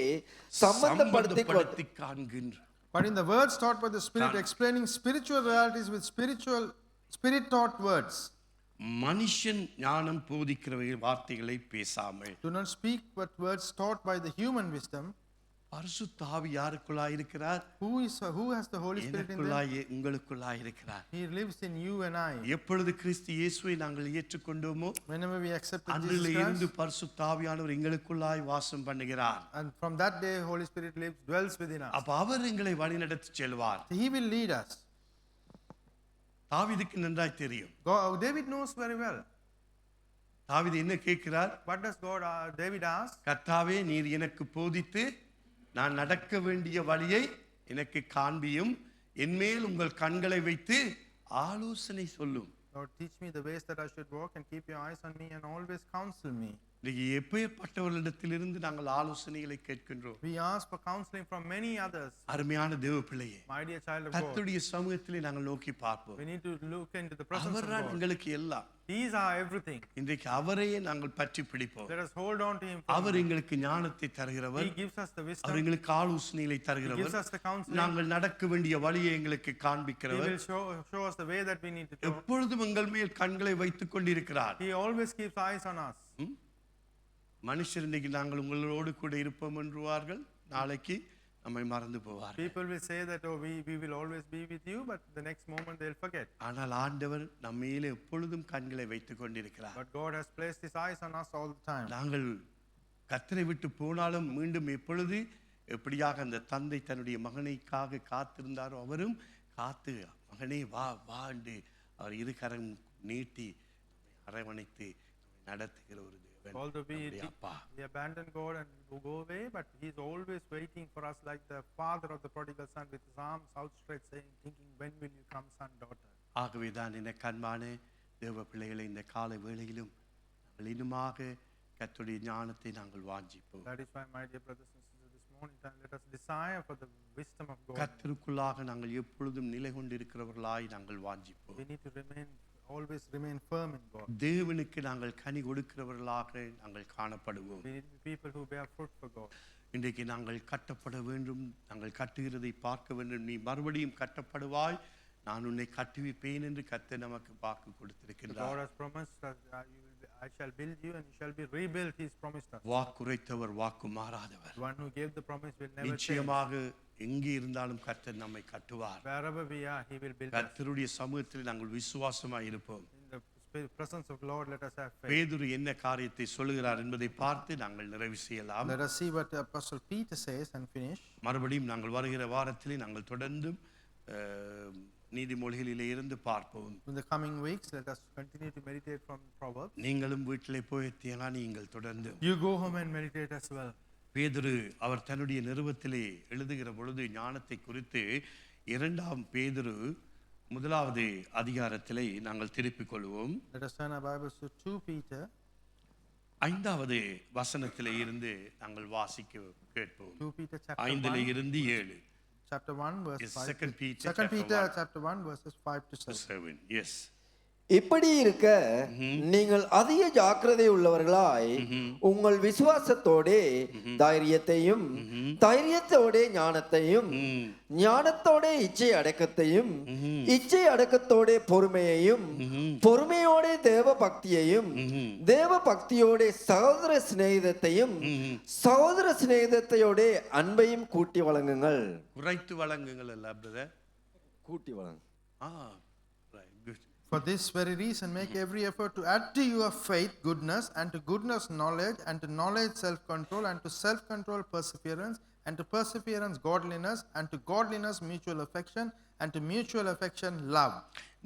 சம்பந்தப்படுத்தி சம்பந்தப்படுத்தி காண்கின்ற. but in the words taught by the Spirit, explaining spiritual realities with spirit taught words. மனுஷன் ஞானம் போதிக்கிற வார்த்தைகளை பேசாமல். Do not speak but words taught by the human wisdom. பரிசுத்த ஆவி யாருக்குள்ளாய் இருக்கிறார்? Who has the Holy Spirit in them? எனக்குள்ளாய் உங்களுக்குள்ளாய் இருக்கிறார். He lives in you and I. எப்பொழுது கிறிஸ்து இயேசுவை நாங்கள் ஏற்றுக்கொண்டோமோ, Whenever we accept Jesus அன்றில் இருந்து Christ, பரிசுத்த ஆவியானவர் எங்களுக்குள்ளாய் வாசம் பண்ணுகிறார். and from that day Holy Spirit dwells within us. அப்ப அவர் எங்களை வழிநடத்தி செல்வார். He will lead us. தாவீதுக்கு நன்றாய் தெரியும். David knows very well. தாவீது என்ன கேட்கிறார்? What does David ask? கர்த்தாவே, நீர் எனக்கு போதித்து நான் நடக்க வேண்டிய வழியை எனக்கு காண்பியும், என்மேல் உங்கள் கண்களை வைத்து ஆலோசனை சொல்லும். Lord, teach me the ways that I should walk and keep your eyes on me and always counsel me. இன்னைக்கு எப்பேற்பட்டவர்களிடத்திலிருந்து நாங்கள் ஆலோசனைகளை கேட்கின்றோம். We ask for counseling from many others. அருமையான தேவ பிள்ளையே, My dear child of God, கர்த்தருடைய சமூகத்திலே நாங்கள் நோக்கி பார்ப்போம். we need to look into the presence of அவர்தான் God. எங்களுக்கு எல்லாம். He is our everything. இன்றைக்கு அவரையே நாங்கள் பற்றி பிடிப்போம். Let us hold on to Him. அவர் எங்களுக்கு ஞானத்தை தருகிறவர், He gives us the wisdom. அவர் எங்களுக்கு ஆலோசனைகளை He தருகிறவர், gives us the counseling. நாங்கள் நடக்க வேண்டிய வழியை எங்களுக்கு He காண்பிக்கிறவர், will show us the way that we need to go. எப்பொழுதும் எங்கள் மேல் கண்களை வைத்துக் கொண்டிருக்கிறார். He always keeps eyes on us. மனுஷர் இன்னைக்கு நாங்கள் உங்களோடு கூட இருப்போம் என்றுவார்கள், நாளைக்கு நம்மை மறந்து போவார். People will say that, oh, we will always be with you, but the next moment they'll forget. ஆனால் ஆண்டவர் நம்ம மேலே எப்பொழுதும் கண்களை வைத்துக் கொண்டிருக்கிறார். But God has placed His eyes on us all the time. நாங்கள் கர்த்தரை விட்டு போனாலும் மீண்டும் எப்பொழுது எப்படியாக அந்த தந்தை தன்னுடைய மகனைக்காக காத்திருந்தாரோ அவரும் காத்து மகனே வா வா என்று அவர் இரு கரம் நீட்டி அரவணைத்து நடத்துகிற ஒரு தேவன் Although நம்முடைய அப்பா. we abandon God and go away, but He is always waiting for us, like the father of the prodigal son, with his arms outstretched, saying, thinking, when will you come, son, daughter? ஆகவே தான் இந்த கண்பான தேவ பிள்ளைகளை இந்த காலை வேளையிலும் நாங்கள் இன்னுமாக கர்த்தருடைய ஞானத்தை நாங்கள் வாஞ்சிப்போம். That is why, my dear brothers and sisters, this morning time, let us desire for the wisdom of God. கர்த்தருக்குள்ளாக நாங்கள் எப்பொழுதும் நிலை கொண்டிருக்கிறவர்களாய் நாங்கள் வாஞ்சிப்போம். We need to always remain firm in God. தேவனுக்கு நாங்கள் கனி கொடுக்கிறவர்களாக நாங்கள் காணப்படுவோம். We need to be people who bear fruit for God. இன்றைக்கு நாங்கள் கட்டப்பட வேண்டும், நாங்கள் கட்டுகிறதை பார்க்க வேண்டும். நீ மறுபடியும் கட்டப்படுவாய், நான் உன்னை கட்டுவிப்பேன் என்று கர்த்தர் நமக்கு வாக்கு God கொடுத்திருக்கிறார். has promised that I shall build you and you shall be rebuilt. He has promised us. வாக்குரைத்தவர் வாக்கு மாறாதவர். One who gave the promise will never change. நிச்சயமாக எங்கே இருந்தாலும் கர்த்தர் நம்மை கட்டுவார். Wherever we are, He will build us. கர்த்தருடைய சமூகத்தில் நாங்கள் விசுவாசமாய் இருப்போம். In the presence of the Lord, let us have faith. பேதுரு என்ன காரியத்தை சொல்லுகிறார் என்பதை பார்த்து நாங்கள் நிறைவு செய்யலாம். Let us see what Apostle Peter says and finish. மறுபடியும் நாங்கள் வருகிற வாரத்திலே நாங்கள் தொடர்ந்து நீதிமொழிகளிலே இருந்து பார்ப்போம். In the coming weeks, let us continue to meditate from Proverbs. நீங்களும் வீட்டிலே போய் நீங்கள் தொடர்ந்து You go home and meditate as well. பேதுரு அவர் தன்னுடைய நிருபத்திலே எழுதுகிற பொழுது ஞானத்தை குறித்து 2 பேதுரு 1வது அதிகாரத்திலே நாங்கள் திருப்பிக் கொள்வோம். Let us turn our Bibles to 2 Peter. 5வது வசனத்திலே இருந்து நாங்கள் வாசிக்க கேட்போம். 2 Peter chapter 5லே 1. இருந்து 7. Chapter 1 verse Yes, 5. 2 Peter 2 Peter chapter 1 verses 5 to 7. 7. Yes. இப்படி இருக்க நீங்கள் அதிக ஜாக்கிரதை உள்ளவர்களாய் உங்கள் விசுவாசத்தோடே தைரியத்தையும் தைரியத்தோட ஞானத்தையும் ஞானத்தோட இச்சை அடக்கத்தையும் இச்சை அடக்கத்தோட பொறுமையையும் பொறுமையோட தேவ பக்தியையும் தேவ பக்தியோட சகோதர சிநேகிதத்தையும் சகோதர சிநேகிதத்தையோட அன்பையும் கூட்டி வழங்குங்கள். குறைத்து வழங்குங்கள் அல்ல பிரதர், கூட்டி வழங்கு. right, good. For this very reason, make every effort to add to your faith goodness, and to goodness knowledge, and to knowledge self-control, and to self-control perseverance, and to perseverance godliness, and to godliness mutual affection, and to mutual affection love.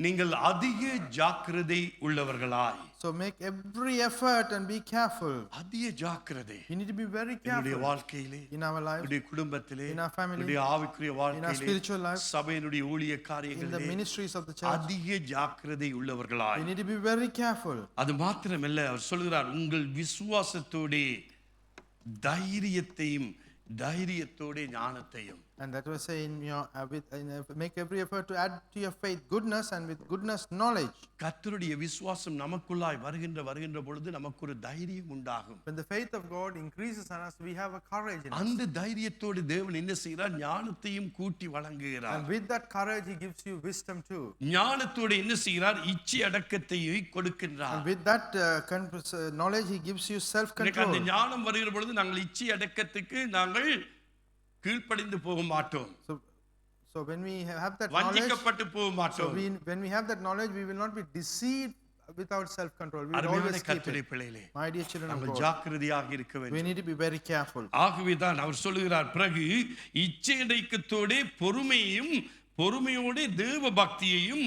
நீங்கள் அதிக ஜாக்கிரதை உள்ளவர்களாய். So make every effort and be careful. அதிக ஜாக்கிரதை. You need to be very என்னுடைய careful வாழ்க்கையிலே, in our lives, என்னுடைய குடும்பத்திலே, in our family, என்னுடைய ஆவிக்குரிய in our வாழ்க்கையிலே, spiritual life, சபையினுடைய ஊழிய in the காரியங்களிலே ministries of the church. அதிக ஜாக்கிரதை உள்ளவர்களாய். You need to be very careful. அது மாத்திரமல்ல, அவர் சொல்கிறார் உங்கள் விசுவாசத்தோட தைரியத்தையும் தைரியத்தோட ஞானத்தையும். And that was saying, make every effort to add to your faith goodness, and with goodness knowledge. கர்த்தருடைய விசுவாசம் நமக்குள்ளாய் வருகின்ற பொழுது நமக்கு ஒரு தைரியம் உண்டாகும். When the faith of God increases on us, we have a courage in us. அந்த தைரியத்தோடு தேவன் என்ன செய்கிறார்? ஞானத்தையும் கூட்டி வழங்குகிறார். And with that courage, He gives you wisdom too. ஞானத்தோடு என்ன செய்கிறார்? இச்சை அடக்கத்தையும் கொடுக்கின்றார். And with that knowledge, He gives you self-control. அந்த ஞானம் வருகிற பொழுது நாங்கள் இச்சை அடக்கத்துக்கு நாங்கள் கீழ்ப்படிந்து போக மாட்டோம். So when we have that knowledge, வஞ்சிக்கப்பட்டு போக மாட்டோம். when we have that knowledge, we will not be deceived without self-control. We will always keep கர்த்தருடைய it. பிள்ளைகளே, My dear children of நாங்கள் God, ஜாக்கிரதையாக இருக்க we வேண்டும். need to be very careful. ஆகவே தான் அவர் சொல்லுகிறார், பிறகு இச்சை அடக்கத்தோட பொறுமையையும் பொறுமையோட தேவ பக்தியையும்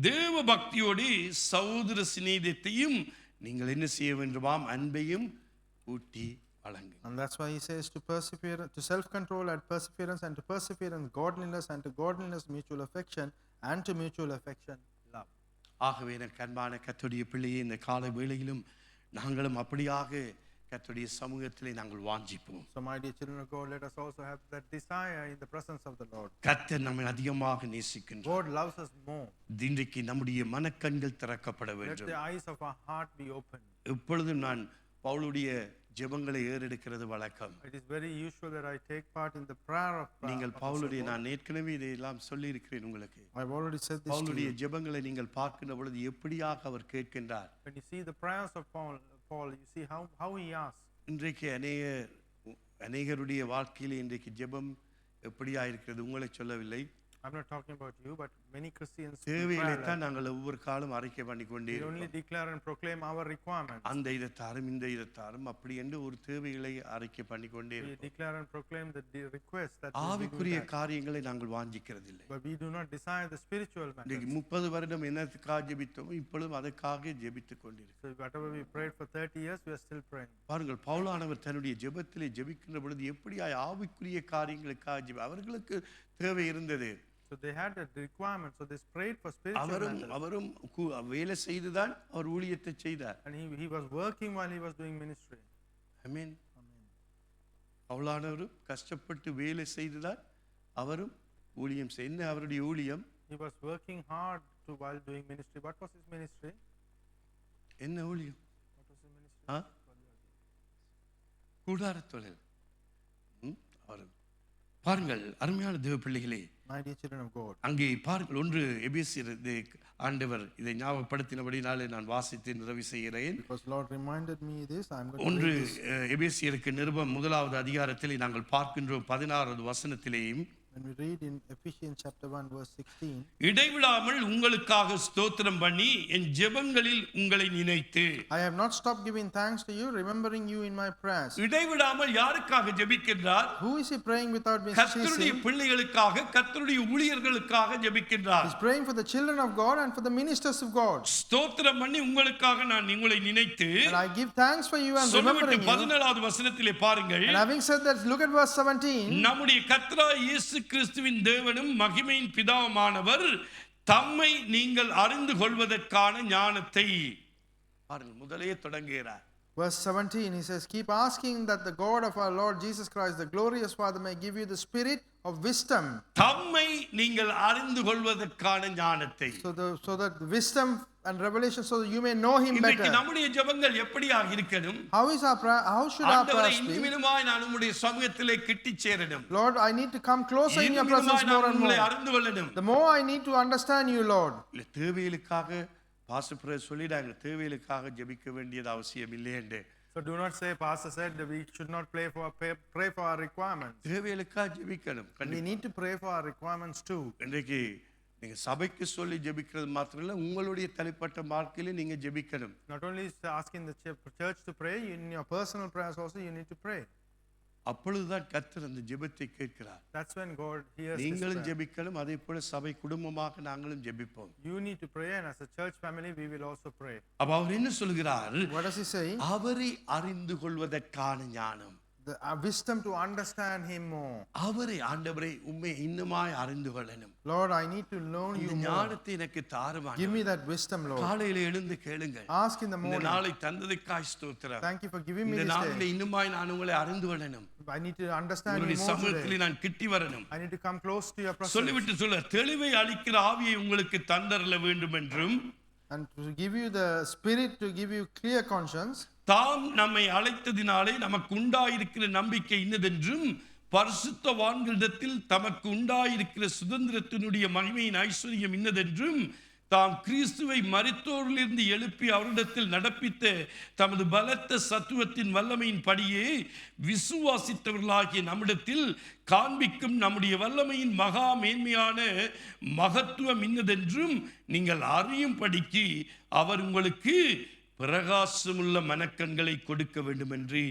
தேவ பக்தியோட சகோதர சிநேகிதத்தையும் நீங்கள் என்ன செய்ய வேண்டுமாம்? அன்பையும் ஊட்டி வழங்கு. And that's why He says to persevere, to self-control, add perseverance, and to perseverance godliness, and to godliness mutual affection, and to mutual affection love. ஆகவே எனக்கு அன்பான கர்த்தருடைய பிள்ளையே, இந்த காலை வேளையிலும் நாங்களும் அப்படியாக கர்த்தருடைய சமூகத்திலே நாங்கள் வாஞ்சிப்போம். So my dear children of God, let us also have that desire in the presence of the Lord. கர்த்தர் நம்மை அதிகமாக நேசிக்கின்றார். God loves us more. இன்றைக்கு நம்முடைய மனக்கண்கள் திறக்கப்பட Let வேண்டும். the eyes of our heart be open. எப்பொழுதும் நான் பவுலுடைய ஜெபங்களை ஏறெடுக்கிறது வழக்கம். It is very usual that I take part in the prayer of நீங்கள் பவுலுடைய, நான் ஏற்கனவே இதையெல்லாம் சொல்லி இருக்கிறேன் உங்களுக்கு. I've already said this to பவுலுடைய you. ஜெபங்களை நீங்கள் பார்க்கின்ற பொழுது எப்படியாக அவர் கேட்கின்றார். When you see the prayers of Paul, you see how he asks. இன்றைக்கு அநேகருடைய வாழ்க்கையிலே இன்றைக்கு ஜெபம் எப்படியா இருக்கிறது உங்களை சொல்லவில்லை. I'm not talking about you, but many Christians in தேவைகளை prayer தான் life, நாங்கள் ஒவ்வொரு காலம் அறிக்கை பண்ணி கொண்டே we only இருக்கிறோம். declare and proclaim our requirements. அந்த இதத்தாரும் இந்த இதத்தாரும் அப்படி என்று ஒரு தேவைகளை அறிக்கை பண்ணி கொண்டே We இருக்கிறோம். declare and proclaim the request that we do ஆவிக்குரிய that. காரியங்களை நாங்கள் வாஞ்சிக்கிறதில்லை. But we do not desire the spiritual இன்றைக்கு matters. 30 வருடம் என்னத்துக்காக ஜெபித்தோமோ இப்பொழுதும் அதற்காக ஜெபித்துக் கொண்டிருக்கிறோம். So whatever we prayed for 30 years, we are still praying. பாருங்கள், பவுலானவர் தன்னுடைய ஜெபத்திலே ஜெபிக்கின்ற பொழுது எப்படியாய் ஆவிக்குரிய காரியங்களுக்காக அவர்களுக்கு தேவை இருந்தது. So they had a requirement, so they prayed for spiritual matters. அவரும் வேலை செய்துதான் அவர் ஊழியத்தை செய்தார். And he was working while he was doing ministry. ஆமென். பவுலானவரும் கஷ்டப்பட்டு வேலை செய்துதான் அவரும் ஊழியம் செய்ய அவருடைய ஊழியம் He was working hard while doing ministry. What was his ministry? என்ன ஊழியம்? What was his ministry? ஆ? கூடார தொழில். அவர் பாருங்கள், அருமையான தேவ பிள்ளைகளே, My dear children of God. அங்கே பாருங்கள், ஒன்று எபேசியர் ஆண்டவர் இதை ஞாபகப்படுத்தினபடினாலே நான் வாசித்து நிறைவு செய்கிறேன். Because Lord reminded me this, I'm going to ஒன்று read this. எபேசியருக்கு நிருபம் 1வது அதிகாரத்திலே நாங்கள் பார்க்கின்றோம் 16வது வசனத்திலேயும் When we read in Ephesians chapter 1 verse 16, இடைவிடாமல் உங்களுக்காக ஸ்தோத்திரம் பண்ணி என் ஜெபங்களில் உங்களை நினைத்து. I have not stopped giving thanks to you, remembering you in my prayers. இடைவிடாமல் யாருக்காக ஜெபிக்கின்றார்? Who is he praying without being கர்த்தருடைய ceasing? பிள்ளைகளுக்காக, கர்த்தருடைய ஊழியர்களுக்காக ஜெபிக்கின்றார். He's praying for the children of God and for the ministers of God. ஸ்தோத்திரம் பண்ணி உங்களுக்காக நான் உங்களை நினைத்து. And I give thanks for you and சொல்லிவிட்டு remembering you. 17வது வசனத்திலே பாருங்கள். And having said that, look at verse 17. நம்முடைய கர்த்தராகிய இயேசு கிறிஸ்துவின் தேவனும் மகிமையின் பிதாவுமானவர் தம்மை நீங்கள் அறிந்து கொள்வதற்கான ஞானத்தை பாருங்கள், முதலே தொடங்குகிறார். Verse 17, he says, keep asking that the God of our Lord Jesus Christ, the glorious Father, may give you the spirit of wisdom. தம்மை நீங்கள் அறிந்து கொள்வதற்கான ஞானத்தை. So that wisdom and revelation, so that you may know him இன்றைக்கு better. நம்முடைய ஜெபங்கள் எப்படியாக இருக்கணும்? How should our ஆண்டவரே, prayers be? இன்னுமினுமாய் நான் உம்முடைய சமூகத்திலே கிட்டிச் சேரணும். Lord, I need to come closer in your presence இன்னுமினுமாய் more நான் and உங்களை more. அறிந்து கொள்ளணும். The more I need to understand you, Lord. இல்ல, தேவைகளுக்காக பாசுப்ர சொல்லிடாங்க, தேவைகளுக்காக ஜெபிக்க வேண்டியது அவசியம் இல்லை என்று. So do not say, Pastor said that we should not pray for our requirements. தேவைகளுக்காக ஜெபிக்கணும். We need to pray for our requirements too. இன்றைக்கு நீங்க சபைக்கு சொல்லி ஜெபிக்கிறது மாத்திரம் இல்ல, உங்களுடைய தனிப்பட்ட வாழ்க்கையில நீங்க ஜெபிக்கணும். Not only asking the church to pray, in your personal prayers also you need to pray. அப்பொழுதுதான் கர்த்தர் அந்த ஜெபத்தை கேட்கிறார். That's when God hears this நீங்களும் prayer. ஜெபிக்கணும், அதே போல சபை குடும்பமாக நாங்களும் ஜெபிப்போம். You need to pray, and as a church family we will also pray. அப்ப அவர் என்ன சொல்கிறார்? What does he say? அவரை அறிந்து கொள்வதற்கான ஞானம். The wisdom to understand him more. அவரை, ஆண்டவரே, உம்மை இன்னுமாய் அறிந்து கொள்ளணும். Lord, I need to learn you இந்த more. ஞானத்தை எனக்கு தாரும். Give me that wisdom, Lord. காலையில எழுந்து கேளுங்க. Ask in the இந்த morning. நாளை தந்ததுக்காய் ஸ்தோத்திரம். Thank you for giving me இந்த this நாளிலே day. இன்னுமாய் நான் உங்களை அறிந்து கொள்ளணும். I need to understand you உங்களுடைய more சமூகத்திலே today. நான் கிட்டி வரணும். I need to come close to your presence. சொல்லிவிட்டு சொல்ல, தெளிவை அளிக்கிற ஆவியை உங்களுக்கு தந்தரல வேண்டும் என்றும், And to give you the spirit to give you clear conscience. தாம் நம்மை அழைத்ததினாலே நமக்கு உண்டாயிருக்கிற நம்பிக்கை இன்னதென்றும், பரிசுத்தவான்களிடத்தில் தமக்கு உண்டாயிருக்கிற சுதந்திரத்தினுடைய மகிமையின் ஐஸ்வர்யம் இன்னதென்றும், தாம் கிறிஸ்துவை மரித்தோரிலிருந்து எழுப்பி அவரிடத்தில் நடப்பித்த தமது பலத்த சத்துவத்தின் வல்லமையின் படியே விசுவாசித்தவர்களாகிய நம்மிடத்தில் காண்பிக்கும் நம்முடைய வல்லமையின் மகா மேன்மையான மகத்துவம் இன்னதென்றும் நீங்கள் அறியும்படிக்கு அவர் உங்களுக்கு பிரகாசமுள்ள மனக்கண்களை கொடுக்க வேண்டும் என்று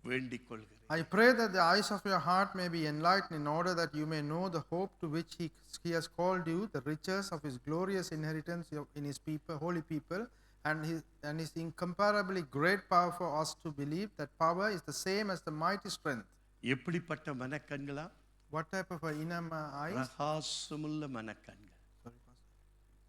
வேண்டிக் கொள்கிறேன். I pray that the eyes of your heart may be enlightened, in order that you may know the hope to which he has called you, the riches of his glorious inheritance in his people, holy people, and his incomparably great power for us to believe. That power is the same as the mighty strength. எப்படிப்பட்ட மனக்கண்களா? What type of inner eyes? பிரகாசமுள்ள மனக்கண்கள். Sorry, Pastor.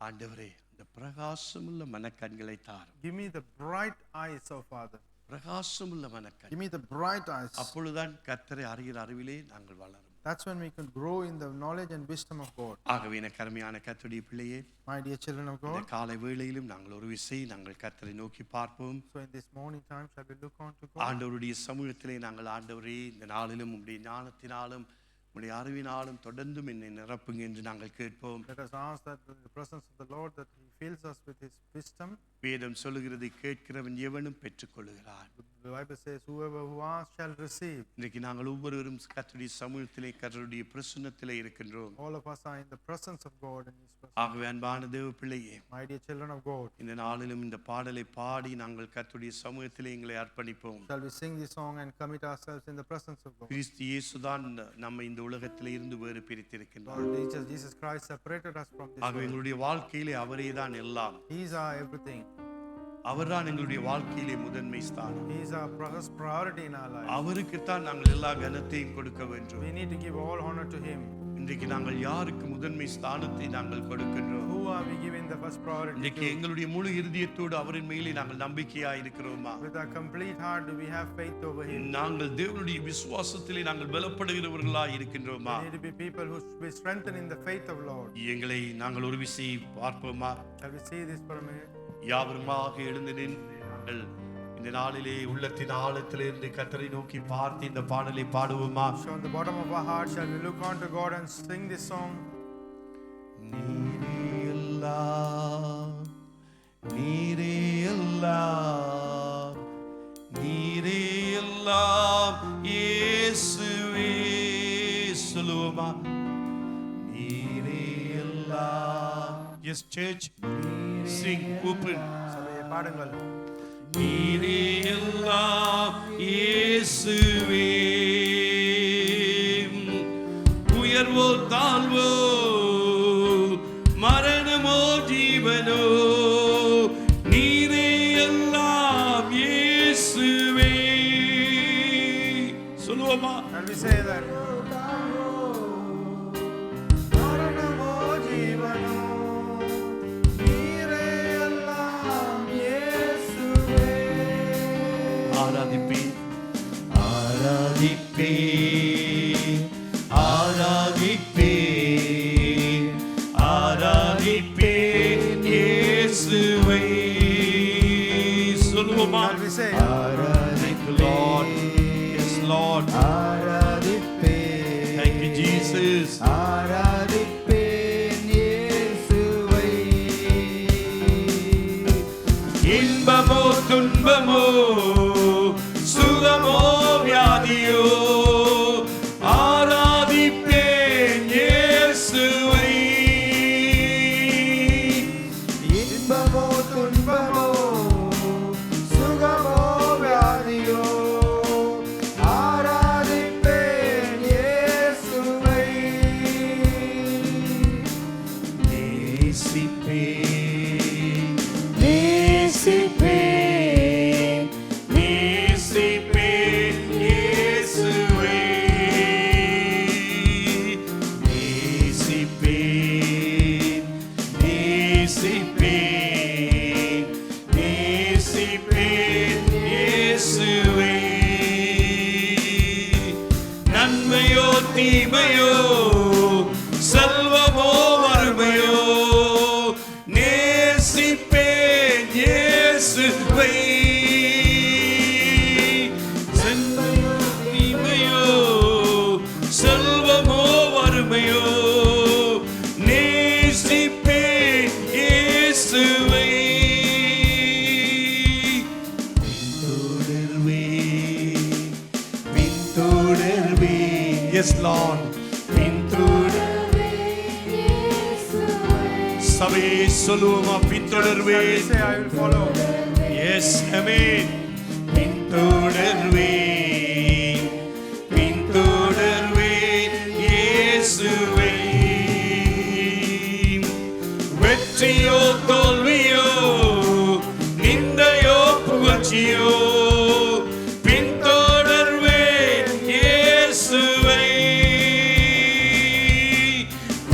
ஆண்டவரே, இந்த பிரகாசமுள்ள மனக்கண்களை தாரும். Give me the bright eyes, oh Father. பிரகாசமுள்ள மனக்கண். Give me the bright eyes. அப்பொழுதுதான் கர்த்தரை அறிகிற அறிவிலே நாங்கள் வளரும். That's when we can grow in the knowledge and wisdom of God. ஆகவே எனக்கு அருமையான கர்த்தருடைய பிள்ளையே, My dear children of இந்த God, காலை வேளையிலும் நாங்கள் ஒரு விசை நாங்கள் கர்த்தரை நோக்கி பார்ப்போம். so in this morning time shall we look on to God. ஆண்டவருடைய சமூகத்திலே நாங்கள், ஆண்டவரே, இந்த நாளிலும் உம்முடைய ஞானத்தினாலும் உம்முடைய அறிவினாலும் தொடர்ந்தும் என்னை நிரப்புங்க என்று நாங்கள் கேட்போம். Let us ask that in the presence of the Lord that he fills us with his wisdom. வேதம் சொல்லுகிறதை கேட்கிறவன் எவனும் பெற்றுக்கொள்கிறான். The Bible says, whoever who asks shall receive. இன்றைக்கு நாங்கள் ஒவ்வொருவரும் கர்த்தருடைய சமூகத்திலே கர்த்தருடைய பிரசன்னத்திலே இருக்கின்றோம். All of us are in the presence of God in His presence. ஆகவே அன்பான தேவ பிள்ளையே, My dear children of God, இந்த நாளிலும் இந்த பாடலை பாடி நாங்கள் கர்த்தருடைய சமூகத்திலே எங்களை அர்ப்பணிப்போம். shall we sing this song and commit ourselves in the presence of God? கிறிஸ்து இயேசுதான் நம்மை இந்த உலகத்திலே இருந்து வேறு பிரித்திருக்கின்றார். Lord Jesus Christ separated us from this ஆகவே world. எங்களுடைய வாழ்க்கையிலே அவரே தான் எல்லாம். He is our everything. அவர்தான் எங்களுடைய வாழ்க்கையிலே முதன்மை ஸ்தானம். He is our first priority in our life. அவருக்குத்தான் நாங்கள் எல்லா கனத்தையும் கொடுக்க வேண்டும். We need to give all honor to Him. இன்றைக்கு நாங்கள் யாருக்கு முதன்மை ஸ்தானத்தை நாங்கள் கொடுக்கின்றோம்? Who are we giving the first priority இன்றைக்கு to? எங்களுடைய முழு இருதயத்தோடு அவரின் மேலே நாங்கள் நம்பிக்கையா இருக்கிறோமா? With our complete heart do we have faith over Him? நாங்கள் தேவனுடைய விசுவாசத்திலே நாங்கள் பலப்படுகிறவர்களா இருக்கின்றோமா? We need to be people who be strengthened in the faith of Lord. எங்களை நாங்கள் ஒரு விசை பார்ப்போமா? Shall we see this for a minute? யாவருமாக எழுந்து நின்று நாங்கள் இந்த நாளிலே உள்ளத்தின் ஆழத்திலிருந்து கர்த்தரை நோக்கி பார்த்து இந்த பாடலை பாடுவோமா? So on the bottom of our heart, shall we look on to God and sing this song? நீரே எல்லாம், நீரே எல்லாம், நீரே எல்லாம் இயேசுவே. சொல்லுவோமா? நீரே எல்லாம். Yes, church. Sing, open. சபையை பாடுங்கள். நீரே எல்லாம் இயேசுவே. உயர்வோ தாழ்வோ, மரணமோ ஜீவனோ, நீரே எல்லாம் இயேசுவே. சொல்லுவோமா? Shall we say that? மரணமோ ஜீவனோ, நீரே எல்லாம் இயேசுவே. ஆராதிப்பேன், ஆராதிப்பேன், ஆராதிப்பேன், ஆராதிப்பேன் இயேசுவை. சொல்லுவோமா? Shall we say? Thank you, Lord. Yes, Lord. ஆராதிப்பேன். Thank you, Jesus. ஆராதிப்பேன் இயேசுவை. இன்பமோ துன்பமோ, சுகமோ வியாதியோ, ஆராதிப்பேன் இயேசுவை. இன்பமோ துன்பமோ, சுகமோ வியாதியோ, ஆராதிப்பேன் இயேசுவை. நேசிப்பேன், நேசிப்பேன், நேசிப்பேன் இயேசுவை. நேசிப்பேன், நேசிப்பேன், நேசிப்பேன் இயேசுவை. நன்மையோ தீமையோ, செல்வமோ வறுமையோ, நேசிப்பேன் இயேசுவை. நன்மையோ தீமையோ, செல்வமோ வறுமையோ, நேசிப்பேன் இயேசுவை. பின்தொடர்வேன், பின்தொடர்வேன். Yes, Lord. சபையை சொல்லுவோமா? Shall we பின்தொடர்வேன். say, I will follow? Yes, amen. பின்தொடர்வேன், பின்தொடர்வேன் இயேசுவை. வெற்றியோ தோல்வியோ, நிந்தையோ புகழ்ச்சியோ, பின்தொடர்வேன் இயேசுவை.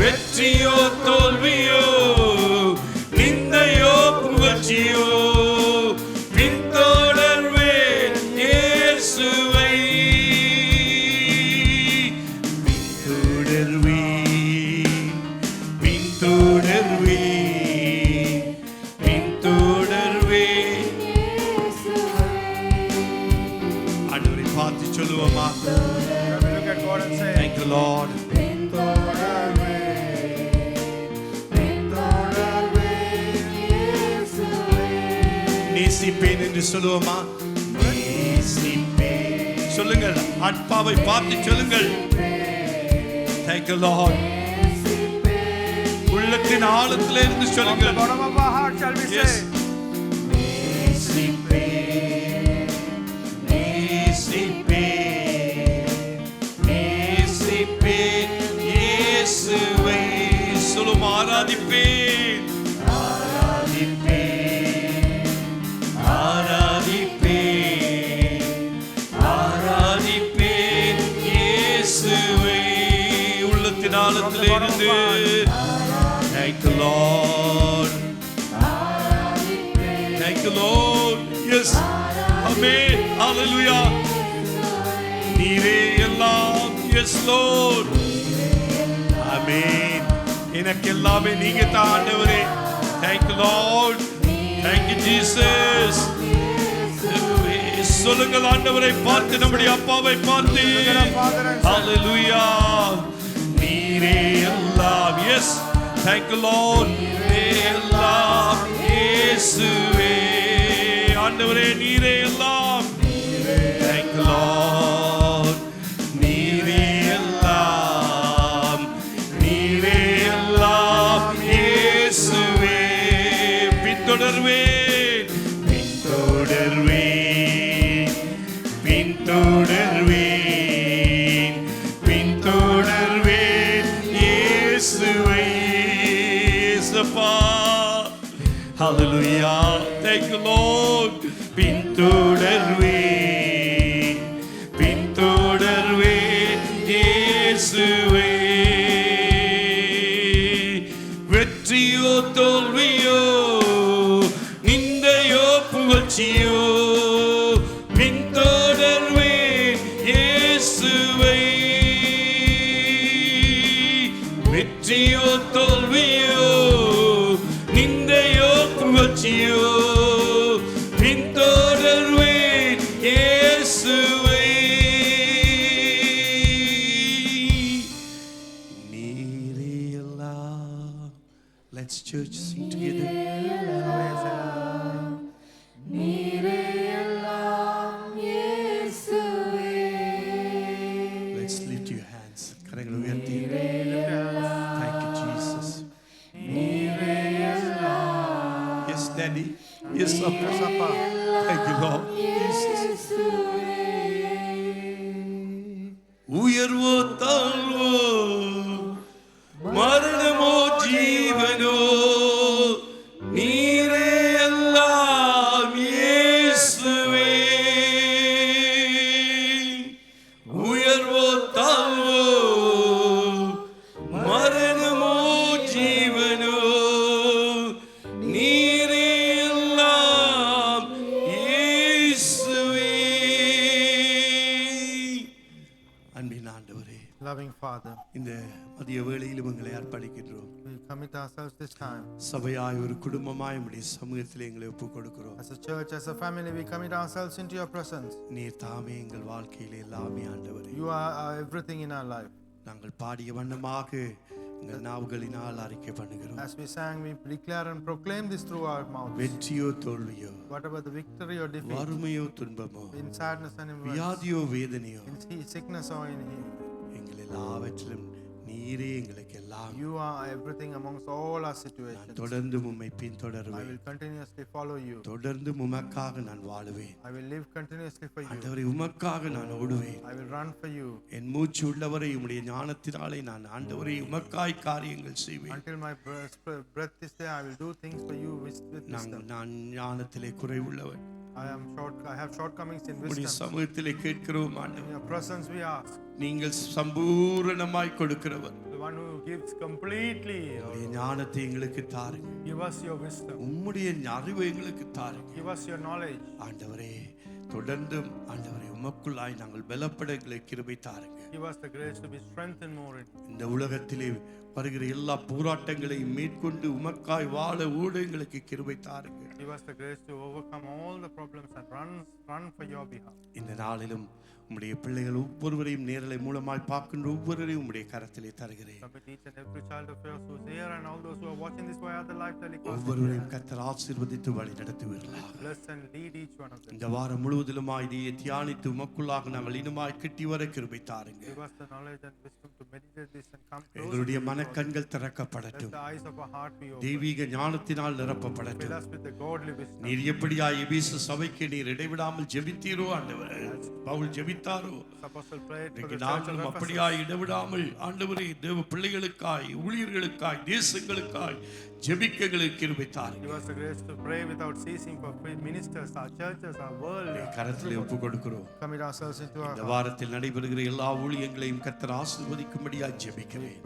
வெற்றியோ தோல்வியோ, நிந்தையோ புகழ்ச்சியோ, பின்தொடர்வேன் இயேசுவை. பின்தொடர்வேன், பின்தொடர்வேன், பின்தொடர்வேன். ஆண்டவரை பார்த்து சொல்லுவோமா? Shall we look at God and say, Thank you, Lord. நேசிப்பேன் என்று சொல்லுவோமா? நேசிப்பேன், சொல்லுங்கள், அப்பாவை பார்த்து சொல்லுங்கள். Thank you Lord. உள்ளத்தின் ஆழத்திலே இருந்து From the சொல்லுங்கள். bottom of our heart shall we Yes. say, இயேசுவை சொல்லும் ஆராதிப்பேன், ஆராதிப்பேன், ஆராதிப்பேன், ஆராதிப்பேன் இயேசுவை உள்ளத்தின் ஆழத்திலே இருந்து. Thank you Lord. Thank you Lord. Yes. Amen. Hallelujah. நீரே எல்லாம். Yes Lord. Amen. எனக்கு எல்லாமே நீங்க தான் ஆண்டவரே. Thank you Lord. Thank you Jesus. சொல்லுங்கள், ஆண்டவரை பார்த்து, நம்முடைய அப்பாவை பார்த்து. Hallelujah. நீரே எல்லாம். Yes. Thank you Lord. நீரே எல்லாம் இயேசுவே. ஆண்டவரே நீரே எல்லாம். Thank you Lord. நீரே எல்லாம், நீரே எல்லாம் இயேசுவே. பின்தொடர்வேன், பின்தொடர்வேன், பின்தொடர்வேன், பின்தொடர்வேன் இயேசுவை. இயேசுப்பா. Hallelujah. Thank you Lord. பின்தொடர்வேன், பின்தொடர்வேன் இயேசுவை. வெற்றியோ தோல்வியோ, நிந்தையோ புகழ்ச்சியோ, பின்தொடர்வேன் இயேசுவை. வெற்றியோ தோல்வியோ, நிந்தையோ புகழ்ச்சியோ, பின்தொடர்வேன் இயேசுவை. நீரே எல்லாம். Let's church sing together. Let's lift your hands. கரங்களை உயர்த்தி. Thank you Jesus. Yes Daddy. Yes Papa. Thank you Lord. Jesus. உயர்வோ தாழ்வோ, மரணமோ ஜீவனோ, நீரே எல்லாம் இயேசுவே. உயர்வோ தாழ்வோ, மரணமோ ஜீவனோ, நீரே எல்லாம் இயேசுவே. அன்பின் ஆண்டவரே, Loving Father, இந்த மதிய வேளையிலும் எங்களை அர்ப்பணிக்கின்றோம். we commit ourselves this time. சபையாய் ஒரு குடும்பமாய் உம்முடைய சமூகத்தில் எங்களை ஒப்புக் கொடுக்கிறோம். As a church, as a family, we commit ourselves into your presence. நீர் தாமே எங்கள் வாழ்க்கையிலே எல்லாமே ஆண்டவரே. You are everything in our life. நாங்கள் பாடிய வண்ணமாக எங்கள் நாவுகளினால் அறிக்கை பண்ணுகிறோம். As we sang, we declare and proclaim this through our mouths. வெற்றியோ தோல்வியோ, Whatever the victory or defeat, வறுமையோ துன்பமோ, in sadness and in words, வியாதியோ வேதனையோ, in sickness or in healing, எங்கள் எல்லாவற்றிலும் நீரே எங்களுக்கு எல்லாம். you are everything amongst all our நான் situations. தொடர்ந்து உம்மை I பின்தொடருவேன். will continuously follow you. தொடர்ந்து உமக்காக நான் வாழுவேன். I will live continuously for you. ஆண்டவரே, உமக்காக நான் ஓடுவேன். I will run for you. என் மூச்சு உள்ளவரை உம்முடைய ஞானத்தினாலே நான் ஆண்டவரே உமக்காய் காரியங்கள் செய்வேன். Until my breath is there, I will do things for you with wisdom. நான் ஞானத்திலே குறைவுள்ளவன். I have shortcomings in உம்முடைய wisdom. சமூகத்திலே கேட்கிறோம் ஆண்டவரே. In your presence we ask. நீங்கள் சம்பூரணமாய் கொடுக்கிறவர். the one who gives completely, உம்முடைய ஞானத்தை எங்களுக்கு தாருங்க. give us your wisdom, உம்முடைய அறிவை எங்களுக்கு தாருங்க. give us your knowledge. ஆண்டவரே, தொடர்ந்து ஆண்டவரே உமக்குள்ளாய் நாங்கள் பலப்பட எங்களுக்கு கிருபை தாருங்க. Give us the grace to be strengthened more in இந்த உலகத்திலே வருகிற எல்லா போராட்டங்களையும் மேற்கொண்டு உமக்காய் வாழ ஊழியங்களுக்கு கிருபை தாருங்க. Give us the grace to overcome all the problems and run for your behalf. இந்த நாளிலும் உம்முடைய பிள்ளைகள் ஒவ்வொருவரையும் நேரலை மூலமாய் பார்க்கின்ற ஒவ்வொருவரையும் உம்முடைய கரத்திலே தருகிறேன். Commit each and every child of yours who is here and all those who are watching this via the live telecast. ஒவ்வொருவரையும் கர்த்தர் ஆசீர்வதித்து வழி நடத்துவீர்களாக. Bless and lead each one of them. இந்த வாரம் முழுவதும் முழுவதிலுமாய் இதையே தியானித்து உமக்குள்ளாக நாங்கள் இனமாய் கிட்டி வர கிருபை தாருங்க. Give us the knowledge and wisdom to meditate this and come close. எங்களுடைய மனக்கண்கள் திறக்கப்படட்டும். Let the eyes of our heart be open. தெய்வீக ஞானத்தினால் Fill நிரப்பப்படட்டும். us with the godly wisdom. நீர் எப்படியாய் எபேசு சபைக்கு நீர் இடைவிடாமல் ஜெபித்தீரோ ஆண்டவரே, பவுல் ஜெபித்தாரோ, Apostle prayed for இன்றைக்கு the church of நாங்களும் Ephesus. அப்படியாய் இடைவிடாமல் ஆண்டவரே தேவ பிள்ளைகளுக்காய் ஊழியர்களுக்காய் தேசங்களுக்காய் ஜெபிக்கங்களுக்கு கிருபை தாருங்க. Give us the grace to pray without ceasing for ministers, our churches, our world. கரத்திலே ஒப்பு கொடுக்கிறோம். Commit ourselves into our இந்த வாரத்தில் நடைபெறுகிற எல்லா ஊழியங்களையும் கர்த்தர் ஆசீர்வதிக்கும்படியாய் ஜெபிக்கிறேன்.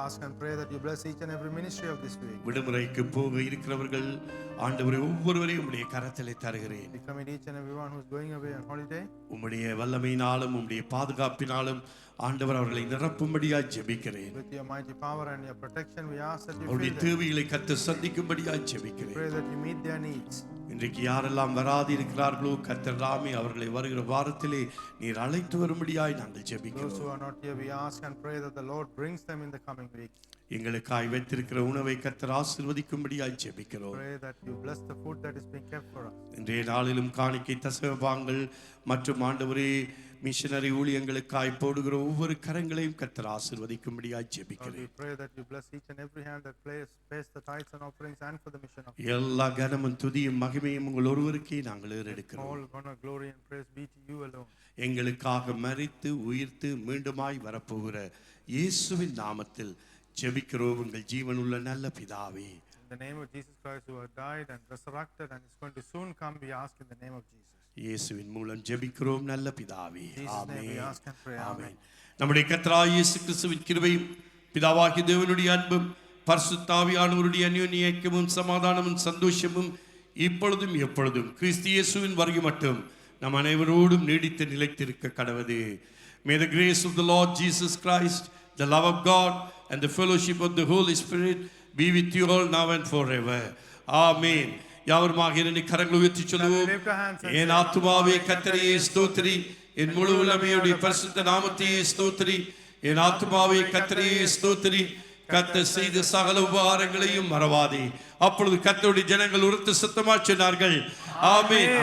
ask and pray that you bless each and every ministry of this week. விடுமுறைக்கு போக இருக்கிறவர்கள் ஆண்டவரே ஒவ்வொருவரையும் உம்முடைய கரத்திலே தருகிறேன். We commit each and everyone who is going away on holiday. உம்முடைய வல்லமையினாலும் உம்முடைய பாதுகாப்பினாலும் ஆண்டவர் அவர்களை நிரப்பும்படியாய் ஜெபிக்கிறேன். With your mighty power and your protection, we ask that you அவருடைய fill them. தேவைகளை கர்த்தர் சந்திக்கும்படியாய் ஜெபிக்கிறேன். Pray that you meet their needs. இன்றைக்கு யாரெல்லாம் வராது இருக்கிறார்களோ கர்த்தர் தாமே அவர்களை வருகிற வாரத்திலே நீர் அழைத்து வரும்படியாய் நாங்கள் Those ஜெபிக்கிறோம். who are not here, we ask and pray that the Lord brings them in the coming weeks. எங்களுக்காய் வைத்திருக்கிற உணவை கர்த்தர் ஆசீர்வதிக்கும்படியாய் ஜெபிக்கிறோம். Pray that you bless the food that is being kept for us. இன்றைய நாளிலும் காணிக்கை தசமபாகங்கள் மற்றும் ஆண்டவரே மிஷனரி ஊழியங்களுக்காய் போடுகிற ஒவ்வொரு கரங்களையும் கர்த்தர் ஆசீர்வதிக்கும்படியாய் Lord, we ஜெபிக்கிறேன். pray that you bless each and every hand that pays the tithes and offerings and for the mission of எல்லா கனமும் துதியும் மகிமையும் உங்கள் ஒருவருக்கே நாங்கள் ஏறெடுக்கிறோம். all honor, glory and praise be to you alone. எங்களுக்காக மரித்து உயிர்த்து மீண்டுமாய் வரப்போகிற இயேசுவின் நாமத்தில் ஜெபிக்கிறோம் உங்கள் ஜீவனுள்ள நல்ல பிதாவே. In the name of Jesus Christ, who has died and resurrected and is going to soon come, we ask in the name of Jesus. இயேசுவின் மூலம் ஜெபிக்கிறோம் நல்ல பிதாவே. Jesus' name we amen. ask and pray. Amen. Amen. நம்முடைய கர்த்தராகிய இயேசு கிறிஸ்துவின் கிருபையும் பிதாவாகிய தேவனுடைய அன்பும் பரிசுத்த ஆவியானவருடைய அந்யோன்ய ஐக்கியமும் சமாதானமும் சந்தோஷமும் இப்பொழுதும் எப்பொழுதும் கிறிஸ்து இயேசுவின் வருகை மட்டும் நம் அனைவரோடும் நீடித்து நிலைத்திருக்க கடவுது. May the grace of the Lord Jesus Christ, the love of God and the fellowship of the Holy Spirit be with you all now and forever. Amen. யாவருமாக இரண்டு கரங்களை உயர்த்தி சொல்லுவோம். Lift our hands and N say, ஆத்துமாவே கர்த்தரையே ஸ்தோத்திரி, என் முழு உள்ளமையுடைய பரிசுத்த நாமத்தையே ஸ்தோத்திரி. என் ஆத்துமாவே கர்த்தரையே ஸ்தோத்திரி, கர்த்தர் செய்த சகல உபகாரங்களையும் மறவாதே. அப்பொழுது கர்த்தருடைய ஜனங்கள் உரத்த சத்தமாய் சொன்னார்கள், ஆமென்.